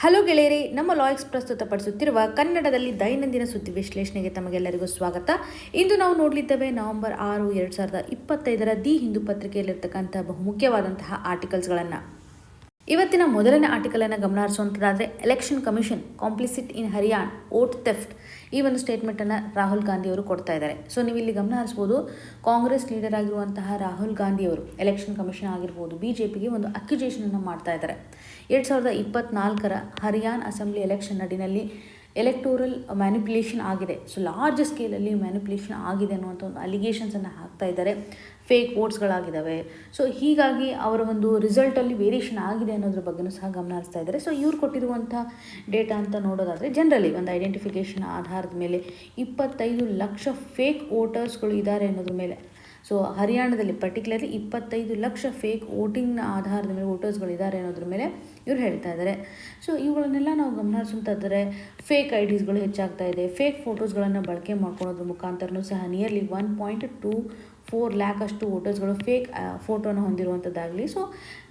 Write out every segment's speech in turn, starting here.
Hello ಗೆಳೆಯರಿ, ನಮ್ಮ ಲಾಯಕ್ಸ್ ಪ್ರಸ್ತುತಪಡಿಸುತ್ತಿರುವ ಕನ್ನಡದಲ್ಲಿ ದೈನಂದಿನ ಸುದ್ದಿ ವಿಶ್ಲೇಷಣೆಗೆ ತಮಗೆಲ್ಲರಿಗೂ ಸ್ವಾಗತ. ಇಂದು ನಾವು ನೋಡಲಿದ್ದೇವೆ ನವೆಂಬರ್ 6, 2025 ದಿ ಹಿಂದೂ ಪತ್ರಿಕೆಯಲ್ಲಿರ್ತಕ್ಕಂಥ ಬಹುಮುಖ್ಯವಾದಂತಹ ಆರ್ಟಿಕಲ್ಸ್ಗಳನ್ನು. ಇವತ್ತಿನ ಮೊದಲನೇ ಆರ್ಟಿಕಲನ್ನು ಗಮನ ಹರಿಸುವಂಥದ್ದಾದರೆ, ಎಲೆಕ್ಷನ್ ಕಮಿಷನ್ ಕಾಂಪ್ಲಿಸಿಟ್ ಇನ್ ಹರಿಯಾಣ ವೋಟ್ ಥೆಫ್ಟ್. ಈ ಒಂದು ಸ್ಟೇಟ್ಮೆಂಟನ್ನು ರಾಹುಲ್ ಗಾಂಧಿಯವರು ಕೊಡ್ತಾ ಇದ್ದಾರೆ. ಸೊ ನೀವು ಇಲ್ಲಿ ಗಮನ ಹರಿಸ್ಬೋದು, ಕಾಂಗ್ರೆಸ್ ಲೀಡರ್ ಆಗಿರುವಂತಹ ರಾಹುಲ್ ಗಾಂಧಿಯವರು ಎಲೆಕ್ಷನ್ ಕಮಿಷನ್ ಆಗಿರ್ಬೋದು BJPಗೆ ಒಂದು ಅಕ್ಯುಜೇಷನನ್ನು ಮಾಡ್ತಾ ಇದ್ದಾರೆ. 2024 ಹರಿಯಾಣ ಅಸೆಂಬ್ಲಿ ಎಲೆಕ್ಷನ್ ನಡಿನಲ್ಲಿ ಎಲೆಕ್ಟೋರಲ್ ಮ್ಯಾನಿಪ್ಯುಲೇಷನ್ ಆಗಿದೆ. ಸೊ ಲಾರ್ಜ್ ಸ್ಕೇಲಲ್ಲಿ ಮ್ಯಾನಿಪ್ಯುಲೇಷನ್ ಆಗಿದೆ ಅನ್ನುವಂಥ ಒಂದು ಅಲಿಗೇಷನ್ಸನ್ನು ಹಾಕ್ತಾ ಇದ್ದಾರೆ. ಫೇಕ್ ವೋಟ್ಸ್ಗಳಾಗಿದ್ದಾವೆ. ಸೊ ಹೀಗಾಗಿ ಅವರ ಒಂದು ರಿಸಲ್ಟಲ್ಲಿ ವೇರಿಯೇಷನ್ ಆಗಿದೆ ಅನ್ನೋದ್ರ ಬಗ್ಗೆಯೂ ಸಹ ಗಮನ ಹರಿಸ್ತಾ ಇದ್ದಾರೆ. ಸೊ ಇವ್ರು ಕೊಟ್ಟಿರುವಂಥ ಡೇಟಾ ಅಂತ ನೋಡೋದಾದರೆ, ಜನರಲಿ ಒಂದು ಐಡೆಂಟಿಫಿಕೇಷನ್ ಆಧಾರದ ಮೇಲೆ 25 ಲಕ್ಷ ಫೇಕ್ ವೋಟರ್ಸ್ಗಳು ಇದ್ದಾರೆ ಅನ್ನೋದ್ರ ಮೇಲೆ, ಸೊ ಹರಿಯಾಣದಲ್ಲಿ ಪರ್ಟಿಕ್ಯುಲರ್ಲಿ 25 ಲಕ್ಷ ಫೇಕ್ ವೋಟಿಂಗ್ನ ಆಧಾರದ ಮೇಲೆ ವೋಟರ್ಸ್ಗಳಿದ್ದಾರೆ ಅನ್ನೋದ್ರ ಮೇಲೆ ಇವ್ರು ಹೇಳ್ತಾ ಇದ್ದಾರೆ. ಸೊ ಇವುಗಳನ್ನೆಲ್ಲ ನಾವು ಗಮನಿಸುವಂತಾದರೆ, ಫೇಕ್ IDsಗಳು ಹೆಚ್ಚಾಗ್ತಾ ಇದೆ. ಫೇಕ್ ಫೋಟೋಸ್ಗಳನ್ನು ಬಳಕೆ ಮಾಡ್ಕೊಳ್ಳೋದ್ರ ಮುಖಾಂತರನೂ ಸಹ ನಿಯರ್ಲಿ 1.24 ಲ್ಯಾಕ್ ಅಷ್ಟು ವೋಟರ್ಸ್ಗಳು ಫೇಕ್ ಫೋಟೋನ ಹೊಂದಿರುವಂಥದ್ದಾಗಲಿ. ಸೊ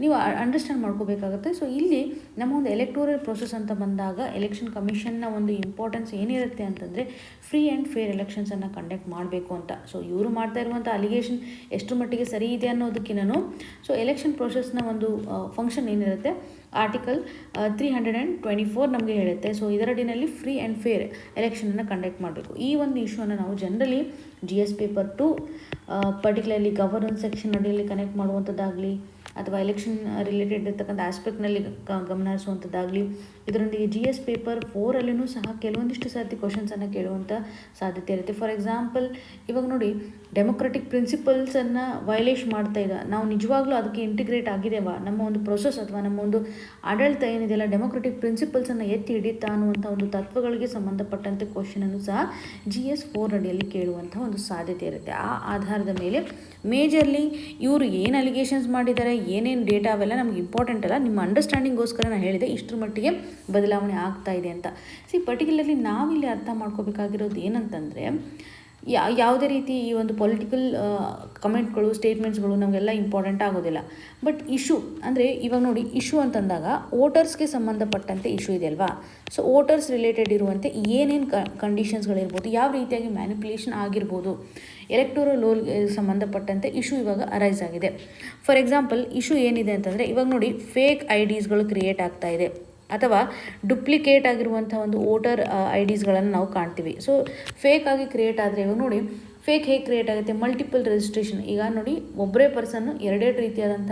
ನೀವು ಅಂಡರ್ಸ್ಟ್ಯಾಂಡ್ ಮಾಡ್ಕೋಬೇಕಾಗುತ್ತೆ. ಸೊ ಇಲ್ಲಿ ನಮ್ಮ ಒಂದು ಎಲೆಕ್ಟೋರಲ್ ಪ್ರೊಸೆಸ್ ಅಂತ ಬಂದಾಗ ಎಲೆಕ್ಷನ್ ಕಮಿಷನ್ನ ಒಂದು ಇಂಪಾರ್ಟೆನ್ಸ್ ಏನಿರುತ್ತೆ ಅಂತಂದರೆ, ಫ್ರೀ ಆ್ಯಂಡ್ ಫೇರ್ ಎಲೆಕ್ಷನ್ಸನ್ನು ಕಂಡಕ್ಟ್ ಮಾಡಬೇಕು ಅಂತ. ಸೊ ಇವರು ಮಾಡ್ತಾ ಇರುವಂಥ ಅಲಿಗೇಷನ್ ಎಷ್ಟು ಮಟ್ಟಿಗೆ ಸರಿ ಇದೆ ಅನ್ನೋದಕ್ಕಿಂತನೂ, ಸೊ ಎಲೆಕ್ಷನ್ ಪ್ರೊಸೆಸ್ನ ಒಂದು ಫಂಕ್ಷನ್ ಏನಿರುತ್ತೆ, ಆರ್ಟಿಕಲ್ 324 ನಮಗೆ ಹೇಳುತ್ತೆ. ಸೊ ಇದರಡಿನಲ್ಲಿ ಫ್ರೀ ಆ್ಯಂಡ್ ಫೇರ್ ಎಲೆಕ್ಷನನ್ನು ಕಂಡಕ್ಟ್ ಮಾಡಬೇಕು. ಈ ಒಂದು ಇಶ್ಯೂವನ್ನು ನಾವು generally GS paper 2 particularly governance section ಅಡಿಯಲ್ಲಿ ಕನೆಕ್ಟ್ ಮಾಡುವಂಥದ್ದಾಗಲಿ, ಅಥವಾ ಎಲೆಕ್ಷನ್ ರಿಲೇಟೆಡ್ ಇರ್ತಕ್ಕಂಥ ಆಸ್ಪೆಕ್ಟ್ನಲ್ಲಿ ಗಮನ ಹರಿಸುವಂಥದ್ದಾಗಲಿ, ಇದರೊಂದಿಗೆ GS ಪೇಪರ್ 4 ಸಹ ಕೆಲವೊಂದಿಷ್ಟು ಸರ್ತಿ ಕ್ವಶನ್ಸನ್ನು ಕೇಳುವಂಥ ಸಾಧ್ಯತೆ ಇರುತ್ತೆ. ಫಾರ್ ಎಕ್ಸಾಂಪಲ್, ಇವಾಗ ನೋಡಿ, ಡೆಮೊಕ್ರೆಟಿಕ್ ಪ್ರಿನ್ಸಿಪಲ್ಸನ್ನು ವೈಲೇಷನ್ ಮಾಡ್ತಾ ಇದ್ದ, ನಾವು ನಿಜವಾಗ್ಲೂ ಅದಕ್ಕೆ ಇಂಟಿಗ್ರೇಟ್ ಆಗಿದೆವಾ, ನಮ್ಮ ಒಂದು ಪ್ರೊಸೆಸ್ ಅಥವಾ ನಮ್ಮ ಒಂದು ಆಡಳಿತ ಏನಿದೆಯಲ್ಲ ಡೆಮೊಕ್ರೆಟಿಕ್ ಪ್ರಿನ್ಸಿಪಲ್ಸನ್ನು ಎತ್ತಿ ಹಿಡಿತಾ ಅನ್ನುವಂಥ ಒಂದು ತತ್ವಗಳಿಗೆ ಸಂಬಂಧಪಟ್ಟಂತೆ ಕ್ವಶನನ್ನು ಸಹ GS 4 ಅಡಿಯಲ್ಲಿ ಕೇಳುವಂಥ ಒಂದು ಸಾಧ್ಯತೆ ಇರುತ್ತೆ. ಆ ಆಧಾರದ ಮೇಲೆ ಮೇಜರ್ಲಿ ಇವರು ಏನು ಅಲಿಗೇಷನ್ಸ್ ಮಾಡಿದ್ದಾರೆ, ಏನೇನು ಡೇಟಾ ಅವೆಲ್ಲ ನಮ್ಗೆ ಇಂಪಾರ್ಟೆಂಟ್ ಅಲ್ಲ, ನಿಮ್ಮ ಅಂಡರ್ಸ್ಟ್ಯಾಂಡಿಂಗ್ಗೋಸ್ಕರ ನಾನು ಹೇಳಿದೆ ಇಷ್ಟರ ಮಟ್ಟಿಗೆ ಬದಲಾವಣೆ ಆಗ್ತಾ ಇದೆ ಅಂತ. ಪರ್ಟಿಕ್ಯುಲರ್ಲಿ ನಾವಿಲ್ಲಿ ಅರ್ಥ ಮಾಡ್ಕೋಬೇಕಾಗಿರೋದು ಏನಂತಂದರೆ, ಯಾವುದೇ ರೀತಿ ಈ ಒಂದು ಪೊಲಿಟಿಕಲ್ ಕಮೆಂಟ್ಗಳು, ಸ್ಟೇಟ್ಮೆಂಟ್ಸ್ಗಳು ನಮಗೆಲ್ಲ ಇಂಪಾರ್ಟೆಂಟ್ ಆಗೋದಿಲ್ಲ. ಬಟ್ ಇಶ್ಯೂ ಅಂದರೆ, ಇವಾಗ ನೋಡಿ, ಇಶ್ಯೂ ಅಂತಂದಾಗ ವೋಟರ್ಸ್ಗೆ ಸಂಬಂಧಪಟ್ಟಂತೆ ಇಶ್ಯೂ ಇದೆ ಅಲ್ವಾ. ಸೊ ವೋಟರ್ಸ್ ರಿಲೇಟೆಡ್ ಇರುವಂತೆ ಏನೇನು ಕಂಡೀಷನ್ಸ್ಗಳಿರ್ಬೋದು, ಯಾವ ರೀತಿಯಾಗಿ ಮ್ಯಾನಿಪ್ಯುಲೇಷನ್ ಆಗಿರ್ಬೋದು, ಎಲೆಕ್ಟೋರಲ್ ರೋಲ್ಗೆ ಸಂಬಂಧಪಟ್ಟಂತೆ ಇಶ್ಯೂ ಇವಾಗ ಅರೈಸ್ ಆಗಿದೆ. ಫಾರ್ ಎಕ್ಸಾಂಪಲ್, ಇಶ್ಯೂ ಏನಿದೆ ಅಂತಂದರೆ, ಇವಾಗ ನೋಡಿ, ಫೇಕ್ IDsಗಳು ಕ್ರಿಯೇಟ್ ಆಗ್ತಾ ಇದೆ, ಅಥವಾ ಡುಪ್ಲಿಕೇಟ್ ಆಗಿರುವಂಥ ಒಂದು ವೋಟರ್ IDsಗಳನ್ನು ನಾವು ಕಾಣ್ತೀವಿ. ಸೊ ಫೇಕ್ ಆಗಿ ಕ್ರಿಯೇಟ್ ಆದರೆ, ಇವಾಗ ನೋಡಿ, ಫೇಕ್ ಹೇಗೆ ಕ್ರಿಯೇಟ್ ಆಗುತ್ತೆ, ಮಲ್ಟಿಪಲ್ ರಿಜಿಸ್ಟ್ರೇಷನ್. ಈಗ ನೋಡಿ, ಒಬ್ಬರೇ ಪರ್ಸನ್ನು ಎರಡೆರಡು ರೀತಿಯಾದಂಥ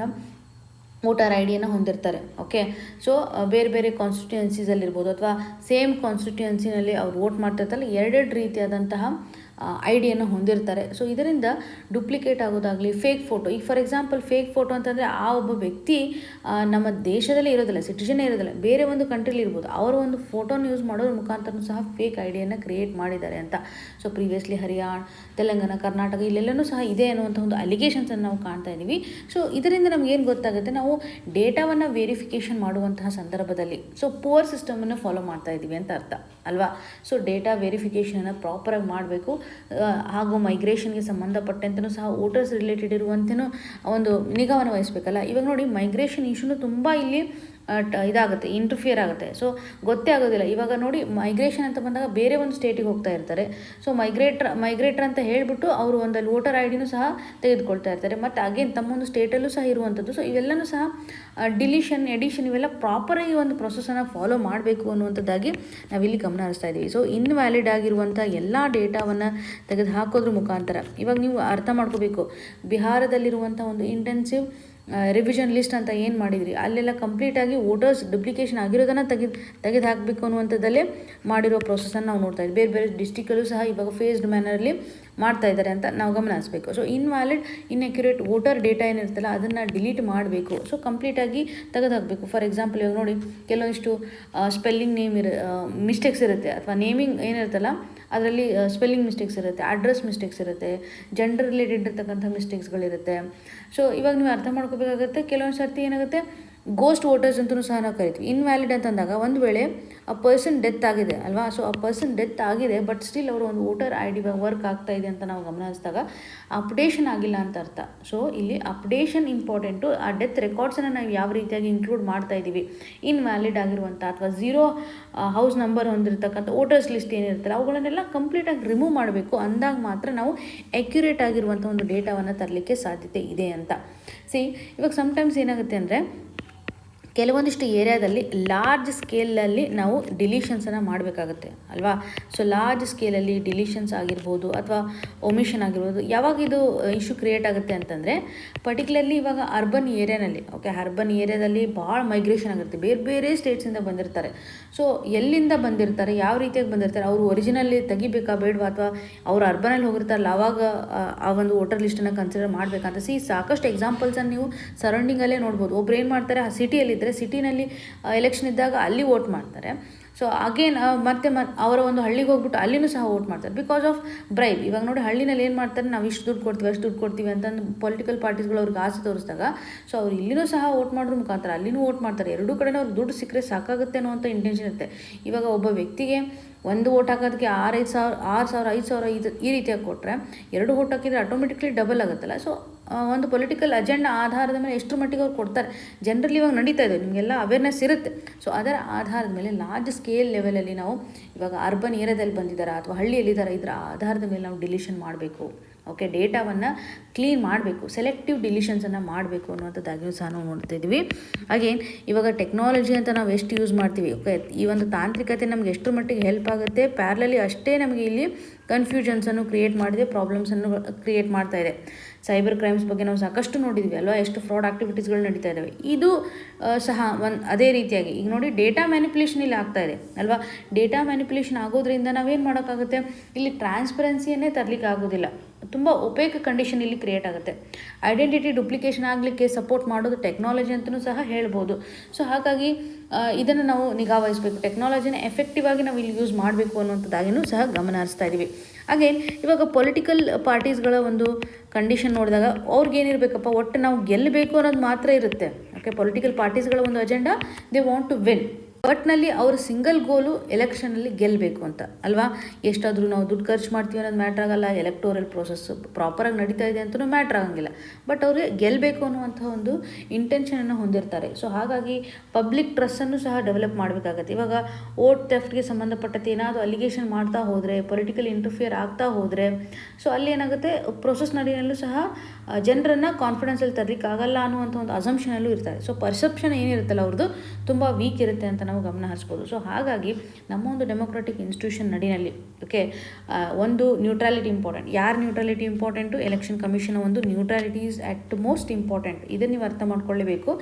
ವೋಟರ್ IDಯನ್ನು ಹೊಂದಿರ್ತಾರೆ. ಓಕೆ, ಸೊ ಬೇರೆ ಬೇರೆ ಕಾನ್ಸ್ಟಿಟ್ಯೂಯೆನ್ಸೀಸಲ್ಲಿರ್ಬೋದು, ಅಥವಾ ಸೇಮ್ ಕಾನ್ಸ್ಟಿಟ್ಯೂಯೆನ್ಸಿನಲ್ಲಿ ಅವ್ರು ವೋಟ್ ಮಾಡ್ತಿರ್ತಾರೆ, ಎರಡೆರಡು ರೀತಿಯಾದಂತಹ IDಯನ್ನು ಹೊಂದಿರ್ತಾರೆ. ಸೊ ಇದರಿಂದ ಡುಪ್ಲಿಕೇಟ್ ಆಗೋದಾಗಲಿ, ಫೇಕ್ ಫೋಟೋ. ಈಗ ಫಾರ್ ಎಕ್ಸಾಂಪಲ್, ಫೇಕ್ ಫೋಟೋ ಅಂತಂದರೆ, ಆ ಒಬ್ಬ ವ್ಯಕ್ತಿ ನಮ್ಮ ದೇಶದಲ್ಲೇ ಇರೋದಿಲ್ಲ, ಸಿಟಿಜನ್ನೇ ಇರೋದಿಲ್ಲ, ಬೇರೆ ಒಂದು ಕಂಟ್ರಿಲಿ ಇರ್ಬೋದು, ಅವರ ಒಂದು ಫೋಟೋನ ಯೂಸ್ ಮಾಡೋದ್ರ ಮುಖಾಂತರ ಸಹ ಫೇಕ್ IDಯನ್ನು ಕ್ರಿಯೇಟ್ ಮಾಡಿದ್ದಾರೆ ಅಂತ. ಸೊ ಪ್ರೀವಿಯಸ್ಲಿ ಹರಿಯಾಣ, ತೆಲಂಗಾಣ, ಕರ್ನಾಟಕ ಇಲ್ಲೆಲ್ಲನೂ ಸಹ ಇದೆ ಅನ್ನುವಂಥ ಒಂದು ಅಲಿಗೇಷನ್ಸನ್ನು ನಾವು ಕಾಣ್ತಾ ಇದ್ದೀವಿ. ಸೊ ಇದರಿಂದ ನಮಗೇನು ಗೊತ್ತಾಗುತ್ತೆ, ನಾವು ಡೇಟಾವನ್ನು ವೆರಿಫಿಕೇಷನ್ ಮಾಡುವಂತಹ ಸಂದರ್ಭದಲ್ಲಿ ಸೊ ಪುವರ್ ಸಿಸ್ಟಮನ್ನು ಫಾಲೋ ಮಾಡ್ತಾ ಇದ್ದೀವಿ ಅಂತ ಅರ್ಥ ಅಲ್ವಾ. ಸೊ ಡೇಟಾ ವೆರಿಫಿಕೇಷನನ್ನು ಪ್ರಾಪರಾಗಿ ಮಾಡಬೇಕು. ಹಾಗೂ ಮೈಗ್ರೇಷನ್ಗೆ ಸಂಬಂಧಪಟ್ಟಂತೆಯೂ ಸಹ ವೋಟರ್ಸ್ ರಿಲೇಟೆಡ್ ಇರುವಂತೆಯೂ ಒಂದು ನಿಗಾವನ್ನು ವಹಿಸಬೇಕಲ್ಲ. ಇವಾಗ ನೋಡಿ, ಮೈಗ್ರೇಷನ್ ಇಶ್ಯೂನು ತುಂಬ ಇಲ್ಲಿ ಇದಾಗುತ್ತೆ, ಇಂಟರ್ಫಿಯರ್ ಆಗುತ್ತೆ. ಸೊ ಗೊತ್ತೇ ಆಗೋದಿಲ್ಲ. ಇವಾಗ ನೋಡಿ, ಮೈಗ್ರೇಷನ್ ಅಂತ ಬಂದಾಗ ಬೇರೆ ಒಂದು ಸ್ಟೇಟಿಗೆ ಹೋಗ್ತಾ ಇರ್ತಾರೆ. ಸೊ ಮೈಗ್ರೇಟರ್ ಅಂತ ಹೇಳಿಬಿಟ್ಟು ಅವರು ಒಂದಲ್ಲಿ ವೋಟರ್ IDನೂ ಸಹ ತೆಗೆದುಕೊಳ್ತಾ ಇರ್ತಾರೆ, ಮತ್ತು ಅಗೇನ್ ತಮ್ಮೊಂದು ಸ್ಟೇಟಲ್ಲೂ ಸಹ ಇರುವಂಥದ್ದು. ಸೊ ಇವೆಲ್ಲನೂ ಸಹ ಡಿಲಿಷನ್, ಎಡಿಷನ್ ಇವೆಲ್ಲ ಪ್ರಾಪರಾಗಿ ಒಂದು ಪ್ರೊಸೆಸನ್ನು ಫಾಲೋ ಮಾಡಬೇಕು ಅನ್ನುವಂಥದ್ದಾಗಿ ನಾವಿಲ್ಲಿ ಗಮನ ಹರಿಸ್ತಾ ಇದ್ದೀವಿ. ಸೊ ಇನ್ವ್ಯಾಲಿಡ್ ಆಗಿರುವಂಥ ಎಲ್ಲ ಡೇಟಾವನ್ನು ತೆಗೆದು ಹಾಕೋದ್ರ ಮುಖಾಂತರ ಇವಾಗ ನೀವು ಅರ್ಥ ಮಾಡ್ಕೋಬೇಕು, ಬಿಹಾರದಲ್ಲಿರುವಂಥ ಒಂದು ಇಂಟೆನ್ಸಿವ್ ರಿವಿಷನ್ ಲಿಸ್ಟ್ ಅಂತ ಏನು ಮಾಡಿದ್ರಿ, ಅಲ್ಲೆಲ್ಲ ಕಂಪ್ಲೀಟಾಗಿ ವೋಟರ್ಸ್ ಡುಪ್ಲಿಕೇಷನ್ ಆಗಿರೋದನ್ನು ತೆಗೆದು ಹಾಕಬೇಕು ಅನ್ನುವಂಥದ್ದಲ್ಲೇ ಮಾಡಿರೋ ಪ್ರೊಸೆಸನ್ನು ನಾವು ನೋಡ್ತಾ ಇದ್ದೀವಿ. ಬೇರೆ ಬೇರೆ ಡಿಸ್ಟಿಕಲ್ಲೂ ಸಹ ಇವಾಗ ಫೇಸ್ಡ್ ಮ್ಯಾನರಲ್ಲಿ ಮಾಡ್ತಾ ಇದ್ದಾರೆ ಅಂತ ನಾವು ಗಮನ ಹರಿಸಬೇಕು. So invalid, inaccurate voter data ಏನಿರುತ್ತಲ್ಲ ಅದನ್ನು ಡಿಲೀಟ್ ಮಾಡಬೇಕು. ಸೊ ಕಂಪ್ಲೀಟಾಗಿ ತೆಗೆದು ಹಾಕಬೇಕು. ಫಾರ್ ಎಕ್ಸಾಂಪಲ್, ಇವಾಗ ನೋಡಿ, ಕೆಲವೊಂದಿಷ್ಟು ಸ್ಪೆಲ್ಲಿಂಗ್ ಮಿಸ್ಟೇಕ್ಸ್ ಇರುತ್ತೆ, ಅಥವಾ ನೇಮಿಂಗ್ ಏನಿರುತ್ತಲ್ಲ ಅದರಲ್ಲಿ ಸ್ಪೆಲ್ಲಿಂಗ್ ಮಿಸ್ಟೇಕ್ಸ್ ಇರುತ್ತೆ, ಅಡ್ರೆಸ್ ಮಿಸ್ಟೇಕ್ಸ್ ಇರುತ್ತೆ, ಜೆಂಡರ್ ರಿಲೇಟೆಡ್ ಇರ್ತಕ್ಕಂಥ ಮಿಸ್ಟೇಕ್ಸ್ಗಳಿರುತ್ತೆ. ಸೊ ಇವಾಗ ನೀವು ಅರ್ಥ ಮಾಡ್ಕೋಬೇಕಾಗುತ್ತೆ, ಕೆಲವೊಂದು ಸರ್ತಿ ಏನಾಗುತ್ತೆ, ಗೋಸ್ಟ್ ವೋಟರ್ಸ್ ಅಂತಲೂ ಸಹ ನಾವು ಕರಿತೀವಿ. ಇನ್ವ್ಯಾಲಿಡ್ ಅಂತಂದಾಗ ಒಂದು ವೇಳೆ ಆ ಪರ್ಸನ್ ಡೆತ್ ಆಗಿದೆ ಅಲ್ವಾ, ಸೊ ಆ ಪರ್ಸನ್ ಡೆತ್ ಆಗಿದೆ ಬಟ್ ಸ್ಟಿಲ್ ಅವರು ಒಂದು ವೋಟರ್ ಐ ಡಿ ವರ್ಕ್ ಆಗ್ತಾ ಇದೆ ಅಂತ ನಾವು ಗಮನಿಸಿದಾಗ ಅಪ್ಡೇಷನ್ ಆಗಿಲ್ಲ ಅಂತ ಅರ್ಥ. ಸೊ ಇಲ್ಲಿ ಅಪ್ಡೇಷನ್ ಇಂಪಾರ್ಟೆಂಟು. ಆ ಡೆತ್ ರೆಕಾರ್ಡ್ಸನ್ನು ನಾವು ಯಾವ ರೀತಿಯಾಗಿ ಇನ್ಕ್ಲೂಡ್ ಮಾಡ್ತಾ ಇದ್ದೀವಿ, ಇನ್ವ್ಯಾಲಿಡ್ ಆಗಿರುವಂಥ ಅಥವಾ ಝೀರೋ ಹೌಸ್ ನಂಬರ್ ಹೊಂದಿರತಕ್ಕಂಥ ವೋಟರ್ಸ್ ಲಿಸ್ಟ್ ಏನಿರ್ತಾರೆ ಅವುಗಳನ್ನೆಲ್ಲ ಕಂಪ್ಲೀಟಾಗಿ ರಿಮೂವ್ ಮಾಡಬೇಕು. ಅಂದಾಗ ಮಾತ್ರ ನಾವು ಅಕ್ಯುರೇಟ್ ಆಗಿರುವಂಥ ಒಂದು ಡೇಟಾವನ್ನು ತರಲಿಕ್ಕೆ ಸಾಧ್ಯತೆ ಇದೆ ಅಂತ. ಇವಾಗ ಸಮ್ಟೈಮ್ಸ್ ಏನಾಗುತ್ತೆ ಅಂದರೆ ಕೆಲವೊಂದಿಷ್ಟು ಏರಿಯಾದಲ್ಲಿ ಲಾರ್ಜ್ ಸ್ಕೇಲಲ್ಲಿ ನಾವು ಡಿಲೀಷನ್ಸನ್ನು ಮಾಡಬೇಕಾಗುತ್ತೆ ಅಲ್ವಾ. ಸೊ ಲಾರ್ಜ್ ಸ್ಕೇಲಲ್ಲಿ ಡಿಲೀಷನ್ಸ್ ಆಗಿರ್ಬೋದು ಅಥವಾ ಒಮಿಷನ್ ಆಗಿರ್ಬೋದು. ಯಾವಾಗ ಇದು ಇಶ್ಯೂ ಕ್ರಿಯೇಟ್ ಆಗುತ್ತೆ ಅಂತಂದರೆ ಪರ್ಟಿಕ್ಯುಲರ್ಲಿ ಇವಾಗ ಅರ್ಬನ್ ಏರಿಯಾನಲ್ಲಿ, ಅರ್ಬನ್ ಏರಿಯಾದಲ್ಲಿ ಭಾಳ ಮೈಗ್ರೇಷನ್ ಆಗಿರುತ್ತೆ, ಬೇರೆ ಬೇರೆ ಸ್ಟೇಟ್ಸಿಂದ ಬಂದಿರ್ತಾರೆ. ಸೊ ಎಲ್ಲಿಂದ ಬಂದಿರ್ತಾರೆ, ಯಾವ ರೀತಿಯಾಗಿ ಬಂದಿರ್ತಾರೆ, ಅವರು ಒರಿಜಿನಲ್ಲಿ ತೆಗಿಬೇಕಾ ಬೇಡವಾ, ಅಥವಾ ಅವರು ಅರ್ಬನಲ್ಲಿ ಹೋಗಿರ್ತಾರಲ್ಲ ಆವಾಗ ಆ ಒಂದು ವೋಟರ್ ಲಿಸ್ಟನ್ನು ಕನ್ಸಿಡರ್ ಮಾಡಬೇಕಂತ. ಸಾಕಷ್ಟು ಎಕ್ಸಾಂಪಲ್ಸನ್ನು ನೀವು ಸರೌಂಡಿಂಗಲ್ಲೇ ನೋಡ್ಬೋದು. ಒಬ್ರು ಏನು ಮಾಡ್ತಾರೆ, ಆ ಸಿಟಿಯಲ್ಲಿದ್ದರೆ ಸಿಟಿನಲ್ಲಿ ಎಲೆಕ್ಷನ್ ಇದ್ದಾಗ ಅಲ್ಲಿ ವೋಟ್ ಮಾಡ್ತಾರೆ. ಸೊ ಅಗೇನ್ ಮತ್ತೆ ಅವರ ಒಂದು ಹಳ್ಳಿಗೆ ಹೋಗ್ಬಿಟ್ಟು ಅಲ್ಲಿನೂ ಸಹ ವೋಟ್ ಮಾಡ್ತಾರೆ ಬಿಕಾಸ್ ಆಫ್ ಬ್ರೈಬ್. ಇವಾಗ ನೋಡಿ ಹಳ್ಳಿನಲ್ಲಿ ಏನು ಮಾಡ್ತಾರೆ, ನಾವು ಇಷ್ಟು ದುಡ್ಡು ಕೊಡ್ತೀವಿ ಅಷ್ಟು ದುಡ್ಡು ಕೊಡ್ತೀವಿ ಅಂತಂದು ಪೊಲಿಟಿಕಲ್ ಪಾರ್ಟೀಸ್ಗಳು ಅವ್ರಿಗೆ ಆಸೆ ತೋರಿಸಿದಾಗ ಸೊ ಅವ್ರು ಇಲ್ಲಿನೂ ಸಹ ವೋಟ್ ಮಾಡೋದ್ರ ಮುಖಾಂತರ ಅಲ್ಲಿನೂ ವೋಟ್ ಮಾಡ್ತಾರೆ. ಎರಡೂ ಕಡೆ ಅವ್ರಿಗೆ ದುಡ್ಡು ಸಿಕ್ಕರೆ ಸಾಕಾಗುತ್ತೆ ಅನ್ನೋ ಅಂತ ಇಂಟೆನ್ಷನ್ ಇರುತ್ತೆ. ಇವಾಗ ಒಬ್ಬ ವ್ಯಕ್ತಿಗೆ ಒಂದು ವೋಟ್ ಹಾಕೋದಕ್ಕೆ 6,000 5,000 ಈ ರೀತಿಯಾಗಿ ಕೊಟ್ಟರೆ 2 ವೋಟ್ ಹಾಕಿದರೆ ಆಟೋಮೆಟಿಕ್ಲಿ ಡಬಲ್ ಆಗುತ್ತಲ್ಲ. ಸೊ ಒಂದು ಪೊಲಿಟಿಕಲ್ ಅಜೆಂಡಾ ಆಧಾರದ ಮೇಲೆ ಎಷ್ಟು ಮಟ್ಟಿಗೆ ಅವ್ರು ಕೊಡ್ತಾರೆ ಜನರಲಿ ಇವಾಗ ನಡೀತಾ ಇದೆ, ನಿಮಗೆಲ್ಲ ಅವೇರ್ನೆಸ್ ಇರುತ್ತೆ. ಸೊ ಅದರ ಆಧಾರದ ಮೇಲೆ ಲಾರ್ಜ್ ಸ್ಕೇಲ್ ಲೆವೆಲಲ್ಲಿ ನಾವು ಇವಾಗ ಅರ್ಬನ್ ಏರಿಯಾದಲ್ಲಿ ಬಂದಿದ್ದಾರೆ ಅಥವಾ ಹಳ್ಳಿಯಲ್ಲಿದ್ದಾರೆ, ಇದರ ಆಧಾರದ ಮೇಲೆ ನಾವು ಡಿಲೀಷನ್ ಮಾಡಬೇಕು. ಡೇಟಾವನ್ನು ಕ್ಲೀನ್ ಮಾಡಬೇಕು, ಸೆಲೆಕ್ಟಿವ್ ಡಿಲೀಷನ್ಸನ್ನು ಮಾಡಬೇಕು ಅನ್ನುವಂಥದ್ದಾಗಿಯೂ ಸಹ ನಾವು ನೋಡ್ತಾ ಇದ್ದೀವಿ. ಅಗೇನ್ ಇವಾಗ ಟೆಕ್ನಾಲಜಿ ಅಂತ ನಾವು ಎಷ್ಟು ಯೂಸ್ ಮಾಡ್ತೀವಿ, ಈ ಒಂದು ತಾಂತ್ರಿಕತೆ ನಮ್ಗೆ ಎಷ್ಟು ಮಟ್ಟಿಗೆ ಹೆಲ್ಪ್ ಆಗುತ್ತೆ, ಪ್ಯಾರಲಲ್ಲಿ ಅಷ್ಟೇ ನಮಗೆ ಇಲ್ಲಿ ಕನ್ಫ್ಯೂಷನ್ಸನ್ನು ಕ್ರಿಯೇಟ್ ಮಾಡಿದೆ, ಪ್ರಾಬ್ಲಮ್ಸನ್ನು ಕ್ರಿಯೇಟ್ ಮಾಡ್ತಾ ಇದೆ. ಸೈಬರ್ ಕ್ರೈಮ್ಸ್ ಬಗ್ಗೆ ನಾವು ಸಾಕಷ್ಟು ನೋಡಿದ್ವಿ ಅಲ್ವಾ, ಎಷ್ಟು ಫ್ರಾಡ್ ಆಕ್ಟಿವಿಟೀಸ್ಗಳು ನಡೀತಾ ಇದ್ದಾವೆ. ಇದು ಸಹ ಅದೇ ರೀತಿಯಾಗಿ ಈಗ ನೋಡಿ ಡೇಟಾ ಮ್ಯಾನಿಪುಲೇಷನ್ ಇಲ್ಲಿ ಆಗ್ತಾ ಇದೆ ಅಲ್ವಾ. ಡೇಟಾ ಮ್ಯಾನಿಪುಲೇಷನ್ ಆಗೋದ್ರಿಂದ ನಾವೇನು ಮಾಡೋಕ್ಕಾಗುತ್ತೆ, ಇಲ್ಲಿ ಟ್ರಾನ್ಸ್ಪರೆನ್ಸಿಯನ್ನೇ ತರಲಿಕ್ಕೆ ಆಗೋದಿಲ್ಲ, ತುಂಬ ಒಪೇಕ್ ಕಂಡೀಷನ್ ಇಲ್ಲಿ ಕ್ರಿಯೇಟ್ ಆಗುತ್ತೆ. ಐಡೆಂಟಿಟಿ ಡುಪ್ಲಿಕೇಶನ್ ಆಗಲಿಕ್ಕೆ ಸಪೋರ್ಟ್ ಮಾಡೋದು ಟೆಕ್ನಾಲಜಿ ಅಂತಲೂ ಸಹ ಹೇಳ್ಬೋದು. ಸೊ ಹಾಗಾಗಿ ಇದನ್ನು ನಾವು ನಿಗಾ ವಹಿಸಬೇಕು, ಟೆಕ್ನಾಲಜಿನ ಎಫೆಕ್ಟಿವ್ ಆಗಿ ನಾವು ಇಲ್ಲಿ ಯೂಸ್ ಮಾಡಬೇಕು ಅನ್ನುವಂಥದ್ದಾಗಿಯೂ ಸಹ ಗಮನ ಹರಿಸ್ತಾ ಇದ್ದೀವಿ. ಅಗೇನ್ ಇವಾಗ ಪೊಲಿಟಿಕಲ್ ಪಾರ್ಟೀಸ್ಗಳ ಒಂದು ಕಂಡೀಷನ್ ನೋಡಿದಾಗ ಅವ್ರಿಗೇನಿರಬೇಕಪ್ಪ, ಒಟ್ಟು ನಾವು ಗೆಲ್ಲಬೇಕು ಅನ್ನೋದು ಮಾತ್ರ ಇರುತ್ತೆ. ಪೊಲಿಟಿಕಲ್ ಪಾರ್ಟೀಸ್ಗಳ ಒಂದು agenda, they want to win. ಒಟ್ಟಿನಲ್ಲಿ ಅವ್ರ ಸಿಂಗಲ್ ಗೋಲು ಎಲೆಕ್ಷನಲ್ಲಿ ಗೆಲ್ಲಬೇಕು ಅಂತ ಅಲ್ವಾ. ಎಷ್ಟಾದರೂ ನಾವು ದುಡ್ಡು ಖರ್ಚು ಮಾಡ್ತೀವಿ ಅನ್ನೋದು ಮ್ಯಾಟ್ರ್ ಆಗಲ್ಲ, ಎಲೆಕ್ಟೋರಲ್ ಪ್ರೋಸೆಸ್ ಪ್ರಾಪರಾಗಿ ನಡೀತಾ ಇದೆ ಅಂತಲೂ ಮ್ಯಾಟ್ರ್ ಆಗಂಗಿಲ್ಲ. ಬಟ್ ಅವ್ರಿಗೆ ಗೆಲ್ಲಬೇಕು ಅನ್ನುವಂಥ ಒಂದು ಇಂಟೆನ್ಷನನ್ನು ಹೊಂದಿರ್ತಾರೆ. ಸೊ ಹಾಗಾಗಿ ಪಬ್ಲಿಕ್ ಟ್ರಸ್ಟನ್ನು ಸಹ ಡೆವಲಪ್ ಮಾಡಬೇಕಾಗತ್ತೆ. ಇವಾಗ ವೋಟ್ ಥೆಫ್ಟ್ಗೆ ಸಂಬಂಧಪಟ್ಟಂತೆ ಏನಾದರೂ ಅಲಿಗೇಷನ್ ಮಾಡ್ತಾ ಹೋದರೆ, ಪೊಲಿಟಿಕಲ್ ಇಂಟರ್ಫಿಯರ್ ಆಗ್ತಾ ಹೋದರೆ, ಸೊ ಅಲ್ಲಿ ಏನಾಗುತ್ತೆ, ಪ್ರೊಸೆಸ್ ನಡೆಯಲು ಸಹ ಜನರನ್ನು ಕಾನ್ಫಿಡೆನ್ಸಲ್ಲಿ ತರಲಿಕ್ಕೆ ಆಗಲ್ಲ ಅನ್ನುವಂಥ ಒಂದು ಅಸಂಪ್ಷನಲ್ಲೂ ಇರ್ತಾರೆ. ಸೊ ಪರ್ಸೆಪ್ಷನ್ ಏನಿರುತ್ತಲ್ಲ ಅವ್ರದ್ದು ತುಂಬ ವೀಕ್ ಇರುತ್ತೆ ಅಂತ ನಾವು ಗಮನ ಹರಿಸ್ಬೋದು. ಸೊ ಹಾಗಾಗಿ ನಮ್ಮ ಒಂದು ಡೆಮೊಕ್ರೆಟಿಕ್ ಇನ್ಸ್ಟಿಟ್ಯೂಷನ್ ನಡಿನಲ್ಲಿ ಒಂದು ನ್ಯೂಟ್ರಾಲಿಟಿ ಇಂಪಾರ್ಟೆಂಟ್. ಯಾರು ನ್ಯೂಟ್ರಾಲಿಟಿ ಇಂಪಾರ್ಟೆಂಟು, ಎಲೆಕ್ಷನ್ ಕಮಿಷನ್ ಒಂದು neutrality is at most important. ಇದನ್ನು ನೀವು ಅರ್ಥ ಮಾಡ್ಕೊಳ್ಳೇಬೇಕು.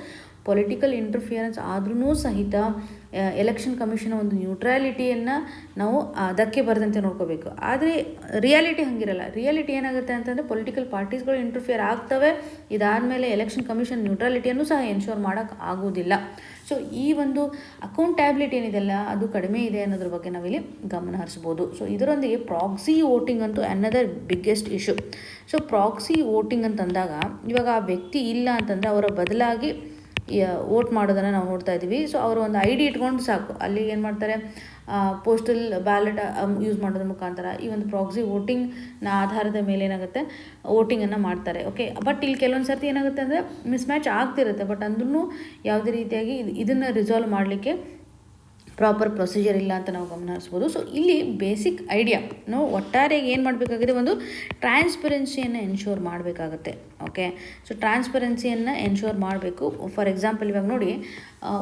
ಪೊಲಿಟಿಕಲ್ ಇಂಟರ್ಫಿಯರೆನ್ಸ್ ಆದ್ರೂ ಸಹಿತ ಎಲೆಕ್ಷನ್ ಕಮಿಷನ್ ಒಂದು ನ್ಯೂಟ್ರಾಲಿಟಿಯನ್ನು ನಾವು ಧಕ್ಕೆ ಬರದಂತೆ ನೋಡ್ಕೋಬೇಕು. ಆದರೆ ರಿಯಾಲಿಟಿ ಹಂಗಿರಲ್ಲ. ರಿಯಾಲಿಟಿ ಏನಾಗುತ್ತೆ ಅಂತಂದರೆ ಪೊಲಿಟಿಕಲ್ ಪಾರ್ಟೀಸ್ಗಳು ಇಂಟರ್ಫಿಯರ್ ಆಗ್ತವೆ, ಇದಾದಮೇಲೆ ಎಲೆಕ್ಷನ್ ಕಮಿಷನ್ ನ್ಯೂಟ್ರಾಲಿಟಿಯನ್ನು ಸಹ ಎನ್ಶೋರ್ ಮಾಡೋಕ್ಕೆ ಆಗೋದಿಲ್ಲ. ಸೊ ಈ ಒಂದು ಅಕೌಂಟಬಿಲಿಟಿ ಏನಿದೆಲ್ಲ ಅದು ಕಡಿಮೆ ಇದೆ ಅನ್ನೋದ್ರ ಬಗ್ಗೆ ನಾವಿಲ್ಲಿ ಗಮನ ಹರಿಸ್ಬೋದು. ಸೊ ಇದರೊಂದಿಗೆ ಪ್ರಾಕ್ಸಿ ವೋಟಿಂಗ್ ಅಂತೂ another biggest issue. So proxy voting ಅಂತಂದಾಗ ಇವಾಗ ಆ ವ್ಯಕ್ತಿ ಇಲ್ಲ ಅಂತಂದರೆ ಅವರ ಬದಲಾಗಿ ವೋಟ್ ಮಾಡೋದನ್ನು ನಾವು ನೋಡ್ತಾ ಇದ್ದೀವಿ. ಸೊ ಅವರು ಒಂದು ಐ ಡಿ ಇಟ್ಕೊಂಡು ಸಾಕು, ಅಲ್ಲಿ ಏನು ಮಾಡ್ತಾರೆ, ಪೋಸ್ಟಲ್ ಬ್ಯಾಲೆಟ್ ಯೂಸ್ ಮಾಡೋದ್ರ ಮುಖಾಂತರ ಈ ಒಂದು ಪ್ರಾಕ್ಸಿ ವೋಟಿಂಗ್ನ ಆಧಾರದ ಮೇಲೆ ಏನಾಗುತ್ತೆ ವೋಟಿಂಗನ್ನು ಮಾಡ್ತಾರೆ. ಬಟ್ ಇಲ್ಲಿ ಕೆಲವೊಂದು ಸರ್ತಿ ಏನಾಗುತ್ತೆ ಅಂದರೆ ಮಿಸ್ ಮ್ಯಾಚ್ ಆಗ್ತಿರುತ್ತೆ. ಬಟ್ ಅಂದ್ರೂ ಯಾವುದೇ ರೀತಿಯಾಗಿ ಇದನ್ನು ರಿಸಾಲ್ವ್ ಮಾಡಲಿಕ್ಕೆ ಪ್ರಾಪರ್ ಪ್ರೊಸೀಜರ್ ಇಲ್ಲ ಅಂತ ನಾವು ಗಮನ ಹರಿಸ್ಬೋದು. ಸೊ ಇಲ್ಲಿ ಬೇಸಿಕ್ ಐಡಿಯಾ ನಾವು ಒಟ್ಟಾರೆಯಾಗಿ ಏನು ಮಾಡಬೇಕಾಗಿದೆ, ಒಂದು ಟ್ರಾನ್ಸ್ಪರೆನ್ಸಿಯನ್ನು ಎನ್ಶೋರ್ ಮಾಡಬೇಕಾಗತ್ತೆ. ಸೊ ಟ್ರಾನ್ಸ್ಪರೆನ್ಸಿಯನ್ನು ಎನ್ಶೋರ್ ಮಾಡಬೇಕು. ಫಾರ್ ಎಕ್ಸಾಂಪಲ್ ಇವಾಗ ನೋಡಿ,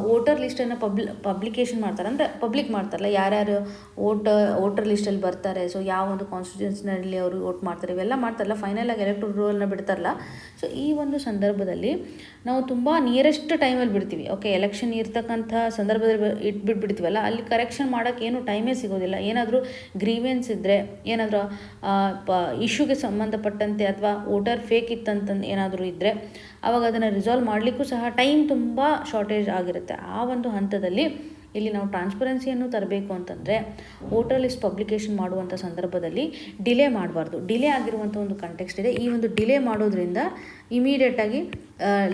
ವೋಟರ್ ಲಿಸ್ಟನ್ನು ಪಬ್ಲಿಕೇಶನ್ ಮಾಡ್ತಾರೆ, ಅಂದರೆ ಪಬ್ಲಿಕ್ ಮಾಡ್ತಾರಲ್ಲ, ಯಾರ್ಯಾರು ವೋಟರ್ ಲಿಸ್ಟಲ್ಲಿ ಬರ್ತಾರೆ, ಸೊ ಯಾವ ಒಂದು ಕಾನ್ಸ್ಟಿಟ್ಯೂನ್ಸಿನಲ್ಲಿ ಅವರು ವೋಟ್ ಮಾಡ್ತಾರೆ, ಇವೆಲ್ಲ ಮಾಡ್ತಾರಲ್ಲ, ಫೈನಲಾಗಿ ಎಲೆಕ್ಟೋರಲ್ ರೋಲ್ನ ಬಿಡ್ತಾರಲ್ಲ. ಸೊ ಈ ಒಂದು ಸಂದರ್ಭದಲ್ಲಿ ನಾವು ತುಂಬ ನಿಯರೆಸ್ಟ್ ಟೈಮಲ್ಲಿ ಬಿಡ್ತೀವಿ. ಎಲೆಕ್ಷನ್ ಇರ್ತಕ್ಕಂಥ ಸಂದರ್ಭದಲ್ಲಿ ಬಿಟ್ಬಿಡ್ತೀವಲ್ಲ, ಅಲ್ಲಿ ಕರೆಕ್ಷನ್ ಮಾಡೋಕ್ಕೆ ಏನು ಟೈಮೇ ಸಿಗೋದಿಲ್ಲ. ಏನಾದರೂ ಗ್ರೀವೆನ್ಸ್ ಇದ್ದರೆ, ಏನಾದರೂ ಇಶ್ಯೂಗೆ ಸಂಬಂಧಪಟ್ಟಂತೆ ಅಥವಾ ವೋಟರ್ ಫೇಕ್ ಇತ್ತಂತ ಏನಾದರೂ ಇದ್ದರೆ ಆವಾಗ ಅದನ್ನು ರಿಸಾಲ್ವ್ ಮಾಡಲಿಕ್ಕೂ ಸಹ ಟೈಮ್ ತುಂಬ ಶಾರ್ಟೇಜ್ ಆಗಿರುತ್ತೆ. ಆ ಒಂದು ಹಂತದಲ್ಲಿ ಇಲ್ಲಿ ನಾವು ಟ್ರಾನ್ಸ್ಪರೆನ್ಸಿಯನ್ನು ತರಬೇಕು ಅಂತಂದರೆ ವೋಟರ್ ಲಿಸ್ಟ್ ಪಬ್ಲಿಕೇಶನ್ ಮಾಡುವಂಥ ಸಂದರ್ಭದಲ್ಲಿ ಡಿಲೇ ಮಾಡಬಾರ್ದು. ಡಿಲೇ ಆಗಿರುವಂಥ ಒಂದು ಕಂಟೆಕ್ಸ್ಟ್ ಇದೆ. ಈ ಒಂದು ಡಿಲೇ ಮಾಡೋದ್ರಿಂದ ಇಮಿಡಿಯೇಟಾಗಿ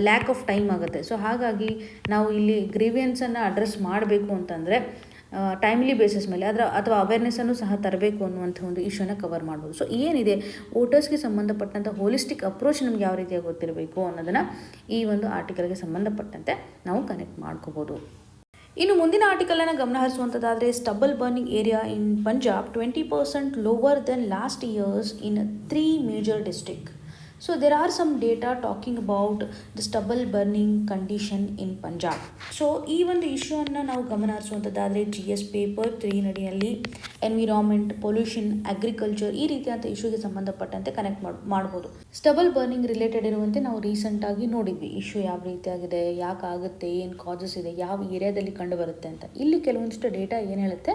ಲ್ಯಾಕ್ ಆಫ್ ಟೈಮ್ ಆಗುತ್ತೆ. ಸೊ ಹಾಗಾಗಿ ನಾವು ಇಲ್ಲಿ ಗ್ರೀವಿಯನ್ಸನ್ನು ಅಡ್ರೆಸ್ ಮಾಡಬೇಕು ಅಂತಂದರೆ ಟೈಮ್ಲಿ ಬೇಸಿಸ್ ಮೇಲೆ ಅಥವಾ ಅವೇರ್ನೆಸ್ಸನ್ನು ಸಹ ತರಬೇಕು ಅನ್ನುವಂಥ ಒಂದು ಇಶ್ಯೂನ ಕವರ್ ಮಾಡ್ಬೋದು. ಸೊ ಏನಿದೆ ವೋಟರ್ಸ್ಗೆ ಸಂಬಂಧಪಟ್ಟಂಥ ಹೋಲಿಸ್ಟಿಕ್ ಅಪ್ರೋಚ್ ನಮ್ಗೆ ಯಾವ ರೀತಿಯಾಗಿ ಗೊತ್ತಿರಬೇಕು ಅನ್ನೋದನ್ನು ಈ ಒಂದು ಆರ್ಟಿಕಲ್ಗೆ ಸಂಬಂಧಪಟ್ಟಂತೆ ನಾವು ಕನೆಕ್ಟ್ ಮಾಡ್ಕೋಬೋದು. ಇನ್ನು ಮುಂದಿನ ಆರ್ಟಿಕಲನ್ನು ಗಮನ ಹರಿಸುವಂಥದ್ದಾದರೆ stubble burning area in Punjab 20% lower than last years in 3 major district. So there are some data talking about the stubble burning condition in Punjab. So ಈ ಒಂದು ಇಶ್ಯೂವನ್ನು ನಾವು ಗಮನ ಹರಿಸುವಂಥದ್ದಾದರೆ GS ಪೇಪರ್ 3 ನಡಿಯಲ್ಲಿ ಎನ್ವಿರಾನ್ಮೆಂಟ್, ಪೊಲ್ಯೂಷನ್, ಅಗ್ರಿಕಲ್ಚರ್ ಈ ರೀತಿಯಾದ ಇಶ್ಯೂಗೆ ಸಂಬಂಧಪಟ್ಟಂತೆ ಕನೆಕ್ಟ್ ಮಾಡ್ಬೋದು. ಸ್ಟಬಲ್ ಬರ್ನಿಂಗ್ ರಿಲೇಟೆಡ್ ಇರುವಂತೆ ನಾವು ರೀಸೆಂಟಾಗಿ ನೋಡಿದ್ವಿ ಇಶ್ಯೂ ಯಾವ ರೀತಿಯಾಗಿದೆ, ಯಾಕೆ ಆಗುತ್ತೆ, ಏನು ಕಾಸಸ್ ಇದೆ, ಯಾವ ಏರಿಯಾದಲ್ಲಿ ಕಂಡು ಬರುತ್ತೆ ಅಂತ. ಇಲ್ಲಿ ಕೆಲವೊಂದಿಷ್ಟು ಡೇಟಾ ಏನು ಹೇಳುತ್ತೆ,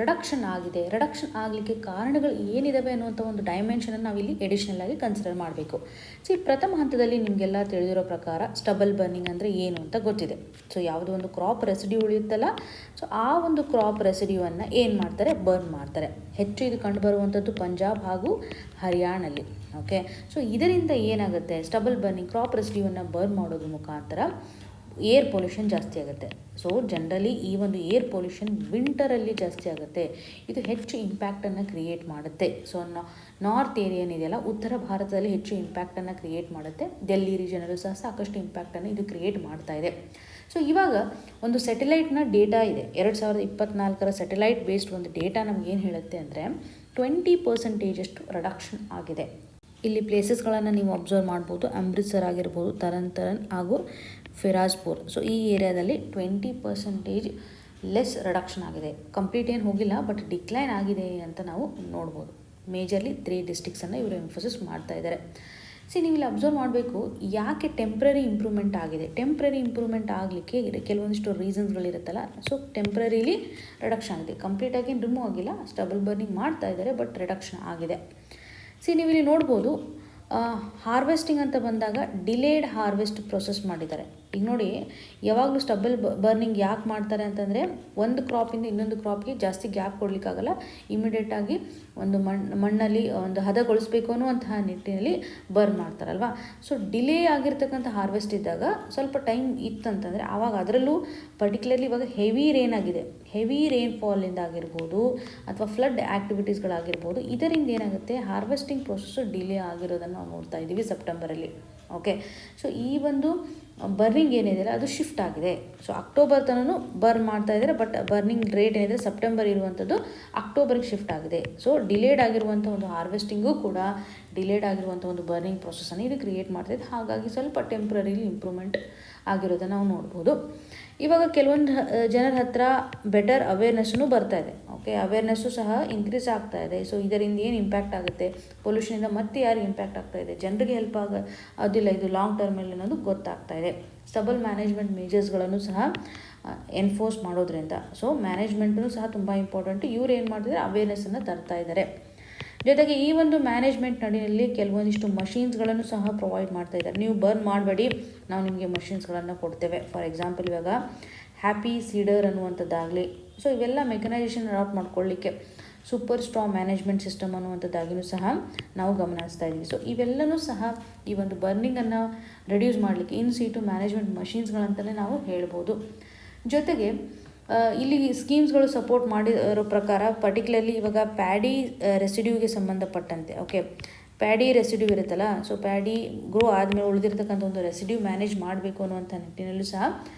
ರಿಡಕ್ಷನ್ ಆಗಿದೆ. ರಿಡಕ್ಷನ್ ಆಗಲಿಕ್ಕೆ ಕಾರಣಗಳು ಏನಿದಾವೆ ಅನ್ನುವಂಥ ಒಂದು ಡೈಮೆನ್ಷನನ್ನು ನಾವಿಲ್ಲಿ ಎಡಿಷನಲ್ ಆಗಿ ಕನ್ಸಿಡರ್ ಮಾಡಬೇಕು. ಪ್ರಥಮ ಹಂತದಲ್ಲಿ ನಿಮಗೆಲ್ಲ ತಿಳಿದಿರೋ ಪ್ರಕಾರ ಸ್ಟಬಲ್ ಬರ್ನಿಂಗ್ ಅಂದರೆ ಏನು ಅಂತ ಗೊತ್ತಿದೆ. ಸೊ ಯಾವುದೋ ಒಂದು ಕ್ರಾಪ್ ರೆಸಿಡ್ಯೂ ಉಳಿಯುತ್ತಲ್ಲ, ಸೊ ಆ ಒಂದು ಕ್ರಾಪ್ ರೆಸಿಡ್ಯೂವನ್ನು ಏನು ಮಾಡ್ತಾರೆ, ಬರ್ನ್ ಮಾಡ್ತಾರೆ. ಹೆಚ್ಚು ಇದು ಕಂಡುಬರುವಂಥದ್ದು ಪಂಜಾಬ್ ಹಾಗೂ ಹರಿಯಾಣಲ್ಲಿ. ಓಕೆ, ಸೊ ಇದರಿಂದ ಏನಾಗುತ್ತೆ, ಸ್ಟಬಲ್ ಬರ್ನಿಂಗ್ ಕ್ರಾಪ್ ರೆಸಿಡ್ಯೂವನ್ನು ಬರ್ನ್ ಮಾಡೋದ್ರ ಮುಖಾಂತರ ಏರ್ ಪೊಲ್ಯೂಷನ್ ಜಾಸ್ತಿ ಆಗುತ್ತೆ. ಸೊ ಜನರಲಿ ಈ ಒಂದು ಏರ್ ಪೊಲ್ಯೂಷನ್ ವಿಂಟರಲ್ಲಿ ಜಾಸ್ತಿ ಆಗುತ್ತೆ. ಇದು ಹೆಚ್ಚು ಇಂಪ್ಯಾಕ್ಟನ್ನು ಕ್ರಿಯೇಟ್ ಮಾಡುತ್ತೆ. ಸೊ ನಾರ್ತ್ ಏರಿಯಾ ಏನಿದೆಯಲ್ಲ, ಉತ್ತರ ಭಾರತದಲ್ಲಿ ಹೆಚ್ಚು ಇಂಪ್ಯಾಕ್ಟನ್ನು ಕ್ರಿಯೇಟ್ ಮಾಡುತ್ತೆ. ಡೆಲ್ಲಿ ರೀಜನಲ್ಲೂ ಸಹ ಸಾಕಷ್ಟು ಇಂಪ್ಯಾಕ್ಟನ್ನು ಇದು ಕ್ರಿಯೇಟ್ ಮಾಡ್ತಾ ಇದೆ. ಸೊ ಇವಾಗ ಒಂದು ಸ್ಯಾಟಲೈಟ್ನ ಡೇಟಾ ಇದೆ, 2024 ಸ್ಯಾಟಲೈಟ್ ಬೇಸ್ಡ್ ಒಂದು ಡೇಟಾ ನಮ್ಗೆ ಏನು ಹೇಳುತ್ತೆ ಅಂದರೆ 20% ಅಷ್ಟು ರಿಡಕ್ಷನ್ ಆಗಿದೆ. ಇಲ್ಲಿ ಪ್ಲೇಸಸ್ಗಳನ್ನು ನೀವು ಅಬ್ಸರ್ವ್ ಮಾಡ್ಬೋದು. ಅಮೃತ್ಸರ್ ಆಗಿರ್ಬೋದು, ತರನ್ ಹಾಗೂ ಫಿರಾಜ್ಪುರ್. ಸೊ ಈ ಏರಿಯಾದಲ್ಲಿ 20% ಲೆಸ್ ರಿಡಕ್ಷನ್ ಆಗಿದೆ. ಕಂಪ್ಲೀಟ್ ಏನು ಹೋಗಿಲ್ಲ, ಬಟ್ ಡಿಕ್ಲೈನ್ ಆಗಿದೆ ಅಂತ ನಾವು ನೋಡ್ಬೋದು. ಮೇಜರ್ಲಿ 3 ಡಿಸ್ಟ್ರಿಕ್ಸನ್ನು ಇವರು ಎಂಫೋಸಿಸ್ ಮಾಡ್ತಾ ಇದ್ದಾರೆ. ನೀವು ಇಲ್ಲಿ ಅಬ್ಸರ್ವ್ ಮಾಡಬೇಕು, ಯಾಕೆ ಟೆಂಪ್ರರಿ ಇಂಪ್ರೂವ್ಮೆಂಟ್ ಆಗಿದೆ. ಟೆಂಪ್ರರಿ ಇಂಪ್ರೂವ್ಮೆಂಟ್ ಆಗಲಿಕ್ಕೆ ಕೆಲವೊಂದಿಷ್ಟು ರೀಸನ್ಸ್ಗಳಿರುತ್ತಲ್ಲ. ಸೊ ಟೆಂಪ್ರರಿಲಿ ರಿಡಕ್ಷನ್ ಆಗಿದೆ, ಕಂಪ್ಲೀಟಾಗಿ ರಿಮೂವ್ ಆಗಿಲ್ಲ. ಸ್ಟಬಲ್ ಬರ್ನಿಂಗ್ ಮಾಡ್ತಾ ಇದ್ದಾರೆ, ಬಟ್ ರಿಡಕ್ಷನ್ ಆಗಿದೆ. ನೀವು ಇಲ್ಲಿ ನೋಡ್ಬೋದು, ಹಾರ್ವೆಸ್ಟಿಂಗ್ ಅಂತ ಬಂದಾಗ ಡಿಲೇಡ್ ಹಾರ್ವೆಸ್ಟ್ ಪ್ರೊಸೆಸ್ ಮಾಡಿದ್ದಾರೆ. ಈಗ ನೋಡಿ, ಯಾವಾಗಲೂ ಸ್ಟಬಲ್ ಬರ್ನಿಂಗ್ ಯಾಕೆ ಮಾಡ್ತಾರೆ ಅಂತಂದರೆ, ಒಂದು ಕ್ರಾಪಿಂದ ಇನ್ನೊಂದು ಕ್ರಾಪ್ಗೆ ಜಾಸ್ತಿ ಗ್ಯಾಪ್ ಕೊಡಲಿಕ್ಕಾಗಲ್ಲ. ಇಮಿಡಿಯೇಟಾಗಿ ಒಂದು ಮಣ್ಣಲ್ಲಿ ಒಂದು ಹದಗೊಳಿಸ್ಬೇಕು ಅನ್ನುವಂತಹ ನಿಟ್ಟಿನಲ್ಲಿ ಬರ್ನ್ ಮಾಡ್ತಾರಲ್ವ. ಸೊ ಡಿಲೇ ಆಗಿರ್ತಕ್ಕಂಥ ಹಾರ್ವೆಸ್ಟ್ ಇದ್ದಾಗ ಸ್ವಲ್ಪ ಟೈಮ್ ಇತ್ತಂತಂದರೆ ಆವಾಗ, ಅದರಲ್ಲೂ ಪರ್ಟಿಕ್ಯುಲರ್ಲಿ ಇವಾಗ ಹೆವಿ ರೇನ್ ಆಗಿದೆ, ಹೆವಿ ರೇನ್ಫಾಲಿಂದ ಆಗಿರ್ಬೋದು ಅಥವಾ ಫ್ಲಡ್ ಆ್ಯಕ್ಟಿವಿಟೀಸ್ಗಳಾಗಿರ್ಬೋದು, ಇದರಿಂದ ಏನಾಗುತ್ತೆ, ಹಾರ್ವೆಸ್ಟಿಂಗ್ ಪ್ರೊಸೆಸ್ಸು ಡಿಲೇ ಆಗಿರೋದನ್ನು ನಾವು ನೋಡ್ತಾ ಇದ್ದೀವಿ ಸೆಪ್ಟೆಂಬರಲ್ಲಿ. ಓಕೆ, ಸೊ ಈ ಒಂದು ಬರ್ನಿಂಗ್ ಏನಿದೆ ಅದು ಶಿಫ್ಟ್ ಆಗಿದೆ. ಸೊ ಅಕ್ಟೋಬರ್ ತನೂ ಬರ್ನ್ ಮಾಡ್ತಾ ಇದ್ದಾರೆ, ಬಟ್ ಬರ್ನಿಂಗ್ ರೇಟ್ ಏನಿದೆ ಸೆಪ್ಟೆಂಬರ್ ಇರುವಂಥದ್ದು ಅಕ್ಟೋಬರ್ಗೆ ಶಿಫ್ಟ್ ಆಗಿದೆ. ಸೊ ಡಿಲೇಡ್ ಆಗಿರುವಂಥ ಒಂದು ಹಾರ್ವೆಸ್ಟಿಂಗು ಕೂಡ ಡಿಲೇಡ್ ಆಗಿರುವಂಥ ಒಂದು ಬರ್ನಿಂಗ್ ಪ್ರೊಸೆಸನ್ನು ಇದು ಕ್ರಿಯೇಟ್ ಮಾಡ್ತಾಯಿದೆ. ಹಾಗಾಗಿ ಸ್ವಲ್ಪ ಟೆಂಪ್ರರಿಲಿ ಇಂಪ್ರೂವ್ಮೆಂಟ್ ಆಗಿರೋದನ್ನು ನಾವು ನೋಡ್ಬೋದು. ಇವಾಗ ಕೆಲವೊಂದು ಜನರ ಹತ್ರ ಬೆಟರ್ ಅವೇರ್ನೆಸ್ಸೂ ಬರ್ತಾ ಇದೆ. ಓಕೆ, ಅವೇರ್ನೆಸ್ಸು ಸಹ ಇನ್ಕ್ರೀಸ್ ಆಗ್ತಾ ಇದೆ. ಸೊ ಇದರಿಂದ ಏನು ಇಂಪ್ಯಾಕ್ಟ್ ಆಗುತ್ತೆ, ಪೊಲ್ಯೂಷನಿಂದ ಮತ್ತೆ ಯಾರಿಗೆ ಇಂಪ್ಯಾಕ್ಟ್ ಆಗ್ತಾ ಇದೆ, ಜನರಿಗೆ ಹೆಲ್ಪ್ ಅದಿಲ್ಲ, ಇದು ಲಾಂಗ್ ಟರ್ಮಲ್ಲಿ ಅನ್ನೋದು ಗೊತ್ತಾಗ್ತಾ ಇದೆ. ಸ್ಟಬಲ್ ಮ್ಯಾನೇಜ್ಮೆಂಟ್ ಮೇಜರ್ಸ್ಗಳನ್ನು ಸಹ ಎನ್ಫೋರ್ಸ್ ಮಾಡೋದ್ರಿಂದ, ಸೊ ಮ್ಯಾನೇಜ್ಮೆಂಟೂ ಸಹ ತುಂಬ ಇಂಪಾರ್ಟೆಂಟು. ಇವ್ರು ಏನು ಮಾಡ್ತಿದ್ದಾರೆ, ಅವೇರ್ನೆಸ್ಸನ್ನು ತರ್ತಾ ಇದ್ದಾರೆ. ಜೊತೆಗೆ ಈ ಒಂದು ಮ್ಯಾನೇಜ್ಮೆಂಟ್ ನಡಿನಲ್ಲಿ ಕೆಲವೊಂದಿಷ್ಟು ಮಷೀನ್ಸ್ಗಳನ್ನು ಸಹ ಪ್ರೊವೈಡ್ ಮಾಡ್ತಾ ಇದ್ದಾರೆ. ನೀವು ಬರ್ನ್ ಮಾಡಬೇಡಿ, ನಾವು ನಿಮಗೆ ಮಷೀನ್ಸ್ಗಳನ್ನು ಕೊಡ್ತೇವೆ. ಫಾರ್ ಎಕ್ಸಾಂಪಲ್, ಇವಾಗ ಹ್ಯಾಪಿ ಸೀಡರ್ ಅನ್ನುವಂಥದ್ದಾಗಲಿ, ಸೊ ಇವೆಲ್ಲ ಮೆಕನೈಸೇಷನ್ ಅಡಾಪ್ಟ್ ಮಾಡ್ಕೊಳ್ಳಿಕ್ಕೆ ಸೂಪರ್ ಸ್ಟ್ರಾ ಮ್ಯಾನೇಜ್ಮೆಂಟ್ ಸಿಸ್ಟಮ್ ಅನ್ನುವಂಥದ್ದಾಗಿಯೂ ಸಹ ನಾವು ಗಮನಿಸ್ತಾ ಇದ್ದೀವಿ. ಸೊ ಇವೆಲ್ಲವೂ ಸಹ ಈ ಒಂದು ಬರ್ನಿಂಗನ್ನು ರೆಡ್ಯೂಸ್ ಮಾಡಲಿಕ್ಕೆ ಇನ್ ಸೀಟು ಮ್ಯಾನೇಜ್ಮೆಂಟ್ ಮಷೀನ್ಸ್ಗಳಂತಲೇ ನಾವು ಹೇಳ್ಬೋದು. ಜೊತೆಗೆ ಇಲ್ಲಿ ಸ್ಕೀಮ್ಸ್ಗಳು ಸಪೋರ್ಟ್ ಮಾಡಿರೋ ಪ್ರಕಾರ ಪರ್ಟಿಕ್ಯುಲರ್ಲಿ ಇವಾಗ ಪ್ಯಾಡಿ ರೆಸಿಡ್ಯೂಗೆ ಸಂಬಂಧಪಟ್ಟಂತೆ, ಓಕೆ, ಪ್ಯಾಡಿ ರೆಸಿಡ್ಯೂ ಇರುತ್ತಲ್ಲ, ಸೊ ಪ್ಯಾಡಿ ಗ್ರೋ ಆದಮೇಲೆ ಉಳಿದಿರ್ತಕ್ಕಂಥ ಒಂದು ರೆಸಿಡ್ಯೂ ಮ್ಯಾನೇಜ್ ಮಾಡಬೇಕು ಅನ್ನುವಂಥ ನಿಟ್ಟಿನಲ್ಲೂ ಸಹ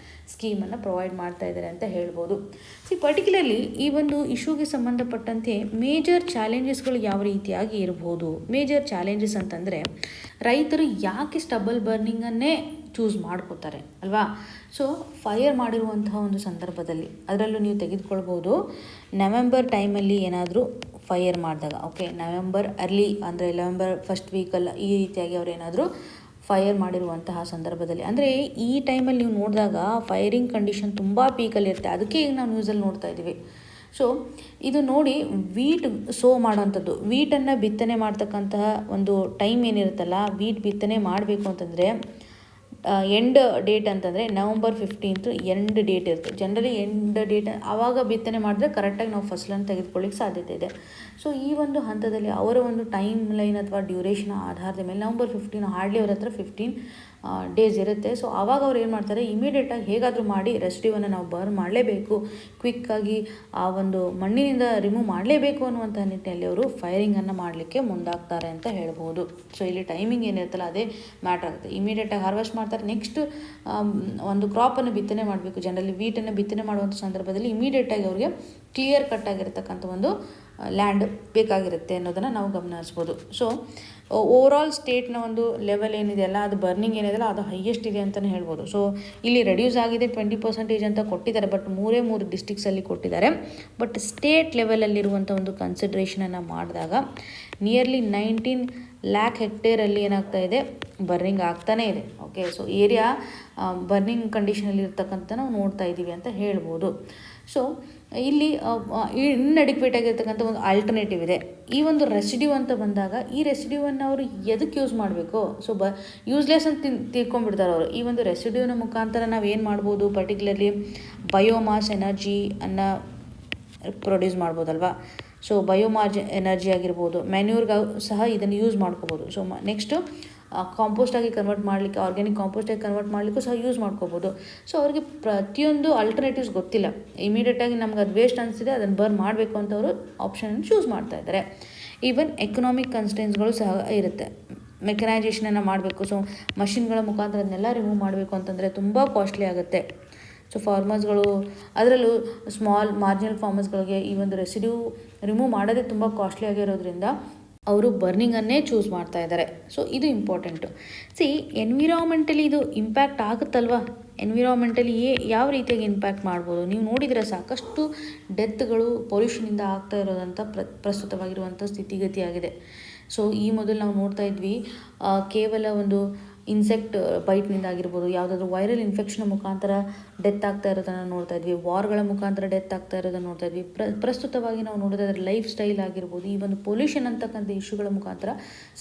ಸ್ಕೀಮನ್ನು ಪ್ರೊವೈಡ್ ಮಾಡ್ತಾ ಇದ್ದಾರೆ ಅಂತ ಹೇಳ್ಬೋದು. ಪರ್ಟಿಕ್ಯುಲರ್ಲಿ ಈ ಒಂದು ಇಶ್ಯೂಗೆ ಸಂಬಂಧಪಟ್ಟಂತೆ ಮೇಜರ್ ಚಾಲೆಂಜಸ್ಗಳು ಯಾವ ರೀತಿಯಾಗಿ ಇರ್ಬೋದು. ಮೇಜರ್ ಚಾಲೆಂಜಸ್ ಅಂತಂದರೆ, ರೈತರು ಯಾಕೆ ಸ್ಟಬಲ್ ಬರ್ನಿಂಗನ್ನೇ ಚೂಸ್ ಮಾಡ್ಕೋತಾರೆ ಅಲ್ವಾ. ಸೊ ಫೈರ್ ಮಾಡಿರುವಂತಹ ಒಂದು ಸಂದರ್ಭದಲ್ಲಿ, ಅದರಲ್ಲೂ ನೀವು ತೆಗೆದುಕೊಳ್ಬೋದು ನವೆಂಬರ್ ಟೈಮಲ್ಲಿ ಏನಾದರೂ ಫೈರ್ ಮಾಡಿದಾಗ, ಓಕೆ, ನವೆಂಬರ್ ಅರ್ಲಿ ಅಂದರೆ ನವೆಂಬರ್ ಫಸ್ಟ್ ವೀಕಲ್ಲಿ ಈ ರೀತಿಯಾಗಿ ಅವ್ರು ಏನಾದರೂ ಫೈರ್ ಮಾಡಿರುವಂತಹ ಸಂದರ್ಭದಲ್ಲಿ, ಅಂದರೆ ಈ ಟೈಮಲ್ಲಿ ನೀವು ನೋಡಿದಾಗ ಫೈರಿಂಗ್ ಕಂಡೀಷನ್ ತುಂಬ ಪೀಕಲ್ಲಿರುತ್ತೆ. ಅದಕ್ಕೆ ಈಗ ನಾವು ನ್ಯೂಸಲ್ಲಿ ನೋಡ್ತಾ ಇದ್ದೀವಿ. ಸೊ ಇದು ನೋಡಿ, ವೀಟ್ ಸೋ ಮಾಡೋವಂಥದ್ದು, ವೀಟನ್ನು ಬಿತ್ತನೆ ಮಾಡ್ತಕ್ಕಂತಹ ಒಂದು ಟೈಮ್ ಏನಿರುತ್ತಲ್ಲ, ವೀಟ್ ಬಿತ್ತನೆ ಮಾಡಬೇಕು ಅಂತಂದರೆ ಎಂಡ್ ಡೇಟ್ ಅಂತಂದರೆ ನವಂಬರ್ 15th ಎಂಡ್ ಡೇಟ್ ಇರುತ್ತೆ. ಜನರಲಿ ಎಂಡ್ ಡೇಟ್ ಆವಾಗ ಬಿತ್ತನೆ ಮಾಡಿದ್ರೆ ಕರೆಕ್ಟಾಗಿ ನಾವು ಫಸಲನ್ನು ತೆಗೆದುಕೊಳ್ಳಿಕ್ಕೆ ಸಾಧ್ಯತೆ ಇದೆ. ಸೊ ಈ ಒಂದು ಹಂತದಲ್ಲಿ ಅವರ ಒಂದು ಟೈಮ್ ಲೈನ್ ಅಥವಾ ಡ್ಯೂರೇಷನ್ ಆಧಾರದ ಮೇಲೆ ನವಂಬರ್ 15 ಹಾರ್ಡ್ಲಿ ಅವ್ರ ಹತ್ರ 15 ಡೇಸ್ ಇರುತ್ತೆ. ಸೊ ಆವಾಗ ಅವ್ರು ಏನು ಮಾಡ್ತಾರೆ, ಇಮಿಡಿಯೇಟಾಗಿ ಹೇಗಾದರೂ ಮಾಡಿ ರೆಸಿಡ್ಯೂವನ್ನು ನಾವು ಬರ್ನ್ ಮಾಡಲೇಬೇಕು, ಕ್ವಿಕ್ಕಾಗಿ ಆ ಒಂದು ಮಣ್ಣಿನಿಂದ ರಿಮೂವ್ ಮಾಡಲೇಬೇಕು ಅನ್ನುವಂಥ ನಿಟ್ಟಿನಲ್ಲಿ ಅವರು ಫೈರಿಂಗನ್ನು ಮಾಡಲಿಕ್ಕೆ ಮುಂದಾಗ್ತಾರೆ ಅಂತ ಹೇಳ್ಬೋದು. ಸೊ ಇಲ್ಲಿ ಟೈಮಿಂಗ್ ಏನಿರುತ್ತಲ್ಲ ಅದೇ ಮ್ಯಾಟ್ರ್ ಆಗುತ್ತೆ. ಇಮಿಡಿಯೇಟಾಗಿ ಹಾರ್ವೆಸ್ಟ್ ಮಾಡ್ತಾರೆ. ನೆಕ್ಸ್ಟ್ ಒಂದು ಕ್ರಾಪನ್ನು ಬಿತ್ತನೆ ಮಾಡಬೇಕು. ಜನರಲಿ ವೀಟನ್ನು ಬಿತ್ತನೆ ಮಾಡುವಂಥ ಸಂದರ್ಭದಲ್ಲಿ ಇಮಿಡಿಯೇಟಾಗಿ ಅವ್ರಿಗೆ ಕ್ಲಿಯರ್ ಕಟ್ ಆಗಿರತಕ್ಕಂಥ ಒಂದು ಲ್ಯಾಂಡ್ ಬೇಕಾಗಿರುತ್ತೆ ಅನ್ನೋದನ್ನು ನಾವು ಗಮನಿಸ್ಬೋದು. ಸೊ ಓವರಾಲ್ ಸ್ಟೇಟ್ನ ಒಂದು ಲೆವೆಲ್ ಏನಿದೆಯಲ್ಲ, ಅದು ಬರ್ನಿಂಗ್ ಏನಿದೆಯಲ್ಲ ಅದು ಹೈಯೆಸ್ಟ್ ಇದೆ ಅಂತಲೇ ಹೇಳ್ಬೋದು. ಸೊ ಇಲ್ಲಿ ರೆಡ್ಯೂಸ್ ಆಗಿದೆ 20% ಅಂತ ಕೊಟ್ಟಿದ್ದಾರೆ, ಬಟ್ 3 ಡಿಸ್ಟಿಕ್ಸಲ್ಲಿ ಕೊಟ್ಟಿದ್ದಾರೆ. ಬಟ್ ಸ್ಟೇಟ್ ಲೆವೆಲಲ್ಲಿರುವಂಥ ಒಂದು ಕನ್ಸಿಡ್ರೇಷನನ್ನು ಮಾಡಿದಾಗ ನಿಯರ್ಲಿ 19 lakh ಹೆಕ್ಟೇರಲ್ಲಿ ಏನಾಗ್ತಾ ಇದೆ, ಬರ್ನಿಂಗ್ ಆಗ್ತಾನೇ ಇದೆ. ಓಕೆ, ಸೊ ಏರಿಯಾ ಬರ್ನಿಂಗ್ ಕಂಡೀಷನಲ್ಲಿ ಇರ್ತಕ್ಕಂಥ ನಾವು ನೋಡ್ತಾ ಇದ್ದೀವಿ ಅಂತ ಹೇಳ್ಬೋದು. ಸೊ ಇಲ್ಲಿ ಇನ್ಅಡಿಕ್ವೇಟ್ ಆಗಿರ್ತಕ್ಕಂಥ ಒಂದು ಆಲ್ಟರ್ನೇಟಿವ್ ಇದೆ. ಈ ಒಂದು ರೆಸಿಡ್ಯೂ ಅಂತ ಬಂದಾಗ ಈ ರೆಸಿಡ್ಯೂವನ್ನು ಅವರು ಎದಕ್ಕೆ ಯೂಸ್ ಮಾಡಬೇಕು? ಸೊ ಯೂಸ್ಲೆಸ್ ಅಂತ ತಿಳ್ಕೊಂಡ್ಬಿಡ್ತಾರೆ ಅವರು. ಈ ಒಂದು ರೆಸಿಡ್ಯೂನ ಮುಖಾಂತರ ನಾವು ಏನು ಮಾಡ್ಬೋದು, ಪರ್ಟಿಕ್ಯುಲರ್ಲಿ ಬಯೋಮಾಸ್ ಎನರ್ಜಿಯನ್ನು ಪ್ರೊಡ್ಯೂಸ್ ಮಾಡ್ಬೋದಲ್ವಾ. ಸೊ ಬಯೋಮಾಸ್ ಎನರ್ಜಿ ಆಗಿರ್ಬೋದು, ಮ್ಯಾನ್ಯೂರ್ಗೆ ಸಹ ಇದನ್ನು ಯೂಸ್ ಮಾಡ್ಕೋಬೋದು. ಸೊ ನೆಕ್ಸ್ಟು ಕಾಂಪೋಸ್ಟಾಗಿ ಕನ್ವರ್ಟ್ ಮಾಡಲಿಕ್ಕೆ, ಆರ್ಗ್ಯಾನಿಕ್ ಕಾಂಪೋಸ್ಟಾಗಿ ಕನ್ವರ್ಟ್ ಮಾಡಲಿಕ್ಕೂ ಸಹ ಯೂಸ್ ಮಾಡ್ಕೋಬೋದು. ಸೊ ಅವ್ರಿಗೆ ಪ್ರತಿಯೊಂದು ಆಲ್ಟರ್ನೇಟಿವ್ಸ್ ಗೊತ್ತಿಲ್ಲ. ಇಮಿಡಿಯೇಟಾಗಿ ನಮ್ಗೆ ಅದು ವೇಸ್ಟ್ ಅನಿಸಿದೆ, ಅದನ್ನು ಬರ್ನ್ ಮಾಡಬೇಕು ಅಂತ ಅವರು ಆಪ್ಷನನ್ನು ಚೂಸ್ ಮಾಡ್ತಾ ಇದ್ದಾರೆ. ಈವನ್ ಎಕನಾಮಿಕ್ ಕನ್ಸ್ಟೆನ್ಸ್ಗಳು ಸಹ ಇರುತ್ತೆ. ಮೆಕನೈಜೇಷನನ್ನು ಮಾಡಬೇಕು, ಸೊ ಮಷಿನ್ಗಳ ಮುಖಾಂತರ ಅದನ್ನೆಲ್ಲ ರಿಮೂವ್ ಮಾಡಬೇಕು ಅಂತಂದರೆ ತುಂಬ ಕಾಸ್ಟ್ಲಿ ಆಗುತ್ತೆ. ಸೊ ಫಾರ್ಮರ್ಸ್ಗಳು, ಅದರಲ್ಲೂ ಸ್ಮಾಲ್ ಮಾರ್ಜಿನಲ್ ಫಾರ್ಮರ್ಸ್ಗಳಿಗೆ ಈ ಒಂದು ರೆಸಿಡ್ಯೂ ರಿಮೂವ್ ಮಾಡೋದೇ ತುಂಬ ಕಾಸ್ಟ್ಲಿ ಆಗಿರೋದ್ರಿಂದ ಅವರು ಬರ್ನಿಂಗನ್ನೇ ಚೂಸ್ ಮಾಡ್ತಾ ಇದ್ದಾರೆ. ಸೊ ಇದು ಇಂಪಾರ್ಟೆಂಟು. ಎನ್ವಿರಾನ್ಮೆಂಟಲಿ ಇದು ಇಂಪ್ಯಾಕ್ಟ್ ಆಗುತ್ತಲ್ವ. ಎನ್ವಿರಾನ್ಮೆಂಟಲಿ ಯಾವ ರೀತಿಯಾಗಿ ಇಂಪ್ಯಾಕ್ಟ್ ಮಾಡ್ಬೋದು, ನೀವು ನೋಡಿದರೆ ಸಾಕಷ್ಟು ಡೆತ್ಗಳು ಪೊಲ್ಯೂಷನಿಂದ ಆಗ್ತಾ ಇರೋದಂಥ ಪ್ರಸ್ತುತವಾಗಿರುವಂಥ ಸ್ಥಿತಿಗತಿಯಾಗಿದೆ. ಸೊ ಈ ಮೊದಲು ನಾವು ನೋಡ್ತಾ ಇದ್ವಿ, ಕೇವಲ ಒಂದು ಇನ್ಸೆಕ್ಟ್ ಬೈಟ್ನಿಂದ ಆಗಿರ್ಬೋದು, ಯಾವುದಾದ್ರೂ ವೈರಲ್ ಇನ್ಫೆಕ್ಷನ್ ಮುಖಾಂತರ ಡೆತ್ ಆಗ್ತಾ ಇರೋದನ್ನು ನೋಡ್ತಾ ಇದ್ವಿ, ವಾರ್ಗಳ ಮುಖಾಂತರ ಡೆತ್ ಆಗ್ತಾ ಇರೋದನ್ನು ನೋಡ್ತಾ ಇದ್ವಿ. ಪ್ರಸ್ತುತವಾಗಿ ನಾವು ನೋಡೋದಾದ್ರೆ ಲೈಫ್ ಸ್ಟೈಲ್ ಆಗಿರ್ಬೋದು, ಈ ಒಂದು ಪೊಲ್ಯೂಷನ್ ಅಂತಕ್ಕಂಥ ಇಶ್ಯೂಗಳ ಮುಖಾಂತರ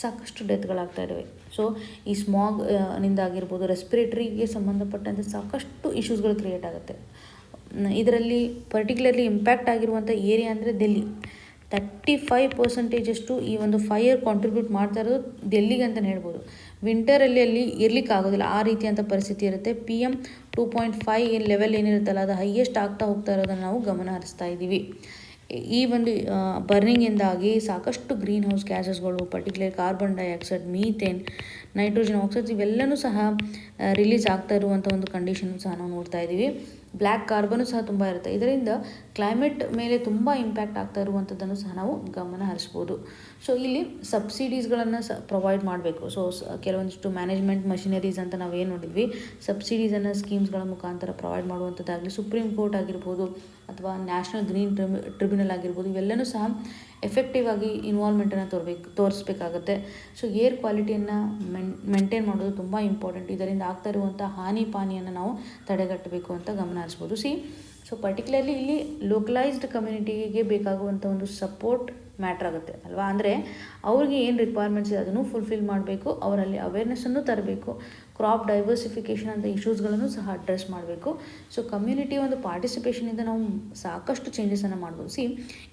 ಸಾಕಷ್ಟು ಡೆತ್ಗಳಾಗ್ತಾ ಇದ್ದಾವೆ. ಸೊ ಈ ಸ್ಮಾಗ್ ನಿಂದ ಆಗಿರ್ಬೋದು, ರೆಸ್ಪಿರೇಟರಿಗೆ ಸಂಬಂಧಪಟ್ಟಂತೆ ಸಾಕಷ್ಟು ಇಶ್ಯೂಸ್ಗಳು ಕ್ರಿಯೇಟ್ ಆಗುತ್ತೆ. ಇದರಲ್ಲಿ ಪರ್ಟಿಕ್ಯುಲರ್ಲಿ ಇಂಪ್ಯಾಕ್ಟ್ ಆಗಿರುವಂಥ ಏರಿಯಾ ಅಂದರೆ ಡೆಲ್ಲಿ. 35% ಈ ಒಂದು ಫೈರ್ ಕಾಂಟ್ರಿಬ್ಯೂಟ್ ಮಾಡ್ತಾ ಇರೋದು ಡೆಲ್ಲಿಗೆ ಅಂತಲೇ ಹೇಳ್ಬೋದು. ವಿಂಟರಲ್ಲಿ ಅಲ್ಲಿ ಇರ್ಲಿಕ್ಕೆ ಆಗೋದಿಲ್ಲ, ಆ ರೀತಿಯಂಥ ಪರಿಸ್ಥಿತಿ ಇರುತ್ತೆ. PM 2.5 ಲೆವೆಲ್ ಏನಿರುತ್ತಲ್ಲ ಅದು ಹೈಯೆಸ್ಟ್ ಆಗ್ತಾ ಹೋಗ್ತಾ ಇರೋದನ್ನು ನಾವು ಗಮನ ಹರಿಸ್ತಾ ಇದ್ದೀವಿ. ಈ ಒಂದು ಬರ್ನಿಂಗಿಂದಾಗಿ ಸಾಕಷ್ಟು ಗ್ರೀನ್ ಹೌಸ್ ಗ್ಯಾಸಸ್ಗಳು, particular carbon dioxide, methane, nitrogen oxides ಇವೆಲ್ಲನೂ ಸಹ ರಿಲೀಸ್ ಆಗ್ತಾ ಇರುವಂಥ ಒಂದು ಕಂಡೀಷನ್ ಸಹ ನಾವು ನೋಡ್ತಾ ಇದ್ದೀವಿ. ಬ್ಲ್ಯಾಕ್ ಕಾರ್ಬನು ಸಹ ತುಂಬ ಇರುತ್ತೆ. ಇದರಿಂದ ಕ್ಲೈಮೇಟ್ ಮೇಲೆ ತುಂಬ ಇಂಪ್ಯಾಕ್ಟ್ ಆಗ್ತಾ ಇರುವಂಥದ್ದನ್ನು ಸಹ ನಾವು ಗಮನ ಹರಿಸ್ಬೋದು. ಸೊ ಇಲ್ಲಿ ಸಬ್ಸಿಡೀಸ್ಗಳನ್ನು ಪ್ರೊವೈಡ್ ಮಾಡಬೇಕು. ಸೊ ಕೆಲವೊಂದಿಷ್ಟು ಮ್ಯಾನೇಜ್ಮೆಂಟ್ ಮಷಿನರೀಸ್ ಅಂತ ನಾವು ಏನು ನೋಡಿದ್ವಿ, ಸಬ್ಸಿಡೀಸನ್ನು ಸ್ಕೀಮ್ಸ್ಗಳ ಮುಖಾಂತರ ಪ್ರೊವೈಡ್ ಮಾಡುವಂಥದ್ದಾಗಲಿ, ಸುಪ್ರೀಂ ಕೋರ್ಟ್ ಆಗಿರ್ಬೋದು ಅಥವಾ ನ್ಯಾಷನಲ್ ಗ್ರೀನ್ ಟ್ರಿಬ್ಯುನಲ್ ಆಗಿರ್ಬೋದು, ಇವೆಲ್ಲವೂ ಸಹ ಎಫೆಕ್ಟಿವ್ ಆಗಿ ಇನ್ವಾಲ್ವ್ಮೆಂಟನ್ನು ತೋರಿಸ್ಬೇಕಾಗತ್ತೆ. ಸೊ ಏರ್ ಕ್ವಾಲಿಟಿಯನ್ನು ಮೇಂಟೈನ್ ಮಾಡೋದು ತುಂಬ ಇಂಪಾರ್ಟೆಂಟ್. ಇದರಿಂದ ಆಗ್ತಾ ಇರುವಂಥ ಪಾನಿಯನ್ನು ನಾವು ತಡೆಗಟ್ಟಬೇಕು ಅಂತ ಗಮನ ಹರಿಸ್ಬೋದು. ಸೊ ಪರ್ಟಿಕ್ಯುಲರ್ಲಿ ಇಲ್ಲಿ ಲೋಕಲೈಸ್ಡ್ ಕಮ್ಯುನಿಟಿಗೆ ಬೇಕಾಗುವಂಥ ಒಂದು ಸಪೋರ್ಟ್ ಮ್ಯಾಟ್ರ್ ಆಗುತ್ತೆ ಅಲ್ವಾ. ಅಂದರೆ ಅವ್ರಿಗೆ ಏನು ರಿಕ್ವೈರ್ಮೆಂಟ್ಸ್ ಇದೆ ಅದನ್ನು ಫುಲ್ಫಿಲ್ ಮಾಡಬೇಕು, ಅವರಲ್ಲಿ ಅವೇರ್ನೆಸ್ಸನ್ನು ತರಬೇಕು, ಕ್ರಾಪ್ ಡೈವರ್ಸಿಫಿಕೇಷನ್ ಅಂತ ಇಶ್ಯೂಸ್ಗಳನ್ನು ಸಹ ಅಡ್ರೆಸ್ ಮಾಡಬೇಕು. ಸೊ ಕಮ್ಯುನಿಟಿ ಒಂದು ಪಾರ್ಟಿಸಿಪೇಷನಿಂದ ನಾವು ಸಾಕಷ್ಟು ಚೇಂಜಸನ್ನು ಮಾಡ್ಬೋದು.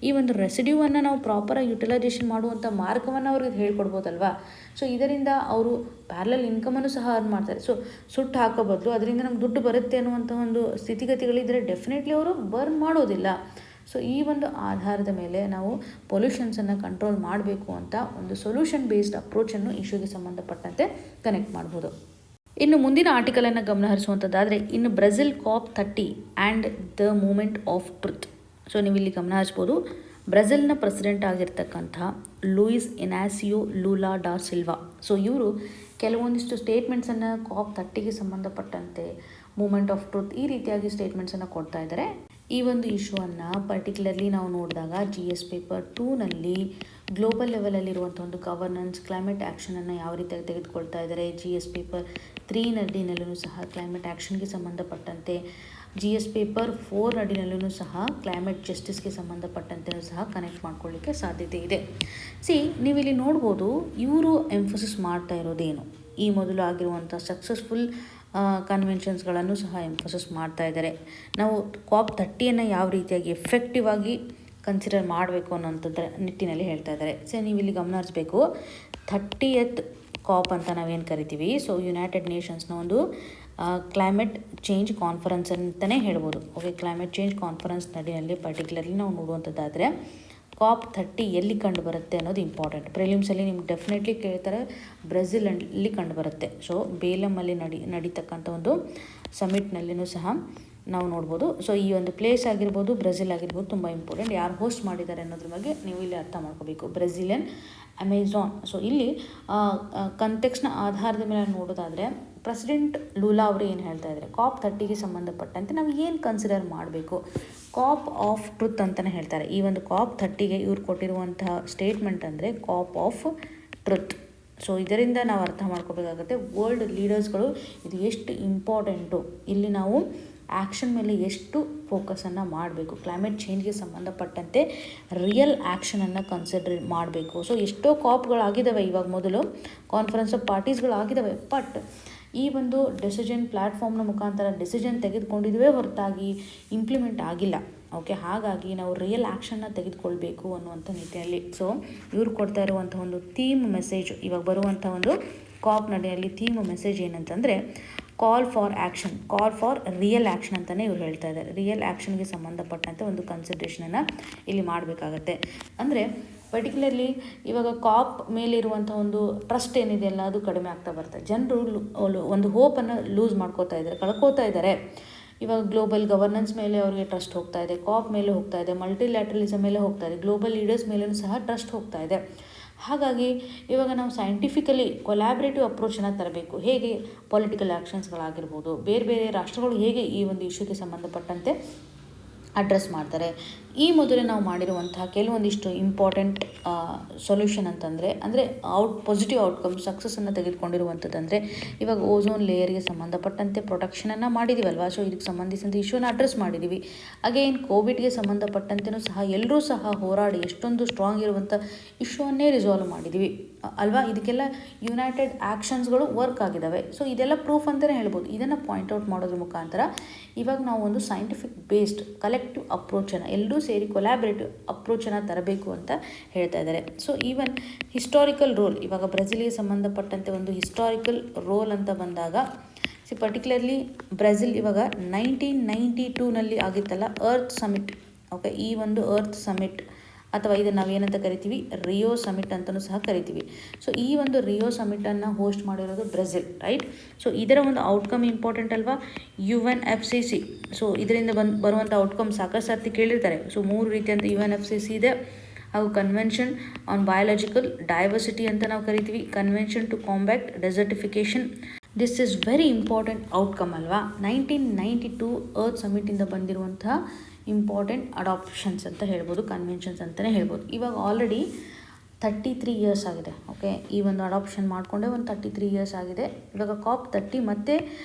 ಈ ಒಂದು ರೆಸಿಡ್ಯೂವನ್ನು ನಾವು ಪ್ರಾಪರಾಗಿ ಯುಟಿಲೈಸೇಷನ್ ಮಾಡುವಂಥ ಮಾರ್ಗವನ್ನು ಅವ್ರಿಗೆ ಹೇಳ್ಕೊಡ್ಬೋದಲ್ವಾ. ಸೊ ಇದರಿಂದ ಅವರು ಪ್ಯಾರಲಲ್ ಇನ್ಕಮನ್ನು ಸಹ ಅರ್ನ್ ಮಾಡ್ತಾರೆ. ಸೊ ಸುಟ್ಟು ಹಾಕೋ ಬದಲು ಅದರಿಂದ ನಮ್ಗೆ ದುಡ್ಡು ಬರುತ್ತೆ ಅನ್ನುವಂಥ ಒಂದು ಸ್ಥಿತಿಗತಿಗಳಿದ್ದರೆ ಡೆಫಿನೆಟ್ಲಿ ಅವರು ಬರ್ನ್ ಮಾಡೋದಿಲ್ಲ. ಸೊ ಈ ಒಂದು ಆಧಾರದ ಮೇಲೆ ನಾವು ಪೊಲ್ಯೂಷನ್ಸನ್ನು ಕಂಟ್ರೋಲ್ ಮಾಡಬೇಕು ಅಂತ ಒಂದು ಸೊಲ್ಯೂಷನ್ ಬೇಸ್ಡ್ ಅಪ್ರೋಚನ್ನು ಇಶ್ಯೂಗೆ ಸಂಬಂಧಪಟ್ಟಂತೆ ಕನೆಕ್ಟ್ ಮಾಡ್ಬೋದು. ಇನ್ನು ಮುಂದಿನ ಆರ್ಟಿಕಲನ್ನು ಗಮನ ಹರಿಸುವಂಥದ್ದಾದರೆ, ಇನ್ನು Brazil COP30 and the moment of truth. So ನೀವು ಇಲ್ಲಿ ಗಮನ ಹರಿಸ್ಬೋದು, ಬ್ರೆಜಿಲ್ನ ಪ್ರೆಸಿಡೆಂಟ್ ಆಗಿರ್ತಕ್ಕಂಥ Luiz Inacio Lula da Silva. So ಇವರು ಕೆಲವೊಂದಿಷ್ಟು ಸ್ಟೇಟ್ಮೆಂಟ್ಸನ್ನು COP30ಗೆ ಸಂಬಂಧಪಟ್ಟಂತೆ, ಮೂಮೆಂಟ್ ಆಫ್ ಟ್ರುತ್ ಈ ರೀತಿಯಾಗಿ ಸ್ಟೇಟ್ಮೆಂಟ್ಸನ್ನು ಕೊಡ್ತಾ ಇದ್ದಾರೆ. ಈ ಒಂದು ಇಶ್ಯೂವನ್ನು ಪರ್ಟಿಕ್ಯುಲರ್ಲಿ ನಾವು ನೋಡಿದಾಗ GS ಪೇಪರ್ 2ನಲ್ಲಿ ಗ್ಲೋಬಲ್ ಲೆವೆಲಲ್ಲಿರುವಂಥ ಒಂದು ಗವರ್ನೆನ್ಸ್, ಕ್ಲೈಮೇಟ್ ಆ್ಯಕ್ಷನನ್ನು ಯಾವ ರೀತಿಯಾಗಿ ತೆಗೆದುಕೊಳ್ತಾ ಇದ್ದಾರೆ, GS ಪೇಪರ್ 3ನಲ್ಲಿನಲ್ಲೂ ಸಹ ಕ್ಲೈಮೇಟ್ ಆ್ಯಕ್ಷನ್ಗೆ ಸಂಬಂಧಪಟ್ಟಂತೆ, GS ಪೇಪರ್ 4ನಲ್ಲಿನಲ್ಲೂ ಸಹ ಕ್ಲೈಮೇಟ್ ಜಸ್ಟಿಸ್ಗೆ ಸಂಬಂಧಪಟ್ಟಂತೆ ಸಹ ಕನೆಕ್ಟ್ ಮಾಡ್ಕೊಳ್ಳಿಕ್ಕೆ ಸಾಧ್ಯತೆ ಇದೆ. ನೀವಿಲ್ಲಿ ನೋಡ್ಬೋದು, ಇವರು ಎಂಫೋಸಿಸ್ ಮಾಡ್ತಾ ಇರೋದೇನು, ಈ ಮೊದಲು ಆಗಿರುವಂಥ ಸಕ್ಸಸ್ಫುಲ್ ಕನ್ವೆನ್ಷನ್ಸ್ಗಳನ್ನು ಸಹ ಎಂಫೋಸಿಸ್ ಮಾಡ್ತಾ ಇದ್ದಾರೆ. ನಾವು COP30ಯನ್ನು ಯಾವ ರೀತಿಯಾಗಿ ಎಫೆಕ್ಟಿವ್ ಆಗಿ ಕನ್ಸಿಡರ್ ಮಾಡಬೇಕು ಅನ್ನೋಂಥದ್ರ ನಿಟ್ಟಿನಲ್ಲಿ ಹೇಳ್ತಾ ಇದ್ದಾರೆ. ಸೊ ನೀವು ಇಲ್ಲಿ ಗಮನ ಹರಿಸಬೇಕು, 30th COP ಅಂತ ನಾವೇನು ಕರಿತೀವಿ, ಸೊ ಯುನೈಟೆಡ್ ನೇಷನ್ಸ್ನ ಒಂದು ಕ್ಲೈಮೇಟ್ ಚೇಂಜ್ ಕಾನ್ಫರೆನ್ಸ್ ಅಂತಲೇ ಹೇಳ್ಬೋದು. ಓಕೆ, ಕ್ಲೈಮೇಟ್ ಚೇಂಜ್ ಕಾನ್ಫರೆನ್ಸ್ ನಡಿನಲ್ಲಿ ಪರ್ಟಿಕ್ಯುಲರ್ಲಿ ನಾವು ನೋಡುವಂಥದ್ದಾದರೆ COP30 ಎಲ್ಲಿ ಕಂಡು ಬರುತ್ತೆ ಅನ್ನೋದು ಇಂಪಾರ್ಟೆಂಟ್. ಪ್ರಿಲಿಮ್ಸಲ್ಲಿ ನಿಮ್ಗೆ ಡೆಫಿನೆಟ್ಲಿ ಕೇಳ್ತಾರೆ, ಬ್ರೆಜಿಲಲ್ಲಿ ಕಂಡು ಬರುತ್ತೆ. ಸೊ ಬೇಲಮಲ್ಲಿ ನಡೀತಕ್ಕಂಥ ಒಂದು ಸಮಿಟ್ನಲ್ಲಿನೂ ಸಹ ನಾವು ನೋಡ್ಬೋದು. ಸೊ ಈ ಒಂದು ಪ್ಲೇಸ್ ಆಗಿರ್ಬೋದು, ಬ್ರೆಜಿಲ್ ಆಗಿರ್ಬೋದು, ತುಂಬ ಇಂಪಾರ್ಟೆಂಟ್. ಯಾರು ಹೋಸ್ಟ್ ಮಾಡಿದ್ದಾರೆ ಅನ್ನೋದ್ರ ಬಗ್ಗೆ ನೀವು ಇಲ್ಲಿ ಅರ್ಥ ಮಾಡ್ಕೋಬೇಕು. Brazilian Amazon. ಸೊ ಇಲ್ಲಿ ಕಂಟೆಕ್ಸ್ನ ಆಧಾರದ ಮೇಲೆ ನೋಡೋದಾದರೆ ಪ್ರೆಸಿಡೆಂಟ್ ಲೂಲಾ ಅವರು ಏನು ಹೇಳ್ತಾ ಇದ್ದಾರೆ, COP30ಗೆ ಸಂಬಂಧಪಟ್ಟಂತೆ ನಾವು ಏನು ಕನ್ಸಿಡರ್ ಮಾಡಬೇಕು, ಕಾಪ್ ಆಫ್ ಟ್ರುತ್ ಅಂತಲೇ ಹೇಳ್ತಾರೆ. ಈ ಒಂದು COP30ಗೆ ಇವ್ರು ಕೊಟ್ಟಿರುವಂತಹ ಸ್ಟೇಟ್ಮೆಂಟ್ ಅಂದರೆ ಕಾಪ್ ಆಫ್ ಟ್ರುತ್. ಸೊ ಇದರಿಂದ ನಾವು ಅರ್ಥ ಮಾಡ್ಕೋಬೇಕಾಗುತ್ತೆ ವರ್ಲ್ಡ್ ಲೀಡರ್ಸ್ಗಳು ಇದು ಎಷ್ಟು ಇಂಪಾರ್ಟೆಂಟು, ಇಲ್ಲಿ ನಾವು ಆ್ಯಕ್ಷನ್ ಮೇಲೆ ಎಷ್ಟು ಫೋಕಸನ್ನು ಮಾಡಬೇಕು, ಕ್ಲೈಮೇಟ್ ಚೇಂಜ್ಗೆ ಸಂಬಂಧಪಟ್ಟಂತೆ ರಿಯಲ್ ಆ್ಯಕ್ಷನನ್ನು ಕನ್ಸಿಡರ್ ಮಾಡಬೇಕು. ಸೊ ಎಷ್ಟೋ COPಗಳಾಗಿದ್ದಾವೆ, ಇವಾಗ ಮೊದಲು ಕಾನ್ಫರೆನ್ಸ್ ಆಫ್ ಪಾರ್ಟೀಸ್ಗಳಾಗಿದ್ದಾವೆ, ಬಟ್ ಈ ಒಂದು ಡೆಸಿಷನ್ ಪ್ಲ್ಯಾಟ್ಫಾರ್ಮ್ನ ಮುಖಾಂತರ ಡೆಸಿಷನ್ ತೆಗೆದುಕೊಂಡಿದ್ವೇ ಹೊರತಾಗಿ ಇಂಪ್ಲಿಮೆಂಟ್ ಆಗಿಲ್ಲ. ಓಕೆ, ಹಾಗಾಗಿ ನಾವು ರಿಯಲ್ ಆ್ಯಕ್ಷನ್ನ ತೆಗೆದುಕೊಳ್ಬೇಕು ಅನ್ನುವಂಥ ನಿಟ್ಟಿನಲ್ಲಿ ಸೊ ಇವ್ರು ಕೊಡ್ತಾ ಇರುವಂಥ ಒಂದು ಥೀಮ್ ಮೆಸೇಜ್, ಇವಾಗ ಬರುವಂಥ ಒಂದು COP ನಡೆಯಲ್ಲಿ ಥೀಮ್ ಮೆಸೇಜ್ ಏನಂತಂದರೆ call for action, call for real action ಅಂತಲೇ ಇವ್ರು ಹೇಳ್ತಾ ಇದ್ದಾರೆ. ರಿಯಲ್ ಆ್ಯಕ್ಷನ್ಗೆ ಸಂಬಂಧಪಟ್ಟಂತೆ ಒಂದು ಕನ್ಸಿಡ್ರೇಷನನ್ನು ಇಲ್ಲಿ ಮಾಡಬೇಕಾಗತ್ತೆ. ಅಂದರೆ ಪರ್ಟಿಕ್ಯುಲರ್ಲಿ ಇವಾಗ COP ಮೇಲಿರುವಂಥ ಒಂದು ಟ್ರಸ್ಟ್ ಏನಿದೆಯಲ್ಲ ಅದು ಕಡಿಮೆ ಆಗ್ತಾ ಬರ್ತದೆ. ಜನರು ಒಂದು ಹೋಪನ್ನು ಲೂಸ್ ಮಾಡ್ಕೋತಾ ಇದ್ದಾರೆ, ಕಳ್ಕೋತಾ ಇದ್ದಾರೆ. ಇವಾಗ ಗ್ಲೋಬಲ್ ಗವರ್ನೆನ್ಸ್ ಮೇಲೆ ಅವರಿಗೆ ಟ್ರಸ್ಟ್ ಹೋಗ್ತಾ ಇದೆ, COP ಮೇಲೆ ಹೋಗ್ತಾ ಇದೆ, ಮಲ್ಟಿಲ್ಯಾಟ್ರಲಿಸಮ್ ಮೇಲೆ ಹೋಗ್ತಾ ಇದೆ, ಗ್ಲೋಬಲ್ ಲೀಡರ್ಸ್ ಮೇಲೂ ಸಹ ಟ್ರಸ್ಟ್ ಹೋಗ್ತಾ ಇದೆ. ಹಾಗಾಗಿ ಇವಾಗ ನಾವು ಸೈಂಟಿಫಿಕಲಿ ಕೊಲ್ಯಾಬ್ರೇಟಿವ್ ಅಪ್ರೋಚನ್ನು ತರಬೇಕು. ಹೇಗೆ ಪೊಲಿಟಿಕಲ್ ಆ್ಯಕ್ಷನ್ಸ್ಗಳಾಗಿರ್ಬೋದು, ಬೇರೆ ಬೇರೆ ರಾಷ್ಟ್ರಗಳು ಹೇಗೆ ಈ ಒಂದು ಇಶ್ಯೂಗೆ ಸಂಬಂಧಪಟ್ಟಂತೆ ಅಡ್ರೆಸ್ ಮಾಡ್ತಾರೆ. ಈ ಮೊದಲೇ ನಾವು ಮಾಡಿರುವಂತಹ ಕೆಲವೊಂದಿಷ್ಟು ಇಂಪಾರ್ಟೆಂಟ್ ಸೊಲ್ಯೂಷನ್ ಅಂತಂದರೆ ಪಾಸಿಟಿವ್ ಔಟ್ಕಮ್ ಸಕ್ಸಸ್ಸನ್ನು ತೆಗೆದುಕೊಂಡಿರುವಂಥದ್ದಂದರೆ ಇವಾಗ ಓಝೋನ್ ಲೇಯರ್ಗೆ ಸಂಬಂಧಪಟ್ಟಂತೆ ಪ್ರೊಟೆಕ್ಷನನ್ನು ಮಾಡಿದ್ದೀವಲ್ವ. ಸೊ ಇದಕ್ಕೆ ಸಂಬಂಧಿಸಿದಂತೆ ಇಶ್ಯೂನ ಅಡ್ರೆಸ್ ಮಾಡಿದ್ದೀವಿ. ಅಗೇನ್ ಕೋವಿಡ್ಗೆ ಸಂಬಂಧಪಟ್ಟಂತೆಯೂ ಸಹ ಎಲ್ಲರೂ ಸಹ ಹೋರಾಡಿ ಎಷ್ಟೊಂದು ಸ್ಟ್ರಾಂಗ್ ಇರುವಂಥ ಇಶ್ಯೂವನ್ನೇ ರಿಸಾಲ್ವ್ ಮಾಡಿದ್ದೀವಿ ಅಲ್ವಾ. ಇದಕ್ಕೆಲ್ಲ ಯುನೈಟೆಡ್ ಆ್ಯಕ್ಷನ್ಸ್ಗಳು ವರ್ಕ್ ಆಗಿದ್ದಾವೆ. ಸೊ ಇದೆಲ್ಲ ಪ್ರೂಫ್ ಅಂತಲೇ ಹೇಳ್ಬೋದು. ಇದನ್ನು ಪಾಯಿಂಟ್ಔಟ್ ಮಾಡೋದ್ರ ಮುಖಾಂತರ ಇವಾಗ ನಾವು ಒಂದು ಸೈಂಟಿಫಿಕ್ ಬೇಸ್ಡ್ ಕಲೆಕ್ಟಿವ್ ಅಪ್ರೋಚನ್ನು ಎಲ್ಲರೂ ಸೇರಿ ಕೊಲ್ಯಾಬ್ರೇಟಿವ್ ಅಪ್ರೋಚನ್ನು ತರಬೇಕು ಅಂತ ಹೇಳ್ತಾ ಇದ್ದಾರೆ. ಸೊ ಈವನ್ ಹಿಸ್ಟಾರಿಕಲ್ ರೋಲ್, ಇವಾಗ ಬ್ರೆಜಿಲ್ಗೆ ಸಂಬಂಧಪಟ್ಟಂತೆ ಒಂದು ಹಿಸ್ಟಾರಿಕಲ್ ರೋಲ್ ಅಂತ ಬಂದಾಗ ಪರ್ಟಿಕ್ಯುಲರ್ಲಿ ಬ್ರೆಜಿಲ್ ಇವಾಗ 1992ನಲ್ಲಿ ಆಗಿತ್ತಲ್ಲ ಅರ್ತ್ ಸಮಿಟ್. ಓಕೆ, ಈ ಒಂದು ಅರ್ತ್ ಸಮಿಟ್ ಅಥವಾ ಇದನ್ನು ನಾವೇನಂತ ಕರಿತೀವಿ, ರಿಯೋ ಸಮಿಟ್ ಅಂತಲೂ ಸಹ ಕರಿತೀವಿ. ಸೊ ಈ ಒಂದು ರಿಯೋ ಸಮಿಟನ್ನು ಹೋಸ್ಟ್ ಮಾಡಿರೋದು ಬ್ರೆಜಿಲ್, ರೈಟ್. ಸೊ ಇದರ ಒಂದು ಔಟ್ಕಮ್ ಇಂಪಾರ್ಟೆಂಟ್ ಅಲ್ವಾ, UNFCC. ಸೊ ಇದರಿಂದ ಬರುವಂಥ ಔಟ್ಕಮ್ ಸಾಕಷ್ಟು ಸರ್ತಿ ಕೇಳಿರ್ತಾರೆ. ಸೊ 3 ರೀತಿಯಂತ UNFCC ಇದೆ. ಹಾಗೂ ಕನ್ವೆನ್ಷನ್ ಆನ್ ಬಯಾಲಜಿಕಲ್ ಡೈವರ್ಸಿಟಿ ಅಂತ ನಾವು ಕರಿತೀವಿ, convention to combat desertification. This is very important outcome ಅಲ್ವಾ. 1992 ಅರ್ತ್ ಸಮಿಟಿಂದ ಬಂದಿರುವಂತಹ ಇಂಪಾರ್ಟೆಂಟ್ ಅಡಾಪ್ಷನ್ಸ್ ಅಂತ ಹೇಳ್ಬೋದು, ಕನ್ವೆನ್ಷನ್ಸ್ ಅಂತಲೇ ಹೇಳ್ಬೋದು. ಇವಾಗ ಆಲ್ರೆಡಿ 33 ಇಯರ್ಸ್ ಆಗಿದೆ. ಓಕೆ, ಈ ಒಂದು ಅಡಾಪ್ಷನ್ ಮಾಡಿಕೊಂಡೆ ಒಂದು 33 ಇಯರ್ಸ್ ಆಗಿದೆ. ಇವಾಗ COP30 ಮತ್ತೆ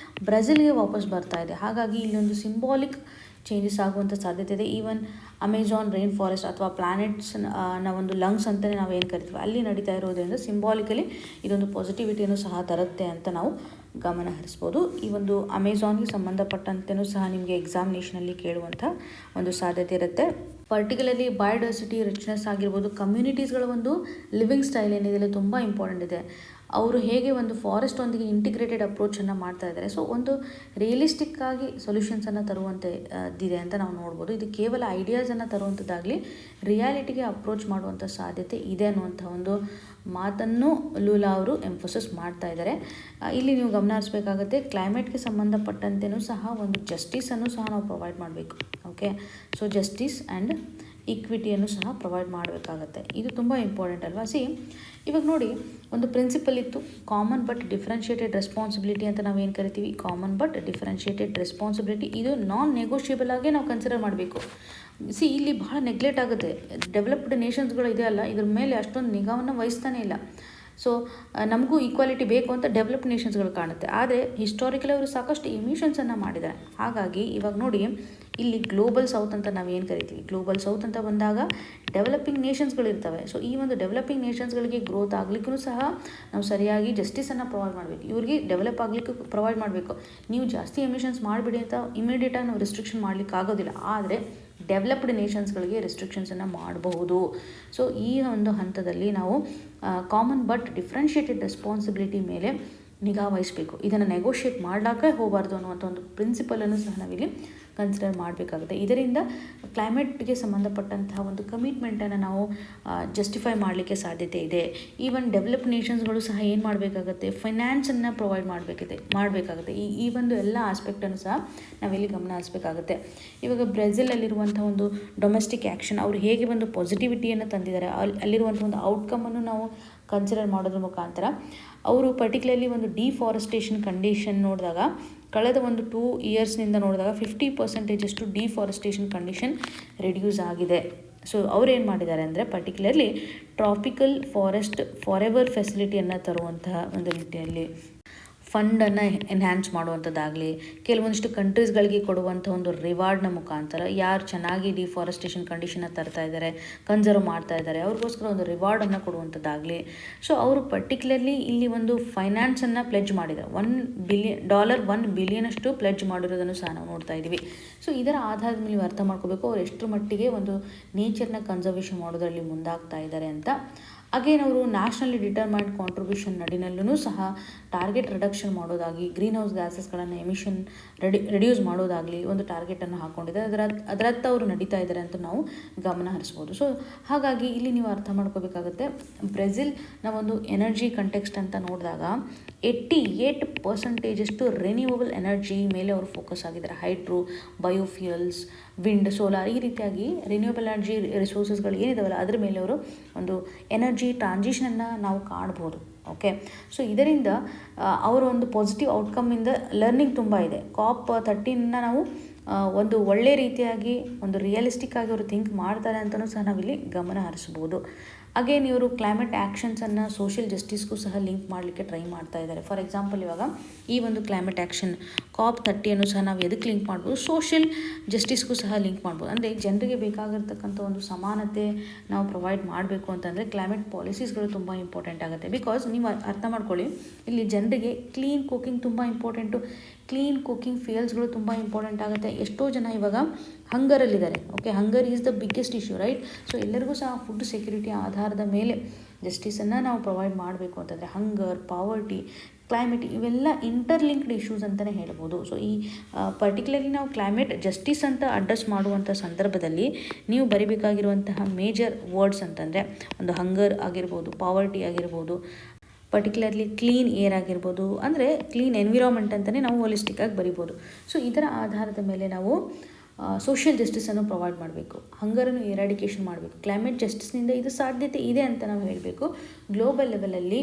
ಬ್ರೆಜಿಲ್ಗೆ ವಾಪಸ್ ಬರ್ತಾ ಇದೆ. ಹಾಗಾಗಿ ಇಲ್ಲೊಂದು ಸಿಂಬಾಲಿಕ್ ಚೇಂಜಸ್ ಆಗುವಂಥ ಸಾಧ್ಯತೆ ಇದೆ. ಈವನ್ ಅಮೆಝಾನ್ ರೈನ್ ಫಾರೆಸ್ಟ್ ಅಥವಾ ಪ್ಲಾನೆಟ್ಸ್ನ ಒಂದು ಲಂಗ್ಸ್ ಅಂತಲೇ ನಾವು ಏನು ಕರಿತೀವಿ ಅಲ್ಲಿ ನಡೀತಾ ಇರೋದ್ರಿಂದ ಸಿಂಬಾಲಿಕಲಿ ಇದೊಂದು ಪಾಸಿಟಿವಿಟಿಯನ್ನು ಸಹ ತರುತ್ತೆ ಅಂತ ನಾವು ಗಮನ ಹರಿಸ್ಬೋದು. ಈ ಒಂದು ಅಮೆಝಾನ್ಗೆ ಸಂಬಂಧಪಟ್ಟಂತೆಯೂ ಸಹ ನಿಮಗೆ ಎಕ್ಸಾಮಿನೇಷನಲ್ಲಿ ಕೇಳುವಂಥ ಒಂದು ಸಾಧ್ಯತೆ ಇರುತ್ತೆ. ಪರ್ಟಿಕ್ಯುಲರ್ಲಿ ಬಯೋಡೈವರ್ಸಿಟಿ ರಿಚ್ನೆಸ್ ಆಗಿರ್ಬೋದು, ಕಮ್ಯುನಿಟೀಸ್ಗಳ ಒಂದು ಲಿವಿಂಗ್ ಸ್ಟೈಲ್ ಏನಿದೆ ತುಂಬ ಇಂಪಾರ್ಟೆಂಟ್ ಇದೆ. ಅವರು ಹೇಗೆ ಒಂದು ಫಾರೆಸ್ಟ್ ಒಂದಿಗೆ ಇಂಟಿಗ್ರೇಟೆಡ್ ಅಪ್ರೋಚನ್ನು ಮಾಡ್ತಾ ಇದ್ದಾರೆ. ಸೊ ಒಂದು ರಿಯಲಿಸ್ಟಿಕ್ ಆಗಿ ಸೊಲ್ಯೂಷನ್ಸನ್ನು ತರುವಂತೆ ಇದೆ ಅಂತ ನಾವು ನೋಡ್ಬೋದು. ಇದು ಕೇವಲ ಐಡಿಯಾಸನ್ನು ತರುವಂಥದ್ದಾಗಲಿ ರಿಯಾಲಿಟಿಗೆ ಅಪ್ರೋಚ್ ಮಾಡುವಂಥ ಸಾಧ್ಯತೆ ಇದೆ ಅನ್ನುವಂಥ ಒಂದು ಮಾತನ್ನು ಲೂಲಾ ಅವರು ಎಂಫೋಸಿಸ್ ಮಾಡ್ತಾ ಇದ್ದಾರೆ. ಇಲ್ಲಿ ನೀವು ಗಮನ ಹರಿಸಬೇಕಾಗುತ್ತೆ, ಕ್ಲೈಮೇಟ್ಗೆ ಸಂಬಂಧಪಟ್ಟಂತೆಯೂ ಸಹ ಒಂದು ಜಸ್ಟಿಸನ್ನು ಸಹ ನಾವು ಪ್ರೊವೈಡ್ ಮಾಡಬೇಕು. ಓಕೆ, ಸೊ ಜಸ್ಟಿಸ್ ಆ್ಯಂಡ್ ಈಕ್ವಿಟಿಯನ್ನು ಸಹ ಪ್ರೊವೈಡ್ ಮಾಡಬೇಕಾಗತ್ತೆ. ಇದು ತುಂಬ ಇಂಪಾರ್ಟೆಂಟ್ ಅಲ್ವಾ. ಇವಾಗ ನೋಡಿ, ಒಂದು ಪ್ರಿನ್ಸಿಪಲ್ ಇತ್ತು, ಕಾಮನ್ ಬಟ್ ಡಿಫ್ರೆನ್ಷಿಯೇಟೆಡ್ ರೆಸ್ಪಾನ್ಸಿಬಿಲಿಟಿ ಅಂತ ನಾವು ಏನು ಕರಿತೀವಿ, ಕಾಮನ್ ಬಟ್ ಡಿಫ್ರೆನ್ಷಿಯೇಟೆಡ್ ರೆಸ್ಪಾನ್ಸಿಬಿಲಿಟಿ. ಇದು ನಾನ್ ನೆಗೋಷಿಯಬಲ್ ಆಗೇ ನಾವು ಕನ್ಸಿಡರ್ ಮಾಡಬೇಕು. ಇಲ್ಲಿ ಬಹಳ ನೆಗ್ಲೆಕ್ಟ್ ಆಗುತ್ತೆ. ಡೆವಲಪ್ಡ್ ನೇಷನ್ಸ್ಗಳು ಇದೆಯಲ್ಲ, ಇದ್ರ ಮೇಲೆ ಅಷ್ಟೊಂದು ನಿಗಾವನ್ನು ವಹಿಸ್ತಾನೆ ಇಲ್ಲ. ಸೊ ನಮಗೂ ಈಕ್ವಾಲಿಟಿ ಬೇಕು ಅಂತ ಡೆವಲಪ್ಡ್ ನೇಷನ್ಸ್ಗಳು ಕಾಣುತ್ತೆ. ಆದರೆ ಹಿಸ್ಟಾರಿಕಲಿ ಅವರು ಸಾಕಷ್ಟು ಎಮಿಷನ್ಸನ್ನು ಮಾಡಿದ್ದಾರೆ. ಹಾಗಾಗಿ ಇವಾಗ ನೋಡಿ, ಇಲ್ಲಿ ಗ್ಲೋಬಲ್ ಸೌತ್ ಅಂತ ನಾವು ಏನು ಕರಿತೀವಿ, ಗ್ಲೋಬಲ್ ಸೌತ್ ಅಂತ ಬಂದಾಗ ಡೆವಲಪಿಂಗ್ ನೇಷನ್ಸ್ಗಳಿರ್ತವೆ. ಸೊ ಈ ಒಂದು ಡೆವಲಪಿಂಗ್ ನೇಷನ್ಸ್ಗಳಿಗೆ ಗ್ರೋತ್ ಆಗಲಿಕ್ಕೂ ಸಹ ನಾವು ಸರಿಯಾಗಿ ಜಸ್ಟಿಸನ್ನು ಪ್ರೊವೈಡ್ ಮಾಡಬೇಕು. ಇವ್ರಿಗೆ ಡೆವಲಪ್ ಆಗಲಿಕ್ಕೂ ಪ್ರೊವೈಡ್ ಮಾಡಬೇಕು. ನೀವು ಜಾಸ್ತಿ ಎಮಿಷನ್ಸ್ ಮಾಡಿಬಿಡಿ ಅಂತ ಇಮಿಡಿಯೇಟಾಗಿ ನಾವು ರೆಸ್ಟ್ರಿಕ್ಷನ್ ಮಾಡಲಿಕ್ಕೆ ಆಗೋದಿಲ್ಲ, ಆದರೆ ಡೆವಲಪ್ಡ್ ನೇಷನ್ಸ್ಗಳಿಗೆ ರೆಸ್ಟ್ರಿಕ್ಷನ್ಸನ್ನು ಮಾಡಬಹುದು. ಸೊ ಈ ಒಂದು ಹಂತದಲ್ಲಿ ನಾವು ಕಾಮನ್ ಬಟ್ ಡಿಫ್ರೆನ್ಷಿಯೇಟೆಡ್ ರೆಸ್ಪಾನ್ಸಿಬಿಲಿಟಿ ಮೇಲೆ ನಿಗಾ ವಹಿಸಬೇಕು. ಇದನ್ನು ನೆಗೋಷಿಯೇಟ್ ಮಾಡಲಾಕೆ ಹೋಗಬಾರ್ದು ಅನ್ನುವಂಥ ಒಂದು ಪ್ರಿನ್ಸಿಪಲನ್ನು ಸಹ ನಾವಿಲ್ಲಿ ಕನ್ಸಿಡರ್ ಮಾಡಬೇಕಾಗುತ್ತೆ. ಇದರಿಂದ ಕ್ಲೈಮೇಟ್ಗೆ ಸಂಬಂಧಪಟ್ಟಂತಹ ಒಂದು ಕಮಿಟ್ಮೆಂಟನ್ನು ನಾವು ಜಸ್ಟಿಫೈ ಮಾಡಲಿಕ್ಕೆ ಸಾಧ್ಯತೆ ಇದೆ. ಈವನ್ ಡೆವಲಪ್ ನೇಷನ್ಸ್ಗಳು ಸಹ ಏನು ಮಾಡಬೇಕಾಗುತ್ತೆ, ಫೈನಾನ್ಸನ್ನು ಪ್ರೊವೈಡ್ ಮಾಡಬೇಕಾಗುತ್ತೆ. ಈ ಒಂದು ಎಲ್ಲ ಆಸ್ಪೆಕ್ಟನ್ನು ಸಹ ನಾವಿಲ್ಲಿ ಗಮನ ಹರಿಸಬೇಕಾಗುತ್ತೆ. ಇವಾಗ ಬ್ರೆಜಿಲಲ್ಲಿರುವಂಥ ಒಂದು ಡೊಮೆಸ್ಟಿಕ್ ಆ್ಯಕ್ಷನ್ ಅವರು ಹೇಗೆ ಒಂದು ಪಾಸಿಟಿವಿಟಿಯನ್ನು ತಂದಿದ್ದಾರೆ, ಅಲ್ಲಿರುವಂಥ ಒಂದು ಔಟ್ಕಮನ್ನು ನಾವು ಕನ್ಸಿಡರ್ ಮಾಡೋದ್ರ ಮುಖಾಂತರ ಅವರು ಪರ್ಟಿಕ್ಯುಲರ್ಲಿ ಒಂದು ಡಿಫಾರೆಸ್ಟೇಷನ್ ಕಂಡೀಷನ್ ನೋಡಿದಾಗ ಕಳೆದ ಒಂದು 2 ಇಯರ್ಸ್ನಿಂದ ನೋಡಿದಾಗ 50% ಡಿಫಾರೆಸ್ಟೇಷನ್ ಕಂಡೀಷನ್ ರಿಡ್ಯೂಸ್ ಆಗಿದೆ. ಸೊ ಅವ್ರು ಏನು ಮಾಡಿದ್ದಾರೆ ಅಂದರೆ ಪರ್ಟಿಕ್ಯುಲರ್ಲಿ ಟ್ರಾಪಿಕಲ್ ಫಾರೆಸ್ಟ್ ಫಾರೆವರ್ ಫೆಸಿಲಿಟಿಯನ್ನು ತರುವಂತಹ ಒಂದು ನಿಟ್ಟಿನಲ್ಲಿ ಫಂಡನ್ನು ಎನ್ಹ್ಯಾನ್ಸ್ ಮಾಡುವಂಥದ್ದಾಗಲಿ, ಕೆಲವೊಂದಿಷ್ಟು ಕಂಟ್ರೀಸ್ಗಳಿಗೆ ಕೊಡುವಂಥ ಒಂದು ರಿವಾರ್ಡ್ನ ಮುಖಾಂತರ ಯಾರು ಚೆನ್ನಾಗಿ ಡಿಫಾರೆಸ್ಟೇಷನ್ ಕಂಡೀಷನ್ನ ತರ್ತಾ ಇದ್ದಾರೆ, ಕನ್ಸರ್ವ್ ಮಾಡ್ತಾ ಇದ್ದಾರೆ, ಅವ್ರಿಗೋಸ್ಕರ ಒಂದು ರಿವಾರ್ಡನ್ನು ಕೊಡುವಂಥದ್ದಾಗಲಿ. ಸೊ ಅವರು ಪರ್ಟಿಕ್ಯುಲರ್ಲಿ ಇಲ್ಲಿ ಒಂದು ಫೈನಾನ್ಸನ್ನು ಪ್ಲೆಡ್ಜ್ ಮಾಡಿದ್ದಾರೆ. $1 ಬಿಲಿಯನ್ ಅಷ್ಟು ಪ್ಲೆಡ್ಜ್ ಮಾಡಿರೋದನ್ನು ಸಹ ನಾವು ನೋಡ್ತಾ ಇದ್ದೀವಿ. ಸೊ ಇದರ ಆಧಾರದ ಮೇಲೆ ನೀವು ಅರ್ಥ ಮಾಡ್ಕೋಬೇಕು ಅವ್ರು ಎಷ್ಟರ ಮಟ್ಟಿಗೆ ಒಂದು ನೇಚರ್ನ ಕನ್ಸರ್ವೇಷನ್ ಮಾಡೋದರಲ್ಲಿ ಮುಂದಾಗ್ತಾ ಇದ್ದಾರೆ ಅಂತ. ಅಗೇನ್ ಅವರು ನ್ಯಾಷನಲಿ ಡಿಟರ್ಮೈನ್ಡ್ ಕಾಂಟ್ರಿಬ್ಯೂಷನ್ ನಡಿನಲ್ಲೂ ಸಹ ಟಾರ್ಗೆಟ್ ರಿಡಕ್ಷನ್ ಮಾಡೋದಾಗಿ, ಗ್ರೀನ್ ಹೌಸ್ ಗ್ಯಾಸಸ್ಗಳನ್ನು ಎಮಿಷನ್ ರೆಡ್ಯೂಸ್ ಮಾಡೋದಾಗಲಿ ಒಂದು ಟಾರ್ಗೆಟನ್ನು ಹಾಕ್ಕೊಂಡಿದ್ದಾರೆ. ಅದರತ್ತ ಅವರು ನಡೀತಾ ಇದ್ದಾರೆ ಅಂತ ನಾವು ಗಮನ ಹರಿಸ್ಬೋದು. ಸೊ ಹಾಗಾಗಿ ಇಲ್ಲಿ ನೀವು ಅರ್ಥ ಮಾಡ್ಕೋಬೇಕಾಗುತ್ತೆ, ಬ್ರೆಜಿಲ್ನ ಒಂದು ಎನರ್ಜಿ ಕಂಟೆಕ್ಸ್ಟ್ ಅಂತ ನೋಡಿದಾಗ 88% ರಿನ್ಯೂವಬಲ್ ಎನರ್ಜಿ ಮೇಲೆ ಅವರು ಫೋಕಸ್ ಆಗಿದ್ದಾರೆ. ಹೈಡ್ರೋ, ಬಯೋಫ್ಯೂಯಲ್ಸ್, ವಿಂಡ್, ಸೋಲಾರ್ ಈ ರೀತಿಯಾಗಿ ರಿನ್ಯೂವಬಲ್ ಎನರ್ಜಿ ರಿಸೋರ್ಸಸ್ಗಳು ಏನಿದಾವಲ್ಲ ಅದ್ರ ಮೇಲೆ ಅವರು ಒಂದು ಎನರ್ಜಿ ಟ್ರಾನ್ಸಿಷನನ್ನು ನಾವು ಕಾಣ್ಬೋದು. ಓಕೆ, ಸೊ ಇದರಿಂದ ಅವರ ಒಂದು ಪಾಸಿಟಿವ್ ಔಟ್ಕಮ್ಮಿಂದ ಲರ್ನಿಂಗ್ ತುಂಬ ಇದೆ. COP13 ನಾವು ಒಂದು ಒಳ್ಳೆ ರೀತಿಯಾಗಿ ಒಂದು ರಿಯಲಿಸ್ಟಿಕ್ ಆಗಿ ಅವರು ಥಿಂಕ್ ಮಾಡ್ತಾರೆ ಅಂತಲೂ ಸಹ ನಾವಿಲ್ಲಿ ಗಮನ ಹರಿಸ್ಬೋದು. ಅಗೇನ್ ಇವರು ಕ್ಲೈಮೇಟ್ ಆ್ಯಕ್ಷನ್ಸನ್ನು ಸೋಷಿಯಲ್ ಜಸ್ಟಿಸ್ಗೂ ಸಹ ಲಿಂಕ್ ಮಾಡಲಿಕ್ಕೆ ಟ್ರೈ ಮಾಡ್ತಾ ಇದ್ದಾರೆ. ಫಾರ್ ಎಕ್ಸಾಂಪಲ್ ಇವಾಗ ಈ ಒಂದು ಕ್ಲೈಮೇಟ್ ಆ್ಯಕ್ಷನ್ COP30 ಸಹ ನಾವು ಎದಕ್ಕೆ ಲಿಂಕ್ ಮಾಡ್ಬೋದು, ಸೋಷಿಯಲ್ ಜಸ್ಟಿಸ್ಗೂ ಸಹ ಲಿಂಕ್ ಮಾಡ್ಬೋದು. ಅಂದರೆ ಜನರಿಗೆ ಬೇಕಾಗಿರ್ತಕ್ಕಂಥ ಒಂದು ಸಮಾನತೆ ನಾವು ಪ್ರೊವೈಡ್ ಮಾಡಬೇಕು ಅಂತಂದರೆ ಕ್ಲೈಮೇಟ್ ಪಾಲಿಸೀಸ್ಗಳು ತುಂಬ ಇಂಪಾರ್ಟೆಂಟ್ ಆಗುತ್ತೆ. ಬಿಕಾಸ್ ನೀವು ಅರ್ಥ ಮಾಡ್ಕೊಳ್ಳಿ, ಇಲ್ಲಿ ಜನರಿಗೆ ಕ್ಲೀನ್ ಕುಕಿಂಗ್ ತುಂಬ ಇಂಪಾರ್ಟೆಂಟು. ಕ್ಲೀನ್ ಕುಕಿಂಗ್ ಫ್ಯೂಯಲ್ಸ್ಗಳು ತುಂಬ ಇಂಪಾರ್ಟೆಂಟ್ ಆಗುತ್ತೆ. ಎಷ್ಟೋ ಜನ ಇವಾಗ ಹಂಗರಲ್ಲಿದ್ದಾರೆ. Okay, hunger is the biggest issue, right? So ಎಲ್ಲರಿಗೂ ಸಹ ಫುಡ್ ಸೆಕ್ಯೂರಿಟಿ ಆಧಾರದ ಮೇಲೆ ಜಸ್ಟಿಸನ್ನು ನಾವು ಪ್ರೊವೈಡ್ ಮಾಡಬೇಕು ಅಂತಂದರೆ ಹಂಗರ್, ಪಾವರ್ಟಿ, ಕ್ಲೈಮೇಟ್ ಇವೆಲ್ಲ ಇಂಟರ್ಲಿಂಕ್ಡ್ ಇಶ್ಯೂಸ್ ಅಂತಲೇ ಹೇಳ್ಬೋದು. ಸೊ ಈ ಪರ್ಟಿಕ್ಯುಲರ್ಲಿ ನಾವು ಕ್ಲೈಮೇಟ್ ಜಸ್ಟಿಸ್ ಅಂತ ಅಡ್ರೆಸ್ ಮಾಡುವಂಥ ಸಂದರ್ಭದಲ್ಲಿ ನೀವು ಬರಿಬೇಕಾಗಿರುವಂತಹ ಮೇಜರ್ ವರ್ಡ್ಸ್ ಅಂತಂದರೆ ಒಂದು ಹಂಗರ್ ಆಗಿರ್ಬೋದು, ಪಾವರ್ಟಿ ಆಗಿರ್ಬೋದು, ಪರ್ಟಿಕ್ಯುಲರ್ಲಿ ಕ್ಲೀನ್ ಏರ್ ಆಗಿರ್ಬೋದು, ಅಂದರೆ ಕ್ಲೀನ್ ಎನ್ವಿರಾನ್ಮೆಂಟ್ ಅಂತಲೇ ನಾವು ಹೋಲಿಸ್ಟಿಕ್ಕಾಗಿ ಬರಿಬೋದು. ಸೊ ಇದರ ಆಧಾರದ ಮೇಲೆ ನಾವು ಸೋಷಿಯಲ್ ಜಸ್ಟಿಸನ್ನು ಪ್ರೊವೈಡ್ ಮಾಡಬೇಕು, ಹಂಗರನ್ನು ಎರಾಡಿಕೇಷನ್ ಮಾಡಬೇಕು. ಕ್ಲೈಮೇಟ್ ಜಸ್ಟಿಸ್ನಿಂದ ಇದು ಸಾಧ್ಯತೆ ಇದೆ ಅಂತ ನಾವು ಹೇಳಬೇಕು. ಗ್ಲೋಬಲ್ ಲೆವೆಲಲ್ಲಿ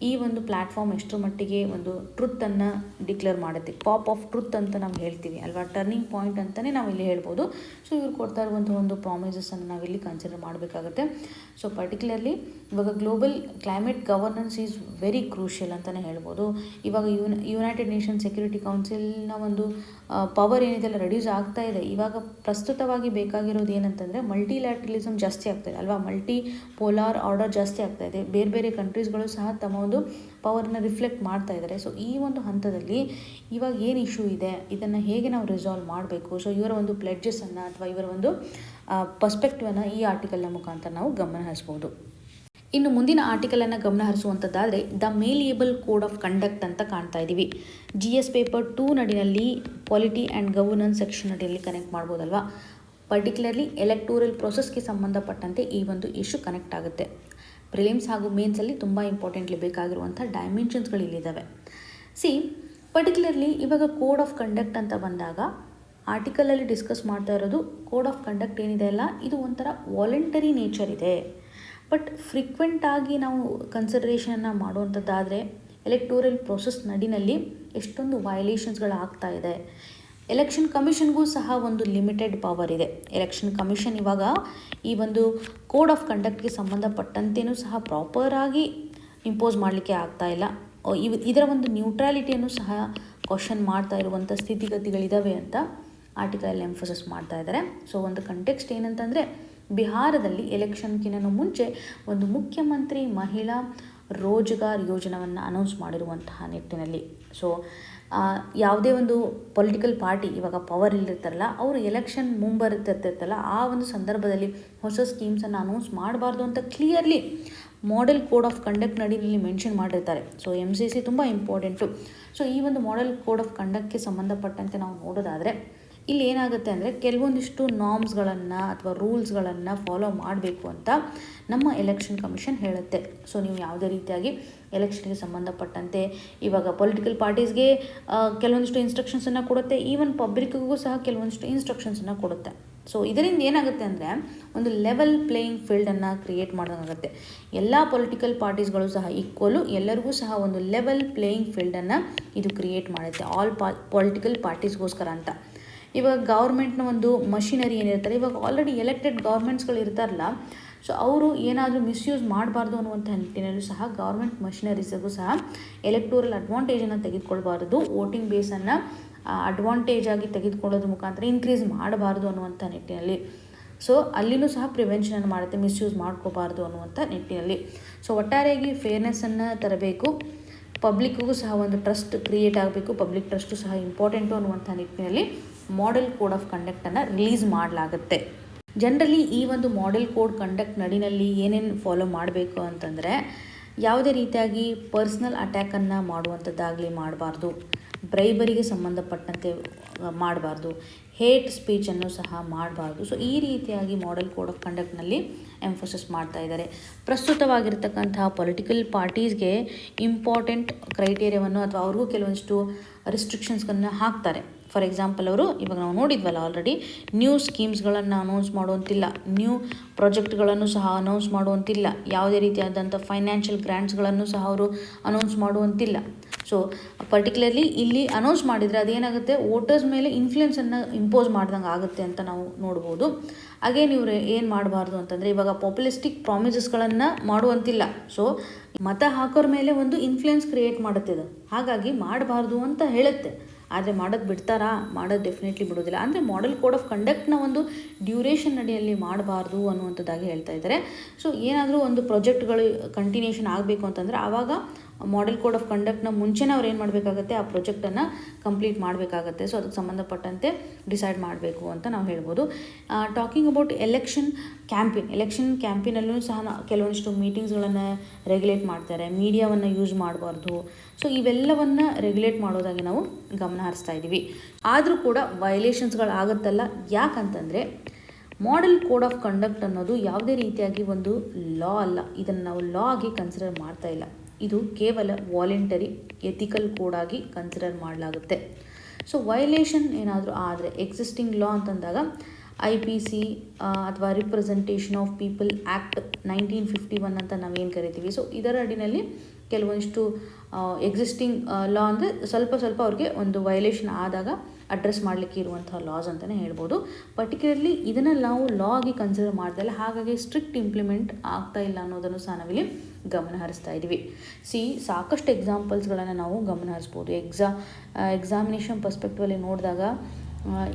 ಈ ಒಂದು ಪ್ಲ್ಯಾಟ್ಫಾರ್ಮ್ ಎಷ್ಟರ ಮಟ್ಟಿಗೆ ಒಂದು ಟ್ರುತ್ತನ್ನು ಡಿಕ್ಲೇರ್ ಮಾಡುತ್ತೆ, ಪಾಪ್ ಆಫ್ ಟ್ರುತ್ ಅಂತ ನಾವು ಹೇಳ್ತೀವಿ ಅಲ್ವಾ, ಟರ್ನಿಂಗ್ ಪಾಯಿಂಟ್ ಅಂತಲೇ ನಾವು ಇಲ್ಲಿ ಹೇಳ್ಬೋದು. ಸೊ ಇವ್ರು ಕೊಡ್ತಾ ಇರುವಂಥ ಒಂದು ಪ್ರಾಮಿಸಸನ್ನು ನಾವಿಲ್ಲಿ ಕನ್ಸಿಡರ್ ಮಾಡಬೇಕಾಗುತ್ತೆ. ಸೊ ಪರ್ಟಿಕ್ಯುಲರ್ಲಿ ಇವಾಗ global climate governance is very crucial ಅಂತಲೇ ಹೇಳ್ಬೋದು. ಇವಾಗ ಯುನೈಟೆಡ್ ನೇಷನ್ ಸೆಕ್ಯೂರಿಟಿ ಕೌನ್ಸಿಲ್ನ ಒಂದು ಪವರ್ ಏನಿದೆಲ್ಲ ರೆಡ್ಯೂಸ್ ಆಗ್ತಾ ಇದೆ. ಇವಾಗ ಪ್ರಸ್ತುತವಾಗಿ ಬೇಕಾಗಿರೋದು ಏನಂತಂದರೆ ಮಲ್ಟಿಲ್ಯಾಟ್ರಲಿಸಮ್ ಜಾಸ್ತಿ ಆಗ್ತಾಯಿದೆ ಅಲ್ವಾ, ಮಲ್ಟಿ ಪೋಲಾರ್ ಆರ್ಡರ್ ಜಾಸ್ತಿ ಆಗ್ತಾ ಇದೆ. ಬೇರೆ ಬೇರೆ ಕಂಟ್ರೀಸ್ಗಳು ಸಹ ತಮ್ಮ ಒಂದು ಪವರ್ನ ರಿಫ್ಲೆಕ್ಟ್ ಮಾಡ್ತಾ ಇದ್ದಾರೆ. ಸೊ ಈ ಒಂದು ಹಂತದಲ್ಲಿ ಇವಾಗ ಏನು ಇಶ್ಯೂ ಇದೆ, ಇದನ್ನು ಹೇಗೆ ನಾವು ರಿಸಾಲ್ವ್ ಮಾಡಬೇಕು. ಸೊ ಇವರ ಒಂದು ಪ್ಲೆಡ್ಜಸನ್ನು ಅಥವಾ ಇವರ ಒಂದು ಪರ್ಸ್ಪೆಕ್ಟಿವನ್ನು ಈ ಆರ್ಟಿಕಲ್ನ ಮುಖಾಂತರ ನಾವು ಗಮನ ಹರಿಸ್ಬೋದು. ಇನ್ನು ಮುಂದಿನ ಆರ್ಟಿಕಲನ್ನು ಗಮನ ಹರಿಸುವಂಥದ್ದಾದರೆ the malleable code of conduct ಅಂತ ಕಾಣ್ತಾ ಇದ್ದೀವಿ. GS ಪೇಪರ್ 2 ನಡಿನಲ್ಲಿ ಪಾಲಿಟಿ ಆ್ಯಂಡ್ ಗವರ್ನೆನ್ಸ್ ಸೆಕ್ಷನ್ ನಡಿಯಲ್ಲಿ ಕನೆಕ್ಟ್ ಮಾಡ್ಬೋದಲ್ವಾ. ಪರ್ಟಿಕ್ಯುಲರ್ಲಿ ಎಲೆಕ್ಟೋರಲ್ ಪ್ರೊಸೆಸ್ಗೆ ಸಂಬಂಧಪಟ್ಟಂತೆ ಈ ಒಂದು ಇಶ್ಯೂ ಕನೆಕ್ಟ್ ಆಗುತ್ತೆ. ಪ್ರಿಲಿಮ್ಸ್ ಹಾಗೂ ಮೇನ್ಸಲ್ಲಿ ತುಂಬ ಇಂಪಾರ್ಟೆಂಟ್ಲಿ ಬೇಕಾಗಿರುವಂಥ ಡೈಮೆನ್ಷನ್ಸ್ಗಳು ಇಲ್ಲಿದ್ದಾವೆ. ಪರ್ಟಿಕ್ಯುಲರ್ಲಿ ಇವಾಗ ಕೋಡ್ ಆಫ್ ಕಂಡಕ್ಟ್ ಅಂತ ಬಂದಾಗ ಆರ್ಟಿಕಲಲ್ಲಿ ಡಿಸ್ಕಸ್ ಮಾಡ್ತಾ ಇರೋದು ಕೋಡ್ ಆಫ್ ಕಂಡಕ್ಟ್ ಏನಿದೆ ಅಲ್ಲ, ಇದು ಒಂಥರ ವಾಲಂಟರಿ ನೇಚರ್ ಇದೆ. ಬಟ್ ಫ್ರೀಕ್ವೆಂಟಾಗಿ ನಾವು ಕನ್ಸಿಡರೇಷನನ್ನು ಮಾಡುವಂಥದ್ದಾದರೆ ಎಲೆಕ್ಟೋರಲ್ ಪ್ರೊಸೆಸ್ ನಡಿನಲ್ಲಿ ಎಷ್ಟೊಂದು ವಯಲೇಷನ್ಸ್ಗಳು ಆಗ್ತಾ ಇದೆ. ಎಲೆಕ್ಷನ್ ಕಮಿಷನ್ಗೂ ಸಹ ಒಂದು ಲಿಮಿಟೆಡ್ ಪವರ್ ಇದೆ. ಎಲೆಕ್ಷನ್ ಕಮಿಷನ್ ಇವಾಗ ಈ ಒಂದು ಕೋಡ್ ಆಫ್ ಕಂಡಕ್ಟ್ಗೆ ಸಂಬಂಧಪಟ್ಟಂತೆಯೂ ಸಹ ಪ್ರಾಪರಾಗಿ ಇಂಪೋಸ್ ಮಾಡಲಿಕ್ಕೆ ಆಗ್ತಾ ಇಲ್ಲ. ಇದರ ಒಂದು ನ್ಯೂಟ್ರಾಲಿಟಿಯನ್ನು ಸಹ ಕ್ವಶನ್ ಮಾಡ್ತಾ ಇರುವಂಥ ಸ್ಥಿತಿಗತಿಗಳಿದ್ದಾವೆ ಅಂತ ಆರ್ಟಿಕಲಲ್ಲಿ ಎಂಫೋಸಿಸ್ ಮಾಡ್ತಾ ಇದ್ದಾರೆ. ಸೊ ಒಂದು ಕಂಟೆಕ್ಸ್ಟ್ ಏನಂತಂದರೆ, ಬಿಹಾರದಲ್ಲಿ ಎಲೆಕ್ಷನ್ಗಿನ ಮುಂಚೆ ಒಂದು ಮುಖ್ಯಮಂತ್ರಿ ಮಹಿಳಾ ರೋಜ್ಗಾರ್ ಯೋಜನೆಯನ್ನು ಅನೌನ್ಸ್ ಮಾಡಿರುವಂತಹ ನಿಟ್ಟಿನಲ್ಲಿ, ಸೊ ಯಾವುದೇ ಒಂದು ಪೊಲಿಟಿಕಲ್ ಪಾರ್ಟಿ ಇವಾಗ ಪವರ್ ಇಲ್ಲಿರ್ತಾರಲ್ಲ, ಅವರು ಎಲೆಕ್ಷನ್ ಮುಂಬರುತ್ತಿರ್ತೈತಲ್ಲ, ಆ ಒಂದು ಸಂದರ್ಭದಲ್ಲಿ ಹೊಸ ಸ್ಕೀಮ್ಸನ್ನು ಅನೌನ್ಸ್ ಮಾಡಬಾರ್ದು ಅಂತ clearly model code of conduct ನಡಿನಲ್ಲಿ ಮೆನ್ಷನ್ ಮಾಡಿರ್ತಾರೆ. ಸೊ MCC ತುಂಬ ಇಂಪಾರ್ಟೆಂಟು. ಸೊ ಈ ಒಂದು ಮಾಡೆಲ್ ಕೋಡ್ ಆಫ್ ಕಂಡಕ್ಟ್ಗೆ ಸಂಬಂಧಪಟ್ಟಂತೆ ನಾವು ನೋಡೋದಾದರೆ, ಇಲ್ಲಿ ಏನಾಗುತ್ತೆ ಅಂದರೆ, ಕೆಲವೊಂದಿಷ್ಟು ನಾರ್ಮ್ಸ್ಗಳನ್ನು ಅಥವಾ ರೂಲ್ಸ್ಗಳನ್ನು ಫಾಲೋ ಮಾಡಬೇಕು ಅಂತ ನಮ್ಮ ಎಲೆಕ್ಷನ್ ಕಮಿಷನ್ ಹೇಳುತ್ತೆ. ಸೊ ನೀವು ಯಾವುದೇ ರೀತಿಯಾಗಿ ಎಲೆಕ್ಷನ್ಗೆ ಸಂಬಂಧಪಟ್ಟಂತೆ ಇವಾಗ ಪೊಲಿಟಿಕಲ್ ಪಾರ್ಟೀಸ್ಗೆ ಕೆಲವೊಂದಿಷ್ಟು ಇನ್ಸ್ಟ್ರಕ್ಷನ್ಸನ್ನು ಕೊಡುತ್ತೆ, ಈವನ್ ಪಬ್ಲಿಕ್ಕಿಗೂ ಸಹ ಕೆಲವೊಂದಿಷ್ಟು ಇನ್ಸ್ಟ್ರಕ್ಷನ್ಸನ್ನು ಕೊಡುತ್ತೆ. ಸೊ ಇದರಿಂದ ಏನಾಗುತ್ತೆ ಅಂದರೆ, ಒಂದು ಲೆವೆಲ್ ಪ್ಲೇಯಿಂಗ್ ಫೀಲ್ಡನ್ನು ಕ್ರಿಯೇಟ್ ಮಾಡೋದಾಗುತ್ತೆ. ಎಲ್ಲ ಪೊಲಿಟಿಕಲ್ ಪಾರ್ಟೀಸ್ಗಳು ಸಹ ಈಕ್ವಲು, ಎಲ್ಲರಿಗೂ ಸಹ ಒಂದು ಲೆವೆಲ್ ಪ್ಲೇಯಿಂಗ್ ಫೀಲ್ಡನ್ನು ಇದು ಕ್ರಿಯೇಟ್ ಮಾಡುತ್ತೆ, ಆಲ್ ಪೊಲಿಟಿಕಲ್ ಪಾರ್ಟೀಸ್ಗೋಸ್ಕರ ಅಂತ. ಇವಾಗ ಗೌರ್ಮೆಂಟ್ನ ಒಂದು ಮಷಿನರಿ ಏನಿರ್ತಾರೆ, ಇವಾಗ ಆಲ್ರೆಡಿ ಎಲೆಕ್ಟೆಡ್ ಗೌರ್ಮೆಂಟ್ಸ್ಗಳು ಇರ್ತಾರಲ್ಲ, ಸೊ ಅವರು ಏನಾದರೂ ಮಿಸ್ಯೂಸ್ ಮಾಡಬಾರ್ದು ಅನ್ನುವಂಥ ನಿಟ್ಟಿನಲ್ಲೂ ಸಹ ಗೌರ್ಮೆಂಟ್ ಮಷಿನರೀಸ್ಗೂ ಸಹ ಎಲೆಕ್ಟೋರಲ್ ಅಡ್ವಾಂಟೇಜನ್ನು ತೆಗೆದುಕೊಳ್ಬಾರ್ದು, ವೋಟಿಂಗ್ ಬೇಸನ್ನು ಅಡ್ವಾಂಟೇಜ್ ಆಗಿ ತೆಗೆದುಕೊಳ್ಳೋದ್ರ ಮುಖಾಂತರ ಇನ್ಕ್ರೀಸ್ ಮಾಡಬಾರ್ದು ಅನ್ನುವಂಥ ನಿಟ್ಟಿನಲ್ಲಿ. ಸೊ ಅಲ್ಲಿನೂ ಸಹ ಪ್ರಿವೆನ್ಷನನ್ನು ಮಾಡುತ್ತೆ, ಮಿಸ್ಯೂಸ್ ಮಾಡ್ಕೋಬಾರ್ದು ಅನ್ನುವಂಥ ನಿಟ್ಟಿನಲ್ಲಿ. ಸೊ ಒಟ್ಟಾರೆಯಾಗಿ ಫೇರ್ನೆಸ್ಸನ್ನು ತರಬೇಕು, ಪಬ್ಲಿಕ್ಕಿಗೂ ಸಹ ಒಂದು ಟ್ರಸ್ಟ್ ಕ್ರಿಯೇಟ್ ಆಗಬೇಕು, ಪಬ್ಲಿಕ್ ಟ್ರಸ್ಟು ಸಹ ಇಂಪಾರ್ಟೆಂಟು ಅನ್ನುವಂಥ ನಿಟ್ಟಿನಲ್ಲಿ ಮಾಡೆಲ್ ಕೋಡ್ ಆಫ್ ಕಂಡಕ್ಟನ್ನು ರಿಲೀಸ್ ಮಾಡಲಾಗುತ್ತೆ. ಜನರಲಿ ಈ ಒಂದು ಮಾಡೆಲ್ ಕೋಡ್ ಕಂಡಕ್ಟ್ ನಡಿನಲ್ಲಿ ಏನೇನು ಫಾಲೋ ಮಾಡಬೇಕು ಅಂತಂದರೆ, ಯಾವುದೇ ರೀತಿಯಾಗಿ ಪರ್ಸ್ನಲ್ ಅಟ್ಯಾಕನ್ನು ಮಾಡುವಂಥದ್ದಾಗಲಿ ಮಾಡಬಾರ್ದು, ಬ್ರೈಬರಿಗೆ ಸಂಬಂಧಪಟ್ಟಂತೆ ಮಾಡಬಾರ್ದು, ಹೇಟ್ ಸ್ಪೀಚನ್ನು ಸಹ ಮಾಡಬಾರ್ದು. ಸೊ ಈ ರೀತಿಯಾಗಿ ಮಾಡೆಲ್ ಕೋಡ್ ಆಫ್ ಕಂಡಕ್ಟ್ನಲ್ಲಿ ಎಂಫೋಸಿಸ್ ಮಾಡ್ತಾ ಇದ್ದಾರೆ. ಪ್ರಸ್ತುತವಾಗಿರ್ತಕ್ಕಂತಹ ಪೊಲಿಟಿಕಲ್ ಪಾರ್ಟೀಸ್ಗೆ ಇಂಪಾರ್ಟೆಂಟ್ ಕ್ರೈಟೇರಿಯಾವನ್ನು ಅಥವಾ ಅವ್ರಿಗೂ ಕೆಲವೊಂದಿಷ್ಟು ರಿಸ್ಟ್ರಿಕ್ಷನ್ಸ್ಗಳನ್ನು ಹಾಕ್ತಾರೆ. ಫಾರ್ ಎಕ್ಸಾಂಪಲ್, ಅವರು ಇವಾಗ ನಾವು ನೋಡಿದ್ವಲ್ಲ ಆಲ್ರೆಡಿ, ನ್ಯೂ ಸ್ಕೀಮ್ಸ್ಗಳನ್ನು ಅನೌನ್ಸ್ ಮಾಡುವಂತಿಲ್ಲ, ನ್ಯೂ ಪ್ರಾಜೆಕ್ಟ್ಗಳನ್ನು ಸಹ ಅನೌನ್ಸ್ ಮಾಡುವಂತಿಲ್ಲ, ಯಾವುದೇ ರೀತಿಯಾದಂಥ ಫೈನಾನ್ಷಿಯಲ್ ಗ್ರ್ಯಾಂಟ್ಸ್ಗಳನ್ನು ಸಹ ಅವರು ಅನೌನ್ಸ್ ಮಾಡುವಂತಿಲ್ಲ. ಸೊ ಪರ್ಟಿಕ್ಯುಲರ್ಲಿ ಇಲ್ಲಿ ಅನೌನ್ಸ್ ಮಾಡಿದರೆ ಅದೇನಾಗುತ್ತೆ, ವೋಟರ್ಸ್ ಮೇಲೆ ಇನ್ಫ್ಲುಯೆನ್ಸನ್ನು ಇಂಪೋಸ್ ಮಾಡ್ದಂಗೆ ಆಗುತ್ತೆ ಅಂತ ನಾವು ನೋಡ್ಬೋದು. ಅಗೇನ್ ಇವರು ಏನು ಮಾಡಬಾರ್ದು ಅಂತಂದರೆ, ಇವಾಗ ಪಾಪ್ಯುಲಿಸ್ಟಿಕ್ ಪ್ರಾಮಿಸಸ್ಗಳನ್ನು ಮಾಡುವಂತಿಲ್ಲ. ಸೊ ಮತ ಹಾಕೋರ ಮೇಲೆ ಒಂದು ಇನ್ಫ್ಲುಯೆನ್ಸ್ ಕ್ರಿಯೇಟ್ ಮಾಡುತ್ತಿದೆ, ಹಾಗಾಗಿ ಮಾಡಬಾರ್ದು ಅಂತ ಹೇಳುತ್ತೆ. ಆದರೆ ಮಾಡೋದು ಬಿಡ್ತಾರಾ? ಮಾಡೋದು ಡೆಫಿನೆಟ್ಲಿ ಬಿಡೋದಿಲ್ಲ. ಅಂದರೆ ಮಾಡೆಲ್ ಕೋಡ್ ಆಫ್ ಕಂಡಕ್ಟ್ನ ಒಂದು ಡ್ಯೂರೇಷನ್ ಅಡಿಯಲ್ಲಿ ಮಾಡಬಾರ್ದು ಅನ್ನುವಂಥದ್ದಾಗಿ ಹೇಳ್ತಾ ಇದ್ದಾರೆ. ಸೊ ಏನಾದರೂ ಒಂದು ಪ್ರಾಜೆಕ್ಟ್ಗಳು ಕಂಟಿನ್ಯೂಷನ್ ಆಗಬೇಕು ಅಂತಂದರೆ, ಆವಾಗ ಮಾಡೆಲ್ ಕೋಡ್ ಆಫ್ ಕಂಡಕ್ಟ್ನ ಮುಂಚೆನೇ ಅವ್ರು ಏನು ಮಾಡಬೇಕಾಗತ್ತೆ, ಆ ಪ್ರಾಜೆಕ್ಟನ್ನು ಕಂಪ್ಲೀಟ್ ಮಾಡಬೇಕಾಗತ್ತೆ. ಸೊ ಅದಕ್ಕೆ ಸಂಬಂಧಪಟ್ಟಂತೆ ಡಿಸೈಡ್ ಮಾಡಬೇಕು ಅಂತ ನಾವು ಹೇಳ್ಬೋದು. ಟಾಕಿಂಗ್ ಅಬೌಟ್ ಎಲೆಕ್ಷನ್ ಕ್ಯಾಂಪೇನಲ್ಲೂ ಸಹ ಕೆಲವೊಂದಿಷ್ಟು ಮೀಟಿಂಗ್ಸ್ಗಳನ್ನು ರೆಗ್ಯುಲೇಟ್ ಮಾಡ್ತಾರೆ, ಮೀಡಿಯಾವನ್ನು ಯೂಸ್ ಮಾಡಬಾರ್ದು. ಸೊ ಇವೆಲ್ಲವನ್ನು ರೆಗ್ಯುಲೇಟ್ ಮಾಡೋದಾಗಿ ನಾವು ಗಮನ ಹರಿಸ್ತಾ ಇದ್ದೀವಿ. ಆದರೂ ಕೂಡ ವೈಲೇಷನ್ಸ್ಗಳಾಗುತ್ತಲ್ಲ. ಯಾಕಂತಂದರೆ, ಮಾಡೆಲ್ ಕೋಡ್ ಆಫ್ ಕಂಡಕ್ಟ್ ಅನ್ನೋದು ಯಾವುದೇ ರೀತಿಯಾಗಿ ಒಂದು ಲಾ ಅಲ್ಲ, ಇದನ್ನು ನಾವು ಲಾ ಆಗಿ ಕನ್ಸಿಡರ್ ಮಾಡ್ತಾ ಇಲ್ಲ. ಇದು ಕೇವಲ ವಾಲಂಟರಿ ಎಥಿಕಲ್ ಕೋಡ್ ಆಗಿ ಕನ್ಸಿಡರ್ ಮಾಡಲಾಗುತ್ತೆ. ಸೊ ವೈಲೇಷನ್ ಏನಾದರೂ ಆದರೆ, ಎಕ್ಸಿಸ್ಟಿಂಗ್ ಲಾ ಅಂತಂದಾಗ IPC ಅಥವಾ ರಿಪ್ರೆಸೆಂಟೇಷನ್ ಆಫ್ ಪೀಪಲ್ ಆ್ಯಕ್ಟ್ 1951 ಅಂತ ನಾವೇನು ಕರಿತೀವಿ. ಸೊ ಇದರ ಅಡಿನಲ್ಲಿ ಕೆಲವೊಂದಿಷ್ಟು ಎಕ್ಸಿಸ್ಟಿಂಗ್ ಲಾ ಅಂದರೆ ಸ್ವಲ್ಪ ಅವ್ರಿಗೆ ಒಂದು ವೈಲೇಷನ್ ಆದಾಗ ಅಡ್ರೆಸ್ ಮಾಡಲಿಕ್ಕೆ ಇರುವಂತಹ ಲಾಸ್ ಅಂತಲೇ ಹೇಳ್ಬೋದು. ಪರ್ಟಿಕ್ಯುಲರ್ಲಿ ಇದನ್ನು ನಾವು ಲಾ ಆಗಿ ಕನ್ಸಿಡರ್ ಮಾಡ್ದಲ್ಲ, ಹಾಗಾಗಿ ಸ್ಟ್ರಿಕ್ಟ್ ಇಂಪ್ಲಿಮೆಂಟ್ ಆಗ್ತಾ ಇಲ್ಲ ಅನ್ನೋದನ್ನು ಸಹ ನಾವಿಲ್ಲಿ ಗಮನ ಹರಿಸ್ತಾ ಇದ್ದೀವಿ. ಸಾಕಷ್ಟು ಎಕ್ಸಾಂಪಲ್ಸ್ಗಳನ್ನು ನಾವು ಗಮನ ಹರಿಸ್ಬೋದು. ಎಕ್ಸಾಮಿನೇಷನ್ ಪರ್ಸ್ಪೆಕ್ಟಿವಲ್ಲಿ ನೋಡಿದಾಗ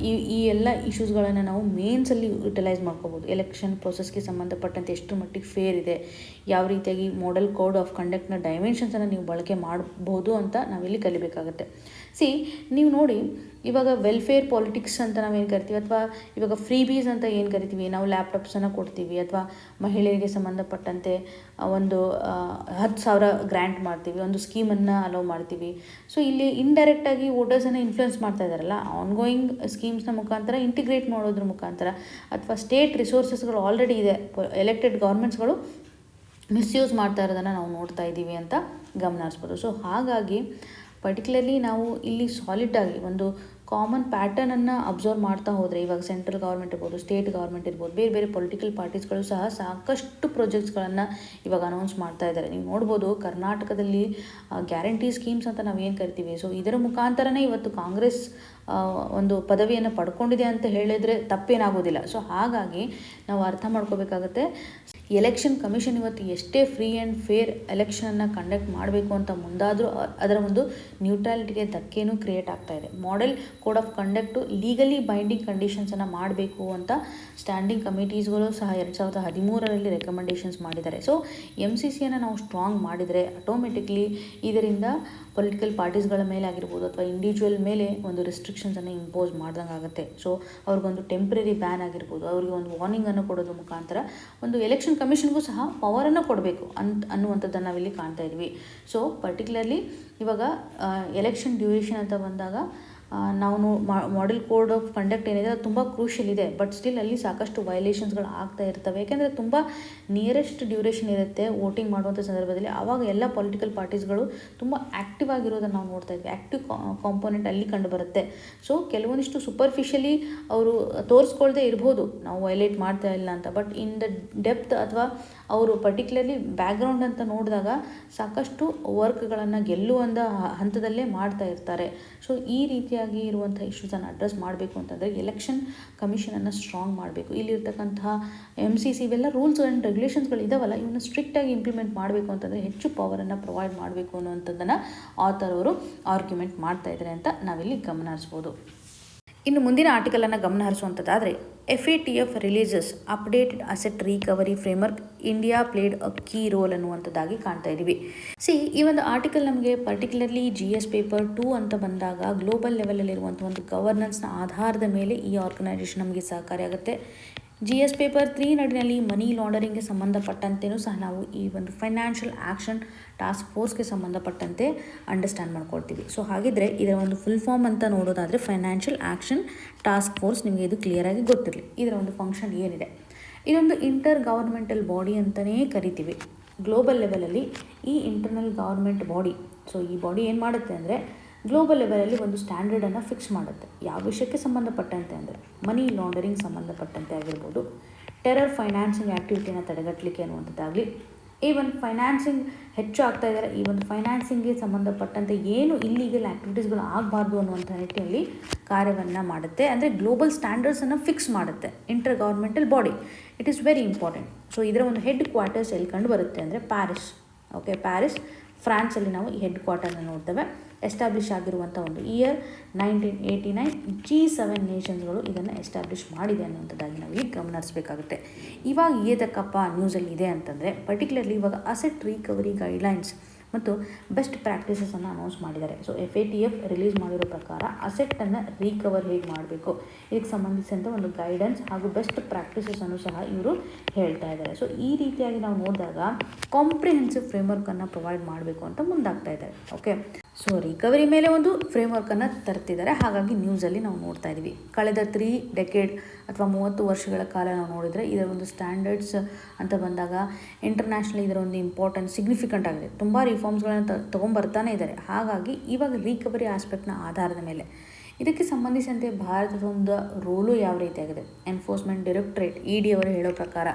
ಈ ಎಲ್ಲ ಇಶ್ಯೂಸ್ಗಳನ್ನು ನಾವು ಮೇನ್ಸಲ್ಲಿ ಯುಟಿಲೈಸ್ ಮಾಡ್ಕೋಬೋದು. ಎಲೆಕ್ಷನ್ ಪ್ರೊಸೆಸ್ಗೆ ಸಂಬಂಧಪಟ್ಟಂತೆ ಎಷ್ಟು ಮಟ್ಟಿಗೆ ಫೇರ್ ಇದೆ, ಯಾವ ರೀತಿಯಾಗಿ ಮಾಡೆಲ್ ಕೋಡ್ ಆಫ್ ಕಂಡಕ್ಟ್ನ ಡೈಮೆನ್ಷನ್ಸನ್ನು ನೀವು ಬಳಕೆ ಮಾಡ್ಬೋದು ಅಂತ ನಾವಿಲ್ಲಿ ಕಲಿಬೇಕಾಗತ್ತೆ. ನೀವು ನೋಡಿ, ಇವಾಗ ವೆಲ್ಫೇರ್ ಪಾಲಿಟಿಕ್ಸ್ ಅಂತ ನಾವೇನು ಕರಿತೀವಿ, ಅಥವಾ ಇವಾಗ ಫ್ರೀ ಬೀಸ್ ಅಂತ ಏನು ಕರಿತೀವಿ, ನಾವು ಲ್ಯಾಪ್ಟಾಪ್ಸನ್ನು ಕೊಡ್ತೀವಿ, ಅಥವಾ ಮಹಿಳೆಯರಿಗೆ ಸಂಬಂಧಪಟ್ಟಂತೆ ಒಂದು 10,000 ಗ್ರ್ಯಾಂಟ್ ಮಾಡ್ತೀವಿ, ಒಂದು ಸ್ಕೀಮನ್ನು ಅಲೋ ಮಾಡ್ತೀವಿ. ಸೊ ಇಲ್ಲಿ ಇಂಡೈರೆಕ್ಟಾಗಿ ವೋಟರ್ಸನ್ನು ಇನ್ಫ್ಲುಯೆನ್ಸ್ ಮಾಡ್ತಾ ಇದ್ದಾರಲ್ಲ, ಆನ್ಗೋಯಿಂಗ್ ಸ್ಕೀಮ್ಸ್ನ ಮುಖಾಂತರ ಇಂಟಿಗ್ರೇಟ್ ಮಾಡೋದ್ರ ಮುಖಾಂತರ, ಅಥವಾ ಸ್ಟೇಟ್ ರಿಸೋರ್ಸಸ್ಗಳು ಆಲ್ರೆಡಿ ಇದೆ, ಎಲೆಕ್ಟೆಡ್ ಗೌರ್ಮೆಂಟ್ಸ್ಗಳು ಮಿಸ್ಯೂಸ್ ಮಾಡ್ತಾ ಇರೋದನ್ನು ನಾವು ನೋಡ್ತಾ ಇದ್ದೀವಿ ಅಂತ ಗಮನ ಹರಿಸ್ಬೋದು. ಸೊ ಹಾಗಾಗಿ ಪರ್ಟಿಕ್ಯುಲರ್ಲಿ ನಾವು ಇಲ್ಲಿ ಸಾಲಿಡಾಗಿ ಒಂದು ಕಾಮನ್ ಪ್ಯಾಟರ್ನನ್ನು ಅಬ್ಸರ್ವ್ ಮಾಡ್ತಾ ಹೋದರೆ, ಇವಾಗ ಸೆಂಟ್ರಲ್ ಗೌರ್ಮೆಂಟ್ ಇರ್ಬೋದು, ಸ್ಟೇಟ್ ಗೌರ್ಮೆಂಟ್ ಇರ್ಬೋದು, ಬೇರೆ ಪೊಲಿಟಿಕಲ್ ಪಾರ್ಟೀಸ್ಗಳು ಸಹ ಸಾಕಷ್ಟು ಪ್ರಾಜೆಕ್ಟ್ಸ್ಗಳನ್ನು ಇವಾಗ ಅನೌನ್ಸ್ ಮಾಡ್ತಾ ಇದ್ದಾರೆ. ನೀವು ನೋಡ್ಬೋದು, ಕರ್ನಾಟಕದಲ್ಲಿ ಗ್ಯಾರಂಟಿ ಸ್ಕೀಮ್ಸ್ ಅಂತ ನಾವೇನು ಕರಿತೀವಿ, ಸೊ ಇದರ ಮುಖಾಂತರನೇ ಇವತ್ತು ಕಾಂಗ್ರೆಸ್ ಒಂದು ಪದವಿಯನ್ನು ಪಡ್ಕೊಂಡಿದೆ ಅಂತ ಹೇಳಿದರೆ ತಪ್ಪೇನಾಗೋದಿಲ್ಲ. ಸೊ ಹಾಗಾಗಿ ನಾವು ಅರ್ಥ ಮಾಡ್ಕೋಬೇಕಾಗತ್ತೆ, ಎಲೆಕ್ಷನ್ ಕಮಿಷನ್ ಇವತ್ತು ಎಷ್ಟೇ ಫ್ರೀ ಆ್ಯಂಡ್ ಫೇರ್ ಎಲೆಕ್ಷನನ್ನು ಕಂಡಕ್ಟ್ ಮಾಡಬೇಕು ಅಂತ ಮುಂದಾದರೂ ಅದರ ಒಂದು ನ್ಯೂಟ್ರಾಲಿಟಿಗೆ ಧಕ್ಕೆನೂ ಕ್ರಿಯೇಟ್ ಆಗ್ತಾ ಇದೆ. Model code of conduct legally binding ಕಂಡೀಷನ್ಸನ್ನು ಮಾಡಬೇಕು ಅಂತ ಸ್ಟ್ಯಾಂಡಿಂಗ್ ಕಮಿಟೀಸ್ಗಳು ಸಹ 2013ರಲ್ಲಿ ರೆಕಮೆಂಡೇಷನ್ಸ್ ಮಾಡಿದ್ದಾರೆ. ಸೊ MCCಯನ್ನು ನಾವು ಸ್ಟ್ರಾಂಗ್ ಮಾಡಿದರೆ ಆಟೋಮೆಟಿಕ್ಲಿ ಇದರಿಂದ ಪೊಲಿಟಿಕಲ್ ಪಾರ್ಟೀಸ್ಗಳ ಮೇಲೆ ಆಗಿರ್ಬೋದು ಅಥವಾ ಇಂಡಿವಿಜುವಲ್ ಮೇಲೆ ಒಂದು ರೆಸ್ಟ್ರಿಕ್ಷನ್ಸನ್ನು ಇಂಪೋಸ್ ಮಾಡ್ದಂಗೆ ಆಗುತ್ತೆ. ಸೊ ಅವ್ರಿಗೊಂದು ಟೆಂಪ್ರರಿ ಬ್ಯಾನ್ ಆಗಿರ್ಬೋದು, ಅವ್ರಿಗೆ ಒಂದು ವಾರ್ನಿಂಗನ್ನು ಕೊಡೋದ್ರ ಮುಖಾಂತರ ಒಂದು ಎಲೆಕ್ಷನ್ ಕಮಿಷನ್ಗೂ ಸಹ ಪವರನ್ನು ಕೊಡಬೇಕು ಅನ್ನುವಂಥದ್ದನ್ನು ನಾವಿಲ್ಲಿ ಕಾಣ್ತಾ ಇದ್ವಿ. ಸೊ ಪರ್ಟಿಕ್ಯುಲರ್ಲಿ ಇವಾಗ ಎಲೆಕ್ಷನ್ ಡ್ಯೂರೇಷನ್ ಅಂತ ಬಂದಾಗ ನಾವು ಮಾಡೆಲ್ ಕೋಡ್ ಆಫ್ ಕಂಡಕ್ಟ್ ಏನಿದೆ ಅದು ತುಂಬ ಕ್ರೂಷಿಯಲ್ ಇದೆ. ಬಟ್ ಸ್ಟಿಲ್ ಅಲ್ಲಿ ಸಾಕಷ್ಟು ವೈಲೇಷನ್ಸ್ಗಳು ಆಗ್ತಾ ಇರ್ತವೆ. ಯಾಕೆಂದರೆ ತುಂಬ ನಿಯರೆಸ್ಟ್ ಡ್ಯೂರೇಷನ್ ಇರುತ್ತೆ ವೋಟಿಂಗ್ ಮಾಡುವಂಥ ಸಂದರ್ಭದಲ್ಲಿ. ಆವಾಗ ಎಲ್ಲ ಪೊಲಿಟಿಕಲ್ ಪಾರ್ಟೀಸ್ಗಳು ತುಂಬ ಆ್ಯಕ್ಟಿವ್ ಆಗಿರೋದನ್ನು ನಾವು ನೋಡ್ತಾ ಇದ್ವಿ. ಆ್ಯಕ್ಟಿವ್ ಕಾಂಪೋನೆಂಟ್ ಅಲ್ಲಿ ಕಂಡು ಬರುತ್ತೆ. ಸೊ ಕೆಲವೊಂದಿಷ್ಟು ಸೂಪರ್ಫಿಷಿಯಲಿ ಅವರು ತೋರಿಸ್ಕೊಳ್ದೇ ಇರ್ಬೋದು ನಾವು ವೈಲೇಟ್ ಮಾಡ್ತಾ ಇಲ್ಲ ಅಂತ. ಬಟ್ ಇನ್ ದ ಡೆಪ್ತ್ ಅಥವಾ ಅವರು ಪರ್ಟಿಕ್ಯುಲರ್ಲಿ ಬ್ಯಾಕ್ಗ್ರೌಂಡ್ ಅಂತ ನೋಡಿದಾಗ ಸಾಕಷ್ಟು ವರ್ಕ್ಗಳನ್ನು ಗೆಲ್ಲುವಂಥ ಹಂತದಲ್ಲೇ ಮಾಡ್ತಾ ಇರ್ತಾರೆ. ಸೊ ಈ ರೀತಿಯಾಗಿ ಇರುವಂಥ ಇಶ್ಯೂಸನ್ನು ಅಡ್ರೆಸ್ ಮಾಡಬೇಕು ಅಂತಂದರೆ ಎಲೆಕ್ಷನ್ ಕಮಿಷನನ್ನು ಸ್ಟ್ರಾಂಗ್ ಮಾಡಬೇಕು. ಇಲ್ಲಿರ್ತಕ್ಕಂತಹ MCC ಇವೆಲ್ಲ ರೂಲ್ಸ್ ಆ್ಯಂಡ್ ರೆಗ್ಯುಲೇಷನ್ಸ್ಗಳು ಇದಾವಲ್ಲ, ಇವನ್ನ ಸ್ಟ್ರಿಕ್ಟಾಗಿ ಇಂಪ್ಲಿಮೆಂಟ್ ಮಾಡಬೇಕು ಅಂತಂದರೆ ಹೆಚ್ಚು ಪವರನ್ನು ಪ್ರೊವೈಡ್ ಮಾಡಬೇಕು ಅನ್ನುವಂಥದ್ದನ್ನು ಆಥರ್ ಅವರು ಆರ್ಗ್ಯುಮೆಂಟ್ ಮಾಡ್ತಾ ಇದ್ದಾರೆ ಅಂತ ನಾವಿಲ್ಲಿ ಗಮನ ಹರಿಸ್ಬೋದು. ಇನ್ನು ಮುಂದಿನ ಆರ್ಟಿಕಲನ್ನು ಗಮನ ಹರಿಸುವಂಥದ್ದಾದರೆ FATF releases updated asset recovery framework India played a key role ಅನ್ನುವಂಥದ್ದಾಗಿ ಕಾಣ್ತಾ ಇದ್ದೀವಿ. ಈ ಒಂದು ಆರ್ಟಿಕಲ್ ನಮಗೆ ಪರ್ಟಿಕ್ಯುಲರ್ಲಿ GS ಪೇಪರ್ 2 ಅಂತ ಬಂದಾಗ ಗ್ಲೋಬಲ್ ಲೆವೆಲಲ್ಲಿರುವಂಥ ಒಂದು ಗವರ್ನೆನ್ಸ್ನ ಆಧಾರದ ಮೇಲೆ ಈ ಆರ್ಗನೈಸೇಷನ್ ನಮಗೆ ಸಹಕಾರಿಯಾಗುತ್ತೆ. GS ಪೇಪರ್ 3 ನಡಿನಲ್ಲಿ ಮನಿ ಲಾಂಡರಿಂಗ್ಗೆ ಸಂಬಂಧಪಟ್ಟಂತೆಯೂ ಸಹ ನಾವು ಈ ಒಂದು ಫೈನಾನ್ಷಿಯಲ್ ಆ್ಯಕ್ಷನ್ ಟಾಸ್ಕ್ ಫೋರ್ಸ್ಗೆ ಸಂಬಂಧಪಟ್ಟಂತೆ ಅಂಡರ್ಸ್ಟ್ಯಾಂಡ್ ಮಾಡ್ಕೊಳ್ತೀವಿ. ಸೊ ಹಾಗಿದ್ರೆ ಇದರ ಒಂದು ಫುಲ್ ಫಾರ್ಮ್ ಅಂತ ನೋಡೋದಾದರೆ ಫೈನಾನ್ಷಿಯಲ್ ಆ್ಯಕ್ಷನ್ ಟಾಸ್ಕ್ ಫೋರ್ಸ್, ನಿಮಗೆ ಇದು ಕ್ಲಿಯರಾಗಿ ಗೊತ್ತಿರಲಿ. ಇದರ ಒಂದು ಫಂಕ್ಷನ್ ಏನಿದೆ, ಇದೊಂದು ಇಂಟರ್ ಗವರ್ಮೆಂಟಲ್ ಬಾಡಿ ಅಂತಲೇ ಕರಿತೀವಿ. ಗ್ಲೋಬಲ್ ಲೆವೆಲಲ್ಲಿ ಈ ಇಂಟರ್ನಲ್ ಗವರ್ಮೆಂಟ್ ಬಾಡಿ, ಸೊ ಈ ಬಾಡಿ ಏನು ಮಾಡುತ್ತೆ ಅಂದರೆ ಗ್ಲೋಬಲ್ ಲೆವೆಲಲ್ಲಿ ಒಂದು ಸ್ಟ್ಯಾಂಡರ್ಡನ್ನು ಫಿಕ್ಸ್ ಮಾಡುತ್ತೆ. ಯಾವ ವಿಷಯಕ್ಕೆ ಸಂಬಂಧಪಟ್ಟಂತೆ ಅಂದರೆ ಮನಿ ಲಾಂಡರಿಂಗ್ ಸಂಬಂಧಪಟ್ಟಂತೆ ಆಗಿರ್ಬೋದು, ಟೆರರ್ ಫೈನಾನ್ಸಿಂಗ್ ಆ್ಯಕ್ಟಿವಿಟಿನ ತಡೆಗಟ್ಟಲಿಕ್ಕೆ ಅನ್ನುವಂಥದ್ದಾಗಲಿ, ಈ ಒಂದು ಫೈನಾನ್ಸಿಂಗ್ ಹೆಚ್ಚು ಆಗ್ತಾ ಇದ್ದಾರೆ, ಈ ಒಂದು ಫೈನಾನ್ಸಿಂಗ್ಗೆ ಸಂಬಂಧಪಟ್ಟಂತೆ ಏನು ಇಲ್ಲೀಗಲ್ ಆ್ಯಕ್ಟಿವಿಟೀಸ್ಗಳು ಆಗಬಾರ್ದು ಅನ್ನುವಂಥ ನಿಟ್ಟಿನಲ್ಲಿ ಕಾರ್ಯವನ್ನು ಮಾಡುತ್ತೆ. ಅಂದರೆ ಗ್ಲೋಬಲ್ ಸ್ಟ್ಯಾಂಡರ್ಡ್ಸನ್ನು ಫಿಕ್ಸ್ ಮಾಡುತ್ತೆ inter governmental body. It is very important. So ಇದರ ಒಂದು ಹೆಡ್ ಕ್ವಾರ್ಟರ್ಸ್ ಎಲ್ಲಿ ಕಂಡು ಬರುತ್ತೆ ಅಂದರೆ ಪ್ಯಾರಿಸ್. ಓಕೆ, ಪ್ಯಾರಿಸ್ ಫ್ರಾನ್ಸಲ್ಲಿ ನಾವು ಈ ಹೆಡ್ ಕ್ವಾರ್ಟರ್ನ ನೋಡ್ತೇವೆ. ಎಸ್ಟಾಬ್ಲಿಷ್ ಆಗಿರುವಂಥ ಒಂದು ಇಯರ್ 1989. G7 ನೇಷನ್ಸ್ಗಳು ಇದನ್ನು ಎಸ್ಟಾಬ್ಲಿಷ್ ಮಾಡಿದೆ ಅನ್ನುವಂಥದ್ದಾಗಿ ನಾವು ಈಗ ಗಮನ ಹರಿಸಬೇಕಾಗುತ್ತೆ. ಇವಾಗ ಏತಕ್ಕಪ್ಪ ನ್ಯೂಸಲ್ಲಿ ಇದೆ ಅಂತಂದರೆ ಪರ್ಟಿಕ್ಯುಲರ್ಲಿ ಇವಾಗ ಅಸೆಟ್ ರಿಕವರಿ ಗೈಡ್ಲೈನ್ಸ್ ಮತ್ತು ಬೆಸ್ಟ್ ಪ್ರಾಕ್ಟೀಸಸನ್ನು ಅನೌನ್ಸ್ ಮಾಡಿದ್ದಾರೆ. ಸೊ FATF ರಿಲೀಸ್ ಮಾಡಿರೋ ಪ್ರಕಾರ ಅಸೆಟ್ಟನ್ನು ರಿಕವರ್ ಹೇಗೆ ಮಾಡಬೇಕು ಇದಕ್ಕೆ ಸಂಬಂಧಿಸಿದಂಥ ಒಂದು ಗೈಡೆನ್ಸ್ ಹಾಗೂ ಬೆಸ್ಟ್ ಪ್ರಾಕ್ಟೀಸಸನ್ನು ಸಹ ಇವರು ಹೇಳ್ತಾ ಇದ್ದಾರೆ. ಸೊ ಈ ರೀತಿಯಾಗಿ ನಾವು ನೋಡಿದಾಗ ಕಾಂಪ್ರಿಹೆನ್ಸಿವ್ ಫ್ರೇಮ್ವರ್ಕನ್ನು ಪ್ರೊವೈಡ್ ಮಾಡಬೇಕು ಅಂತ ಮುಂದಾಗ್ತಾ ಇದ್ದಾರೆ. ಓಕೆ, ಸೊ ರಿಕವರಿ ಮೇಲೆ ಒಂದು ಫ್ರೇಮ್ವರ್ಕನ್ನು ತರ್ತಿದ್ದಾರೆ. ಹಾಗಾಗಿ ನ್ಯೂಸಲ್ಲಿ ನಾವು ನೋಡ್ತಾ ಇದ್ದೀವಿ. ಕಳೆದ 3 ಡೆಕೆಡ್ ಅಥವಾ 30 ವರ್ಷಗಳ ಕಾಲ ನಾವು ನೋಡಿದರೆ ಇದರ ಒಂದು ಸ್ಟ್ಯಾಂಡರ್ಡ್ಸ್ ಅಂತ ಬಂದಾಗ ಇಂಟರ್ನ್ಯಾಷನಲ್ ಇದರ ಒಂದು ಇಂಪಾರ್ಟೆನ್ಸ್ ಸಿಗ್ನಿಫಿಕೆಂಟ್ ಆಗಿದೆ. ತುಂಬ ರಿಫಾರ್ಮ್ಸ್ಗಳನ್ನು ತೊಗೊಂಬರ್ತಾನೆ ಇದ್ದಾರೆ. ಹಾಗಾಗಿ ಇವಾಗ ರಿಕವರಿ ಆಸ್ಪೆಕ್ಟ್ನ ಆಧಾರದ ಮೇಲೆ ಇದಕ್ಕೆ ಸಂಬಂಧಿಸಿದಂತೆ ಭಾರತದ ಒಂದು ರೋಲು ಯಾವ ರೀತಿಯಾಗಿದೆ, ಎನ್ಫೋರ್ಸ್ಮೆಂಟ್ ಡೈರೆಕ್ಟರೇಟ್ ED ಅವರು ಹೇಳೋ ಪ್ರಕಾರ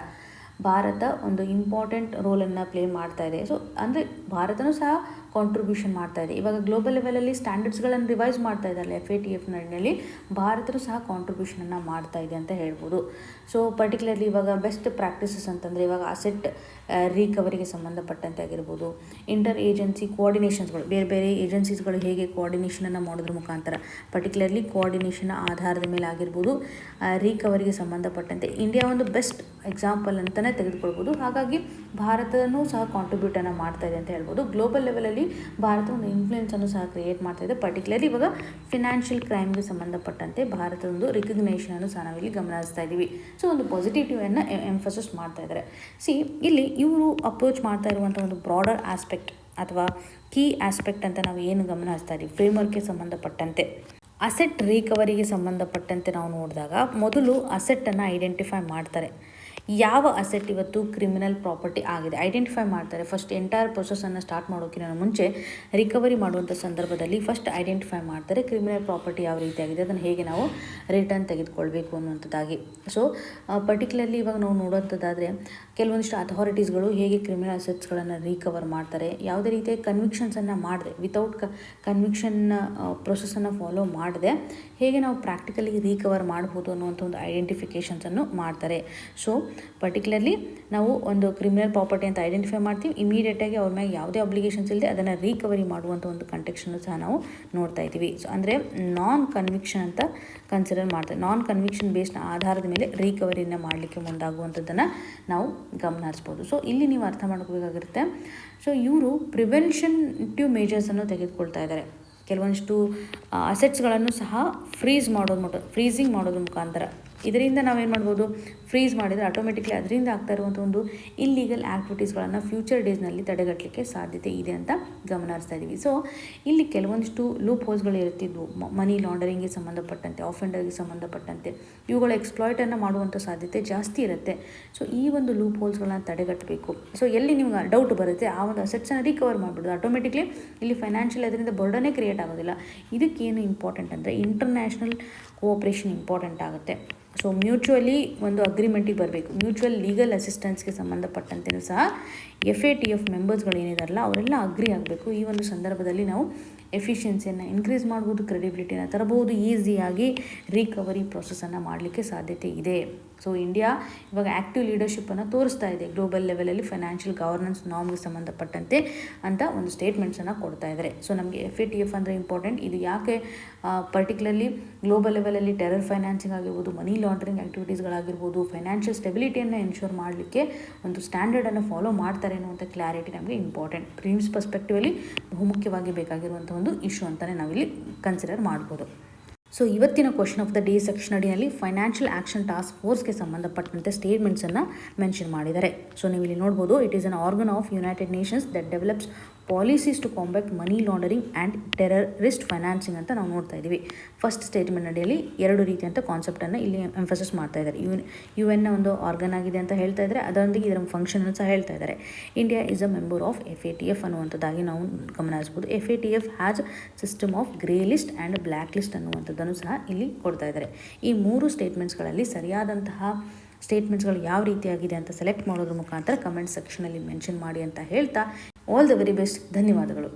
ಭಾರತ ಒಂದು ಇಂಪಾರ್ಟೆಂಟ್ ರೋಲನ್ನು ಪ್ಲೇ ಮಾಡ್ತಾ ಇದೆ. ಸೊ ಅಂದರೆ ಭಾರತನೂ ಸಹ ಕಾಂಟ್ರಿಬ್ಯೂಷನ್ ಮಾಡ್ತಾ ಇದೆ. ಇವಾಗ ಗ್ಲೋಬಲ್ ಲೆವೆಲಲ್ಲಿ ಸ್ಟ್ಯಾಂಡರ್ಡ್ಸ್ಗಳನ್ನು ರಿವೈಸ್ ಮಾಡ್ತಾ ಇದ್ದಾರೆ FATF ನಡಿನಲ್ಲಿ ಭಾರತನೂ ಸಹ ಕಾಂಟ್ರಿಬ್ಯೂಷನನ್ನು ಮಾಡ್ತಾ ಇದೆ ಅಂತ ಹೇಳ್ಬೋದು. ಸೊ ಪರ್ಟಿಕ್ಯುಲರ್ಲಿ ಇವಾಗ ಬೆಸ್ಟ್ ಪ್ರಾಕ್ಟೀಸಸ್ ಅಂತಂದರೆ ಇವಾಗ ಅಸೆಟ್ ರಿಕವರಿಗೆ ಸಂಬಂಧಪಟ್ಟಂತೆ ಆಗಿರ್ಬೋದು, ಇಂಟರ್ ಏಜೆನ್ಸಿ ಕೋಆರ್ಡಿನೇಷನ್ಸ್ಗಳು, ಬೇರೆ ಬೇರೆ ಏಜೆನ್ಸೀಸ್ಗಳು ಹೇಗೆ ಕೋಆರ್ಡಿನೇಷನನ್ನು ಮಾಡೋದ್ರ ಮುಖಾಂತರ ಪರ್ಟಿಕ್ಯುಲರ್ಲಿ ಕೋಆರ್ಡಿನೇಷನ್ ಆಧಾರದ ಮೇಲೆ ಆಗಿರ್ಬೋದು, ರಿಕವರಿಗೆ ಸಂಬಂಧಪಟ್ಟಂತೆ ಇಂಡಿಯಾ ಒಂದು ಬೆಸ್ಟ್ ಎಕ್ಸಾಂಪಲ್ ಅಂತಲೇ ತೆಗೆದುಕೊಳ್ಬೋದು. ಹಾಗಾಗಿ ಭಾರತನೂ ಸಹ ಕಾಂಟ್ರಿಬ್ಯೂಟನ್ನು ಮಾಡ್ತಾ ಇದೆ ಅಂತ ಹೇಳ್ಬೋದು. ಗ್ಲೋಬಲ್ ಲೆವೆಲಲ್ಲಿ ಭಾರತ ಒಂದು ಇನ್ಫ್ಲುಯೆನ್ಸನ್ನು ಸಹ ಕ್ರಿಯೇಟ್ ಮಾಡ್ತಾ ಇದೆ. ಪರ್ಟಿಕ್ಯುಲರ್ಲಿ ಇವಾಗ ಫಿನಾನ್ಷಿಯಲ್ ಕ್ರೈಮ್ಗೆ ಸಂಬಂಧಪಟ್ಟಂತೆ ಭಾರತದ ಒಂದು ರಿಕಗ್ನೇಷನನ್ನು ಸಹ ನಾವಿಲ್ಲಿ ಗಮನ ಹರಿಸ್ತಾ ಇದ್ದೀವಿ. ಸೊ ಒಂದು ಪಾಸಿಟಿವಿಟಿಯನ್ನು ಎಂಫಸಿಸ್ ಮಾಡ್ತಾ ಇದ್ದಾರೆ. ಇಲ್ಲಿ ಇವರು ಅಪ್ರೋಚ್ ಮಾಡ್ತಾ ಇರುವಂಥ ಒಂದು ಬ್ರಾಡರ್ ಆಸ್ಪೆಕ್ಟ್ ಅಥವಾ ಕೀ ಆಸ್ಪೆಕ್ಟ್ ಅಂತ ನಾವು ಏನು ಗಮನ ಹರಿಸ್ತಾ ಇದ್ದೀವಿ ಫ್ರೇಮ್ವರ್ಕ್ಗೆ ಸಂಬಂಧಪಟ್ಟಂತೆ, ಅಸೆಟ್ ರಿಕವರಿಗೆ ಸಂಬಂಧಪಟ್ಟಂತೆ ನಾವು ನೋಡಿದಾಗ ಮೊದಲು ಅಸೆಟ್ಟನ್ನು ಐಡೆಂಟಿಫೈ ಮಾಡ್ತಾರೆ. ಯಾವ ಅಸೆಟ್ ಇವತ್ತು ಕ್ರಿಮಿನಲ್ ಪ್ರಾಪರ್ಟಿ ಆಗಿದೆ ಐಡೆಂಟಿಫೈ ಮಾಡ್ತಾರೆ. ಫಸ್ಟ್ ಎಂಟೈರ್ ಪ್ರೊಸೆಸನ್ನು ಸ್ಟಾರ್ಟ್ ಮಾಡೋಕ್ಕಿಂತ ಮುಂಚೆ ರಿಕವರಿ ಮಾಡುವಂಥ ಸಂದರ್ಭದಲ್ಲಿ ಫಸ್ಟ್ ಐಡೆಂಟಿಫೈ ಮಾಡ್ತಾರೆ ಕ್ರಿಮಿನಲ್ ಪ್ರಾಪರ್ಟಿ ಯಾವ ರೀತಿಯಾಗಿದೆ, ಅದನ್ನು ಹೇಗೆ ನಾವು ರಿಟರ್ನ್ ತೆಗೆದುಕೊಳ್ಬೇಕು ಅನ್ನುವಂಥದ್ದಾಗಿ. ಸೊ ಪರ್ಟಿಕ್ಯುಲರ್ಲಿ ಇವಾಗ ನಾವು ನೋಡೋಂಥದ್ದಾದರೆ ಕೆಲವೊಂದಿಷ್ಟು ಅಥಾರಿಟೀಸ್ಗಳು ಹೇಗೆ ಕ್ರಿಮಿನಲ್ ಅಸೆಟ್ಸ್ಗಳನ್ನು ರಿಕವರ್ ಮಾಡ್ತಾರೆ, ಯಾವುದೇ ರೀತಿಯ ಕನ್ವಿಕ್ಷನ್ಸನ್ನು ಮಾಡದೆ ವಿತೌಟ್ ಕನ್ವಿಕ್ಷನ್ ಪ್ರೊಸೆಸನ್ನು ಫಾಲೋ ಮಾಡದೆ ಹೇಗೆ ನಾವು ಪ್ರಾಕ್ಟಿಕಲಿ ರಿಕವರ್ ಮಾಡ್ಬೋದು ಅನ್ನುವಂಥ ಒಂದು ಐಡೆಂಟಿಫಿಕೇಷನ್ಸನ್ನು ಮಾಡ್ತಾರೆ. ಸೊ ಪರ್ಟಿಕ್ಯುಲರ್ಲಿ ನಾವು ಒಂದು ಕ್ರಿಮಿನಲ್ ಪ್ರಾಪರ್ಟಿ ಅಂತ ಐಡೆಂಟಿಫೈ ಮಾಡ್ತೀವಿ, ಇಮಿಡಿಯೇಟಾಗಿ ಅವ್ರ ಮೇಲೆ ಯಾವುದೇ ಅಬ್ಲಿಗೇಷನ್ಸ್ ಇಲ್ಲದೆ ಅದನ್ನು ರಿಕವರಿ ಮಾಡುವಂಥ ಒಂದು ಕಂಟೆಕ್ಸ್ಟನ್ನು ಸಹ ನಾವು ನೋಡ್ತಾ ಇದ್ದೀವಿ. ಸೊ ಅಂದರೆ ನಾನ್ ಕನ್ವಿಕ್ಷನ್ ಅಂತ ಕನ್ಸಿಡರ್ ಮಾಡ್ತಾರೆ. ನಾನ್ ಕನ್ವಿಕ್ಷನ್ ಬೇಸ್ಡ್ ಆಧಾರದ ಮೇಲೆ ರಿಕವರಿನ ಮಾಡಲಿಕ್ಕೆ ಮುಂದಾಗುವಂಥದ್ದನ್ನು ನಾವು ಗಮನ ಹರಿಸ್ಬೋದು. ಸೊ ಇಲ್ಲಿ ನೀವು ಅರ್ಥ ಮಾಡ್ಕೋಬೇಕಾಗಿರುತ್ತೆ. ಸೊ ಇವರು ಪ್ರಿವೆನ್ಷನ್ಟಿವ್ ಮೇಜರ್ಸನ್ನು ತೆಗೆದುಕೊಳ್ತಾ ಇದ್ದಾರೆ. ಕೆಲವೊಂದಿಷ್ಟು ಅಸೆಟ್ಸ್ಗಳನ್ನು ಸಹ ಫ್ರೀಸಿಂಗ್ ಮಾಡೋದ್ರ ಮುಖಾಂತರ ಇದರಿಂದ ನಾವೇನು ಮಾಡ್ಬೋದು, ಫ್ರೀಸ್ ಮಾಡಿದರೆ ಆಟೋಮೆಟಿಕ್ಲಿ ಅದರಿಂದ ಆಗ್ತಾ ಇರುವಂಥ ಒಂದು ಇಲ್ಲೀಗಲ್ ಆ್ಯಕ್ಟಿವಿಟೀಸ್ಗಳನ್ನು ಫ್ಯೂಚರ್ ಡೇಸ್ನಲ್ಲಿ ತಡೆಗಟ್ಟಲಿಕ್ಕೆ ಸಾಧ್ಯತೆ ಇದೆ ಅಂತ ಗಮನ ಹರಿಸ್ತಾ ಇದ್ದೀವಿ. ಸೊ ಇಲ್ಲಿ ಕೆಲವೊಂದಿಷ್ಟು ಲೂಪ್ ಹೋಲ್ಸ್ಗಳು ಇರ್ತಿದ್ವು, ಮನಿ ಲಾಂಡರಿಂಗ್ಗೆ ಸಂಬಂಧಪಟ್ಟಂತೆ, ಆಫೆಂಡರ್ಗೆ ಸಂಬಂಧಪಟ್ಟಂತೆ ಇವುಗಳ ಎಕ್ಸ್ಪ್ಲಾಯ್ಟನ್ನು ಮಾಡುವಂಥ ಸಾಧ್ಯತೆ ಜಾಸ್ತಿ ಇರುತ್ತೆ. ಸೊ ಈ ಒಂದು ಲೂಪ್ ಹೋಲ್ಸ್ಗಳನ್ನ ತಡೆಗಟ್ಟಬೇಕು. ಸೊ ಎಲ್ಲಿ ನಿಮ್ಗೆ ಡೌಟ್ ಬರುತ್ತೆ ಆ ಒಂದು ಅಸೆಟ್ಸನ್ನು ರಿಕವರ್ ಮಾಡಿಬಿಡೋದು, ಆಟೋಮೆಟಿಕ್ಲಿ ಇಲ್ಲಿ ಫೈನಾನ್ಷಿಯಲ್ ಅದರಿಂದ ಬರ್ಡನೇ ಕ್ರಿಯೇಟ್ ಆಗೋದಿಲ್ಲ. ಇದಕ್ಕೇನು ಇಂಪಾರ್ಟೆಂಟ್ ಅಂದರೆ ಇಂಟರ್ನ್ಯಾಷನಲ್ ಕೋಆಪ್ರೇಷನ್ ಇಂಪಾರ್ಟೆಂಟ್ ಆಗುತ್ತೆ. ಸೊ ಮ್ಯೂಚುವಲಿ ಒಂದು ಅಗ್ರಿಮೆಂಟಿಗೆ ಬರಬೇಕು. ಮ್ಯೂಚುವಲ್ ಲೀಗಲ್ ಅಸಿಸ್ಟೆನ್ಸ್ಗೆ ಸಂಬಂಧಪಟ್ಟಂತೆಯೂ ಸಹ FATF ಮೆಂಬರ್ಸ್ಗಳು ಏನಿದಾರಲ್ಲ ಅವರೆಲ್ಲ ಅಗ್ರಿ ಆಗಬೇಕು. ಈ ಒಂದು ಸಂದರ್ಭದಲ್ಲಿ ನಾವು ಎಫಿಷಿಯನ್ಸಿಯನ್ನು ಇನ್ಕ್ರೀಸ್ ಮಾಡ್ಬೋದು, ಕ್ರೆಡಿಬಿಲಿಟಿನ ತರಬಹುದು, ಈಸಿಯಾಗಿ ರಿಕವರಿ ಪ್ರೊಸೆಸನ್ನು ಮಾಡಲಿಕ್ಕೆ ಸಾಧ್ಯತೆ ಇದೆ. ಸೊ ಇಂಡಿಯಾ ಇವಾಗ ಆ್ಯಕ್ಟಿವ್ ಲೀಡರ್ಶಿಪ್ಪನ್ನು ತೋರಿಸ್ತಾ ಇದೆ ಗ್ಲೋಬಲ್ ಲೆವೆಲಲ್ಲಿ ಫೈನಾನ್ಷಿಯಲ್ ಗವರ್ನೆನ್ಸ್ ನಾರ್ಮ್ಗೆ ಸಂಬಂಧಪಟ್ಟಂತೆ ಅಂತ ಒಂದು ಸ್ಟೇಟ್ಮೆಂಟ್ಸನ್ನು ಕೊಡ್ತಾ ಇದ್ದಾರೆ. ಸೊ ನಮಗೆ FATF ಅಂದರೆ ಇಂಪಾರ್ಟೆಂಟ್. ಇದು ಯಾಕೆ ಪರ್ಟಿಕ್ಯುಲರ್ಲಿ ಗ್ಲೋಬಲ್ ಲೆವೆಲಲ್ಲಿ ಟೆರರ್ ಫೈನಾನ್ಸಿಂಗ್ ಆಗಿರ್ಬೋದು, ಮನಿ ಲಾಂಡ್ರಿಂಗ್ ಆ್ಯಕ್ಟಿವಿಟೀಸ್ಗಳಾಗಿರ್ಬೋದು, ಫೈನಾನ್ಷಿಯಲ್ ಸ್ಟೆಬಿಲಿಟಿಯನ್ನು ಎನ್ಶೋರ್ ಮಾಡಲಿಕ್ಕೆ ಒಂದು ಸ್ಟ್ಯಾಂಡರ್ಡನ್ನು ಫಾಲೋ ಮಾಡ್ತಾರೆ ಅನ್ನುವಂಥ ಕ್ಲಾರಿಟಿ ನಮಗೆ ಇಂಪಾರ್ಟೆಂಟ್. ಪ್ರೀಮ್ಸ್ ಪರ್ಸ್ಪೆಕ್ಟಿವಲ್ಲಿ ಬಹುಮುಖ್ಯವಾಗಿ ಬೇಕಾಗಿರುವಂಥ ಒಂದು ಇಶ್ಯೂ ಅಂತಲೇ ನಾವಿಲ್ಲಿ ಕನ್ಸಿಡರ್ ಮಾಡ್ಬೋದು. ಸೊ ಇವತ್ತಿನ question of the day section ಅಡಿಯಲ್ಲಿ ಫೈನಾನ್ಷಿಯಲ್ ಆ್ಯಕ್ಷನ್ ಟಾಸ್ಕ್ ಫೋರ್ಸ್ಗೆ ಸಂಬಂಧಪಟ್ಟಂತೆ ಸ್ಟೇಟ್ಮೆಂಟ್ಸನ್ನು ಮೆನ್ಷನ್ ಮಾಡಿದ್ದಾರೆ. ಸೊ ನೀವು ಇಲ್ಲಿ ನೋಡ್ಬೋದು, it is an organ of United Nations that develops policies to combat money laundering and terrorist financing ಅಂತ ನಾವು ನೋಡ್ತಾ ಇದ್ದೀವಿ. ಫಸ್ಟ್ ಸ್ಟೇಟ್ಮೆಂಟ್ ಅಡಿಯಲ್ಲಿ 2 ರೀತಿಯಂಥ ಕಾನ್ಸೆಪ್ಟನ್ನು ಇಲ್ಲಿ ಎಂಫಸಿಸ್ ಮಾಡ್ತಾ ಇದ್ದಾರೆ. UN ಒಂದು ಆರ್ಗನ್ ಆಗಿದೆ ಅಂತ ಹೇಳ್ತಾ ಇದ್ದಾರೆ, ಅದರೊಂದಿಗೆ ಇದರ ಫಂಕ್ಷನ್ ಸಹ ಹೇಳ್ತಾ ಇದ್ದಾರೆ. India is a member of FATF ಅನ್ನುವಂಥದ್ದಾಗಿ ನಾವು ಗಮನಿಸ್ಬೋದು. FATF has system of grey list and black list ಅನ್ನುವಂಥದ್ದನ್ನು ಸಹ ಇಲ್ಲಿ ಕೊಡ್ತಾ ಇದ್ದಾರೆ. ಈ 3 ಸ್ಟೇಟ್ಮೆಂಟ್ಸ್ಗಳಲ್ಲಿ ಸರಿಯಾದಂತಹ ಸ್ಟೇಟ್ಮೆಂಟ್ಸ್ಗಳು ಯಾವ ರೀತಿಯಾಗಿದೆ ಅಂತ ಸೆಲೆಕ್ಟ್ ಮಾಡೋದ್ರ ಮುಖಾಂತರ ಕಮೆಂಟ್ ಸೆಕ್ಷನಲ್ಲಿ ಮೆನ್ಷನ್ ಮಾಡಿ ಅಂತ ಹೇಳ್ತಾ ಆಲ್ ದ ವೆರಿ ಬೆಸ್ಟ್. ಧನ್ಯವಾದಗಳು.